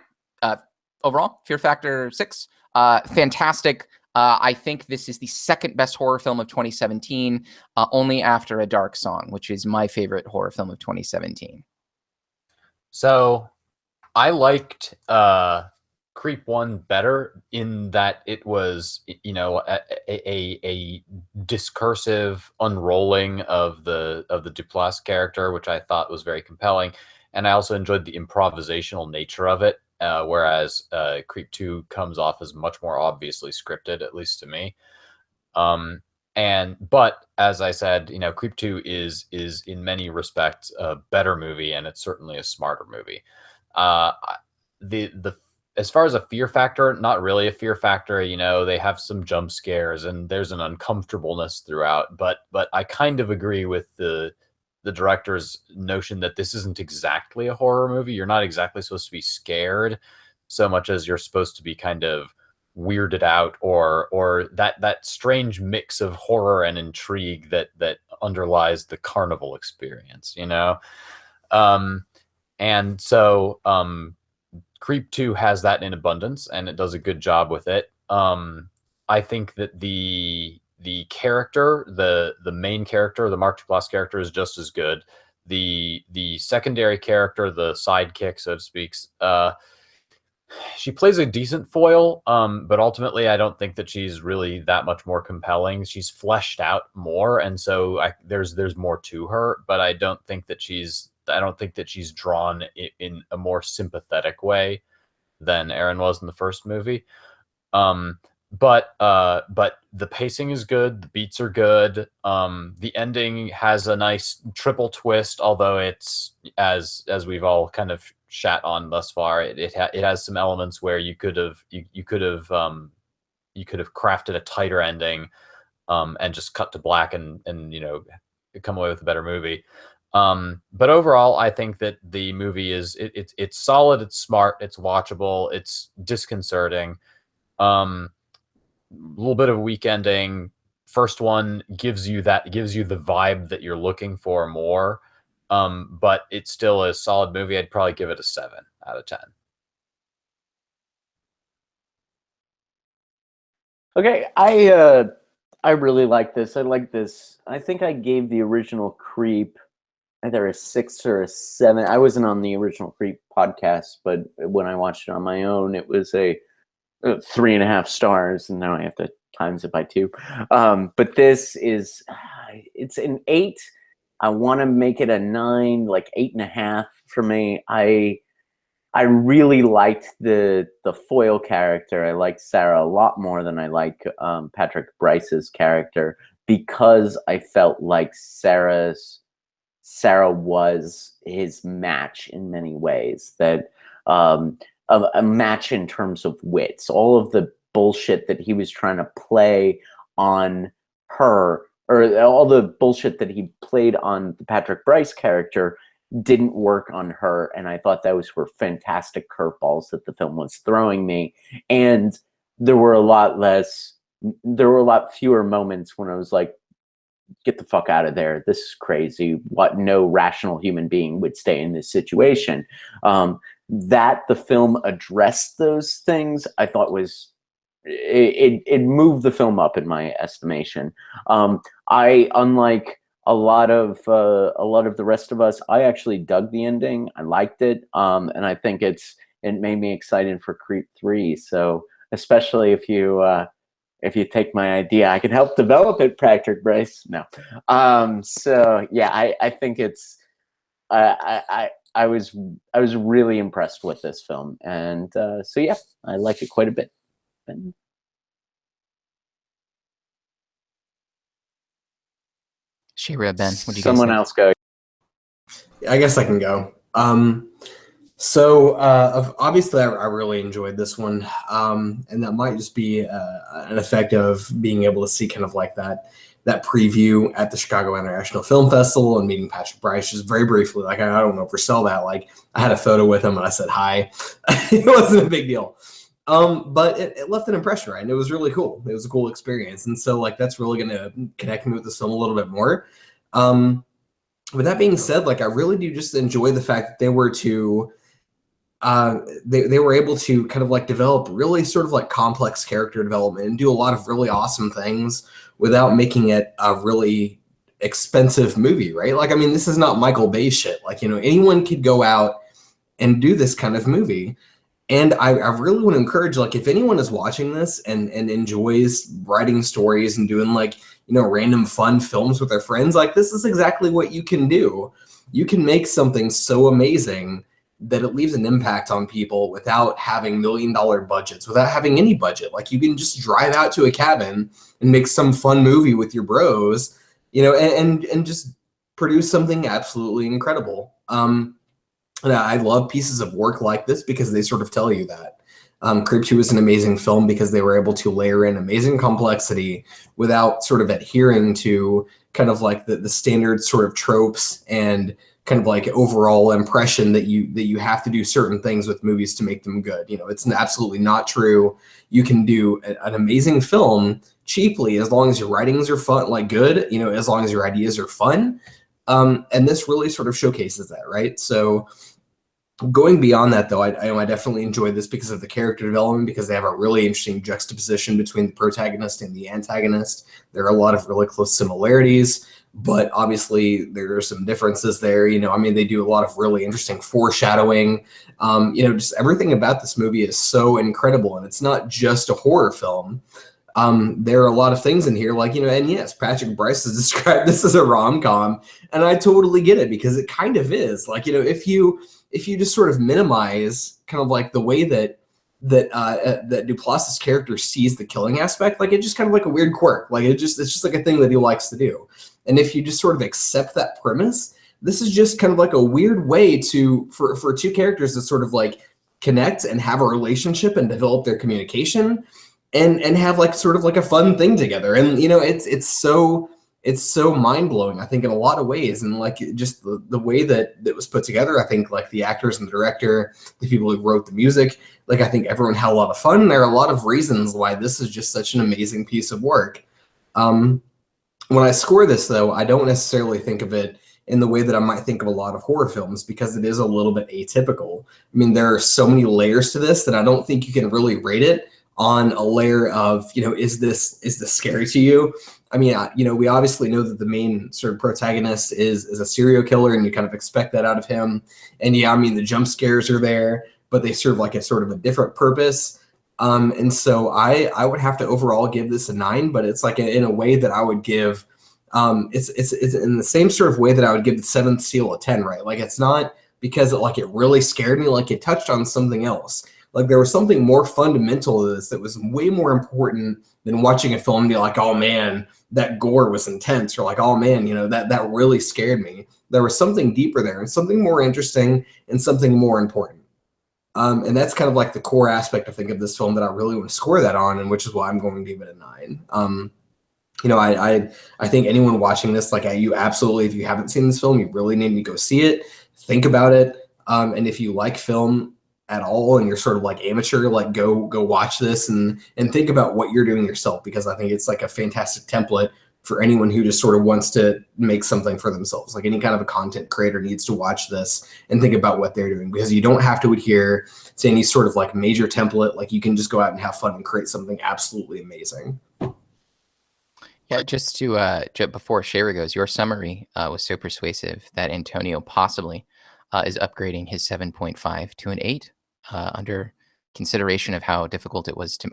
overall. Fear Factor 6. Fantastic. I think this is the second best horror film of 2017, only after A Dark Song, which is my favorite horror film of 2017. So I liked Creep 1 better in that it was, a discursive unrolling of the Duplass character, which I thought was very compelling, and I also enjoyed the improvisational nature of it. Whereas Creep 2 comes off as much more obviously scripted, at least to me. But as I said, Creep 2 is in many respects a better movie, and it's certainly a smarter movie. As far as a fear factor, not really a fear factor. They have some jump scares and there's an uncomfortableness throughout. But I kind of agree with the director's notion that this isn't exactly a horror movie. You're not exactly supposed to be scared so much as you're supposed to be kind of weirded out, or that strange mix of horror and intrigue that underlies the carnival experience, and so Creep 2 has that in abundance, and it does a good job with it. I think that the character, the main character, the Mark Duplass character, is just as good. The secondary character, the sidekick, so to speak, she plays a decent foil, but ultimately I don't think that she's really that much more compelling. She's fleshed out more, and so there's more to her, but I don't think that she's drawn in a more sympathetic way than Aaron was in the first movie. But the pacing is good. The beats are good. The ending has a nice triple twist, although it's as we've all kind of shat on thus far. It has some elements where you could have crafted a tighter ending, and just cut to black and come away with a better movie. But overall, I think that the movie it's solid, it's smart, it's watchable, it's disconcerting. A little bit of a weak ending. First one gives you the vibe that you're looking for more. But it's still a solid movie. I'd probably give it a 7 out of 10. Okay, I really like this. I like this. I think I gave the original Creep either a 6 or a 7. I wasn't on the original Creep podcast, but when I watched it on my own, it was a 3.5 stars, and now I have to times it by 2. But this is it's an 8 I want to make it a 9, like 8.5 for me. I really liked the foil character. I liked Sarah a lot more than I like Patrick Bryce's character, because I felt like Sarah was his match in many ways. That a match in terms of wits. All of the bullshit that he was trying to play on her, or all the bullshit that he played on the Patrick Bryce character, didn't work on her. And I thought those were fantastic curveballs that the film was throwing me. And there were a lot fewer moments when I was like, get the fuck out of there. This is crazy. What? No rational human being would stay in this situation. That the film addressed those things, I thought was, it moved the film up in my estimation. Unlike a lot of the rest of us, I actually dug the ending. I liked it, and I think it made me excited for Creep 3. So especially if you take my idea, I can help develop it, Patrick Bryce. No, so yeah, I think it's I was really impressed with this film, and so yeah, I like it quite a bit. Shira, Ben, what do you guys Someone think? else go. I guess I can go. So obviously, I really enjoyed this one, and that might just be an effect of being able to see kind of like that preview at the Chicago International Film Festival and meeting Patrick Bryce just very briefly. Like, I don't know if we saw that. Like, I had a photo with him and I said hi. It wasn't a big deal. But it left an impression, right? And it was really cool. It was a cool experience. And so, like, that's really going to connect me with this film a little bit more. With that being said, like, I really do just enjoy the fact that they were able to kind of like develop really sort of like complex character development and do a lot of really awesome things without making it a really expensive movie, right? Like, I mean, this is not Michael Bay shit. Like, you know, anyone could go out and do this kind of movie. And I really want to encourage, like, if anyone is watching this and enjoys writing stories and doing, like, you know, random fun films with their friends, like, this is exactly what you can do. You can make something so amazing that it leaves an impact on people without having $1 million budgets, without having any budget. Like, you can just drive out to a cabin and make some fun movie with your bros, you know, and just produce something absolutely incredible. And I love pieces of work like this because they sort of tell you that. Creep 2 is an amazing film because they were able to layer in amazing complexity without sort of adhering to kind of like the standard sort of tropes and kind of like overall impression that you have to do certain things with movies to make them good. You know, it's absolutely not true. You can do an amazing film cheaply as long as your writings are fun, like good, you know, as long as your ideas are fun. And this really sort of showcases that, right? So going beyond that, though, I definitely enjoyed this because of the character development, because they have a really interesting juxtaposition between the protagonist and the antagonist. There are a lot of really close similarities, but obviously there are some differences there. You know, I mean, they do a lot of really interesting foreshadowing. You know, just everything about this movie is so incredible, and it's not just a horror film. There are a lot of things in here, like, you know, and yes, Patrick Bryce has described this as a rom-com, and I totally get it because it kind of is. Like, you know, if you just sort of minimize kind of like the way that Duplass's character sees the killing aspect, like, it's just kind of like a weird quirk. Like, it's just like a thing that he likes to do. And if you just sort of accept that premise, this is just kind of like a weird way for two characters to sort of like connect and have a relationship and develop their communication and have like sort of like a fun thing together. And, you know, it's so mind-blowing, I think, in a lot of ways. And like just the way that it was put together, I think like the actors and the director, the people who wrote the music, like, I think everyone had a lot of fun. There are a lot of reasons why this is just such an amazing piece of work. When I score this, though, I don't necessarily think of it in the way that I might think of a lot of horror films, because it is a little bit atypical. I mean, there are so many layers to this that I don't think you can really rate it on a layer of, you know, is this scary to you? I mean, you know, we obviously know that the main sort of protagonist is a serial killer, and you kind of expect that out of him. And yeah, I mean, the jump scares are there, but they serve like a sort of a different purpose. And so I would have to overall give this a 9, but it's like in a way that I would give It's in the same sort of way that I would give the Seventh Seal a 10, right? Like, it's not because it really scared me, like it touched on something else. Like, there was something more fundamental to this that was way more important than watching a film and be like, oh man, that gore was intense, or like, oh man, that really scared me. There was something deeper there, and something more interesting, and something more important. And that's kind of like the core aspect, I think, of this film that I really want to score that on, and which is why I'm going to give it a 9. I think anyone watching this, like, you absolutely, if you haven't seen this film, you really need to go see it, think about it. And if you like film at all and you're sort of like amateur, like go watch this and think about what you're doing yourself, because I think it's like a fantastic template for anyone who just sort of wants to make something for themselves. Like, any kind of a content creator needs to watch this and think about what they're doing, because you don't have to adhere to any sort of like major template. Like, you can just go out and have fun and create something absolutely amazing. Yeah, just to before Shara goes, your summary was so persuasive that Antonio possibly is upgrading his 7.5 to an 8 under consideration of how difficult it was to,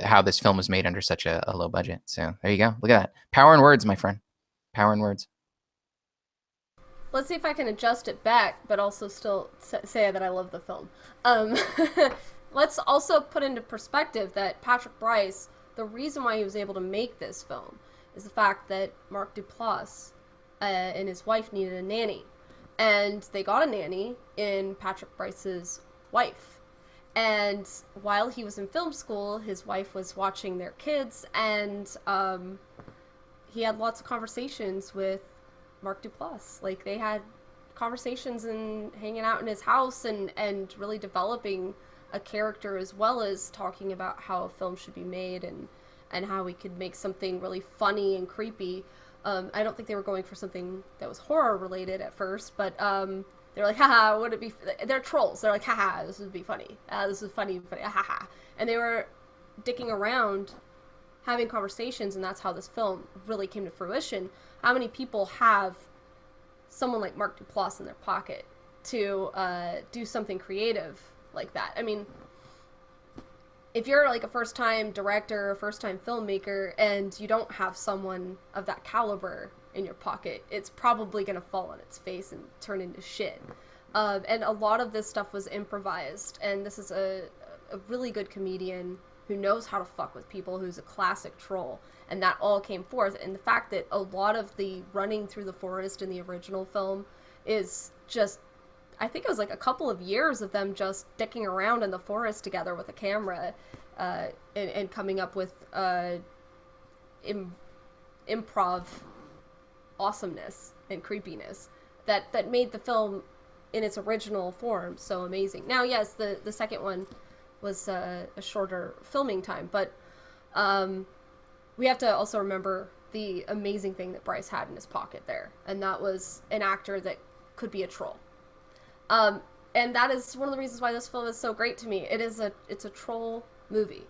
how this film was made under such a low budget. So there you go. Look at that. Power in words, my friend. Power in words. Let's see if I can adjust it back, but also still say that I love the film. Let's also put into perspective that Patrick Brice, the reason why he was able to make this film is the fact that Mark Duplass and his wife needed a nanny. And they got a nanny in Patrick Brice's wife. And while he was in film school, his wife was watching their kids, and he had lots of conversations with Mark Duplass. Like, they had conversations and hanging out in his house and really developing a character, as well as talking about how a film should be made and how we could make something really funny and creepy. I don't think they were going for something that was horror related at first, but they're like, haha, would it be, they're trolls. They're like, haha, this would be funny. This is funny, haha. And they were dicking around, having conversations, and that's how this film really came to fruition. How many people have someone like Mark Duplass in their pocket to do something creative like that? I mean, if you're like a first-time director, a first-time filmmaker, and you don't have someone of that caliber in your pocket, it's probably going to fall on its face and turn into shit. And a lot of this stuff was improvised, and this is a really good comedian who knows how to fuck with people, who's a classic troll, and that all came forth. And the fact that a lot of the running through the forest in the original film is just, I think it was like a couple of years of them just dicking around in the forest together with a camera and coming up with improv awesomeness and creepiness that made the film in its original form so amazing. Now, yes, the second one was a shorter filming time, but we have to also remember the amazing thing that Brice had in his pocket there, and that was an actor that could be a troll. And that is one of the reasons why this film is so great to me. It's a troll movie,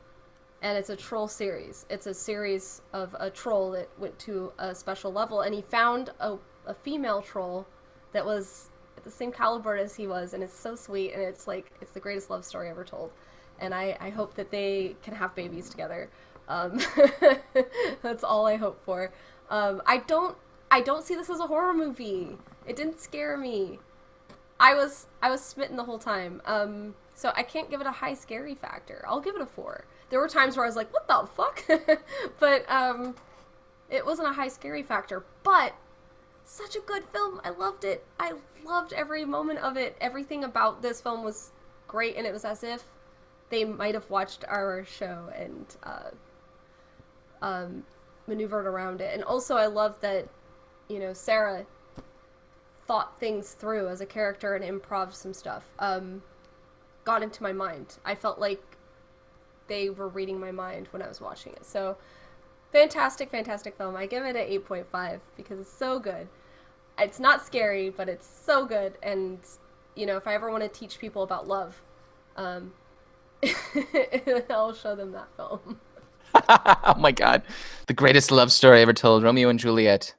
and it's a troll series. It's a series of a troll that went to a special level, and he found a female troll that was at the same caliber as he was, and it's so sweet, and it's the greatest love story ever told. And I hope that they can have babies together. That's all I hope for. I don't see this as a horror movie. It didn't scare me. I was smitten the whole time. So I can't give it a high scary factor. I'll give it a 4. There were times where I was like, what the fuck? But it wasn't a high scary factor. But such a good film. I loved it. I loved every moment of it. Everything about this film was great, and it was as if they might have watched our show and maneuvered around it. And also I love that, Sarah thought things through as a character and improv some stuff. Got into my mind. I felt like they were reading my mind when I was watching it. So fantastic, fantastic film. I give it an 8.5 because it's so good. It's not scary, but it's so good. And, if I ever want to teach people about love, I'll show them that film. Oh my God. The greatest love story ever told. Romeo and Juliet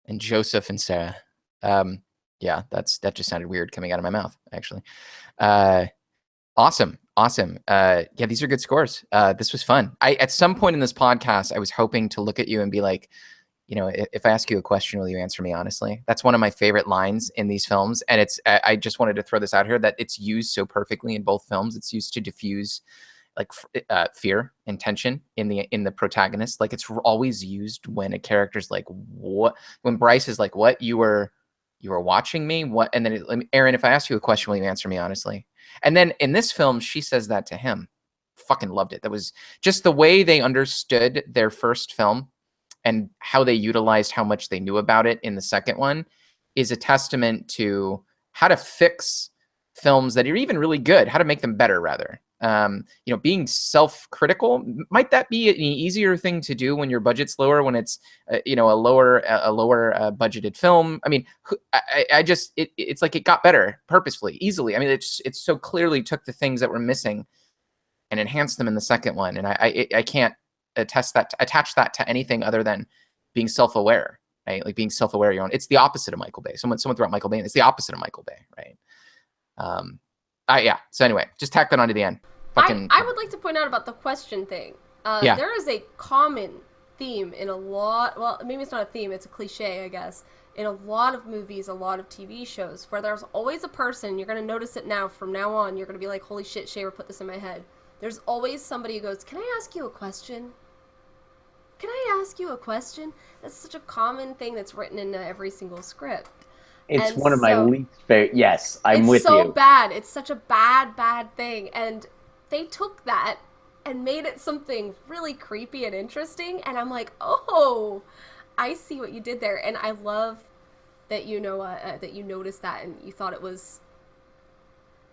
and Joseph and Sarah. Yeah, that just sounded weird coming out of my mouth, actually. Awesome. Yeah, these are good scores. This was fun. At some point in this podcast, I was hoping to look at you and be like, if I ask you a question, will you answer me honestly? That's one of my favorite lines in these films. And I just wanted to throw this out here that it's used so perfectly in both films. It's used to diffuse like fear and tension in the protagonist. Like it's always used when a character's like, what, when Bryce is like, what, you were watching me? What? And then Aaron, if I ask you a question, will you answer me honestly? And then in this film, she says that to him. Fucking loved it. That was just the way they understood their first film and how they utilized how much they knew about it in the second one is a testament to how to fix films that are even really good, how to make them better, rather. Being self-critical, might that be an easier thing to do when your budget's lower, when it's, a lower budgeted film? I mean, it's like it got better purposefully, easily. I mean, it's so clearly took the things that were missing and enhanced them in the second one. And I can't attach that to anything other than being self-aware, right? Like being self-aware of your own. It's the opposite of Michael Bay. Someone threw out Michael Bay, and it's the opposite of Michael Bay, right? Yeah. So anyway, just tack that on to the end. I would like to point out about the question thing. There is a common theme in a lot. Well, maybe it's not a theme; it's a cliche, I guess. In a lot of movies, a lot of TV shows, where there's always a person. You're gonna notice it now. From now on, you're gonna be like, "Holy shit, Shaver put this in my head." There's always somebody who goes, "Can I ask you a question? Can I ask you a question?" That's such a common thing that's written into every single script. It's one of my least favorite. Yes, I'm with you. It's so bad. It's such a bad thing. And they took that and made it something really creepy and interesting. And I'm like, oh, I see what you did there. And I love that that you noticed that and you thought it was,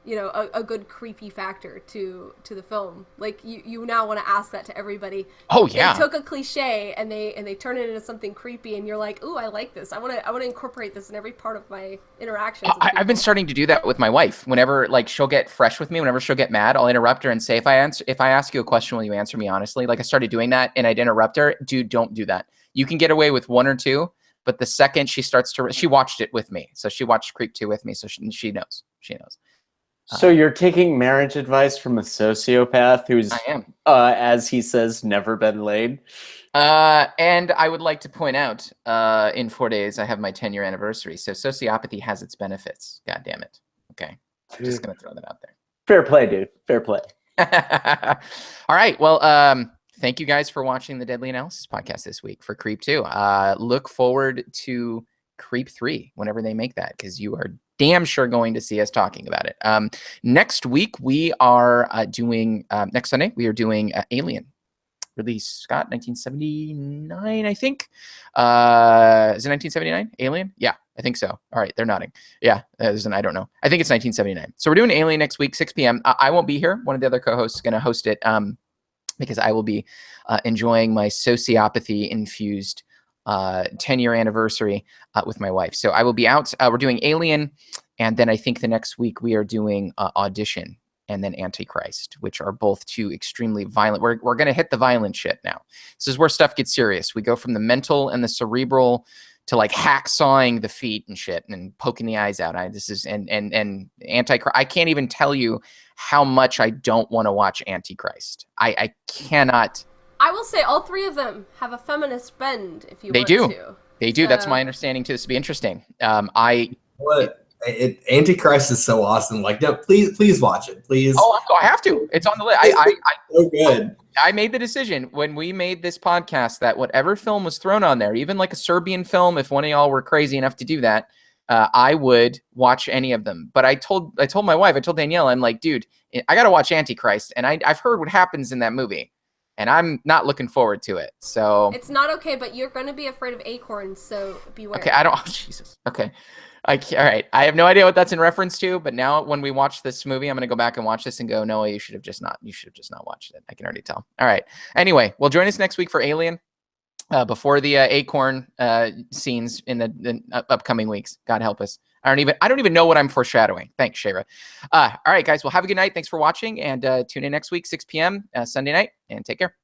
a good creepy factor to the film. Like you now want to ask that to everybody. Oh yeah. They took a cliche and they turn it into something creepy, and you're like, ooh, I like this. I want to incorporate this in every part of my interactions. I've been starting to do that with my wife. Whenever like she'll get fresh with me, whenever she'll get mad, I'll interrupt her and say, if I ask you a question, will you answer me honestly? Like I started doing that, and I'd interrupt her. Dude, don't do that. You can get away with one or two, but the second she watched it with me, so she watched Creep 2 with me, so she knows. So you're taking marriage advice from a sociopath who's, I am, as he says, never been laid. And I would like to point out, in 4 days, I have my 10-year anniversary. So sociopathy has its benefits. God damn it. Okay. I'm just going to throw that out there. Fair play, dude. Fair play. All right. Well, thank you guys for watching the Deadly Analysis podcast this week for Creep 2. Look forward to Creep 3 whenever they make that, because you are damn sure going to see us talking about it. Next week, we are doing, next Sunday, we are doing Alien. Release, Scott, 1979, I think. Is it 1979? Alien? Yeah, I think so. All right, they're nodding. Yeah, I don't know. I think it's 1979. So we're doing Alien next week, 6 p.m. I won't be here. One of the other co-hosts is going to host it because I will be enjoying my sociopathy-infused 10-year anniversary with my wife. So I will be out. We're doing Alien, and then I think the next week we are doing Audition and then Antichrist, which are both two extremely violent. We're going to hit the violent shit now. This is where stuff gets serious. We go from the mental and the cerebral to like hacksawing the feet and shit and poking the eyes out. This is and Antichrist. I can't even tell you how much I don't want to watch Antichrist. I cannot. I will say all three of them have a feminist bend if you want to. They do. That's my understanding too. This will be interesting. Antichrist is so awesome. Like, no, please watch it, please. Oh, I have to. It's on the list. So good. I made the decision when we made this podcast that whatever film was thrown on there, even like a Serbian film, if one of y'all were crazy enough to do that, I would watch any of them. But I told my wife, I told Danielle, I'm like, dude, I got to watch Antichrist, and I've heard what happens in that movie. And I'm not looking forward to it. So it's not okay, but you're going to be afraid of acorns, so beware. Okay, Oh, Jesus. Okay. All right. I have no idea what that's in reference to, but now when we watch this movie, I'm going to go back and watch this and go, Noah, you should have just not watched it. I can already tell. All right. Anyway, well, join us next week for Alien before the acorn scenes in the upcoming weeks. God help us. I don't even know what I'm foreshadowing. Thanks, Shayra. All right, guys. Well, have a good night. Thanks for watching, and tune in next week, 6 p.m. Sunday night, and take care.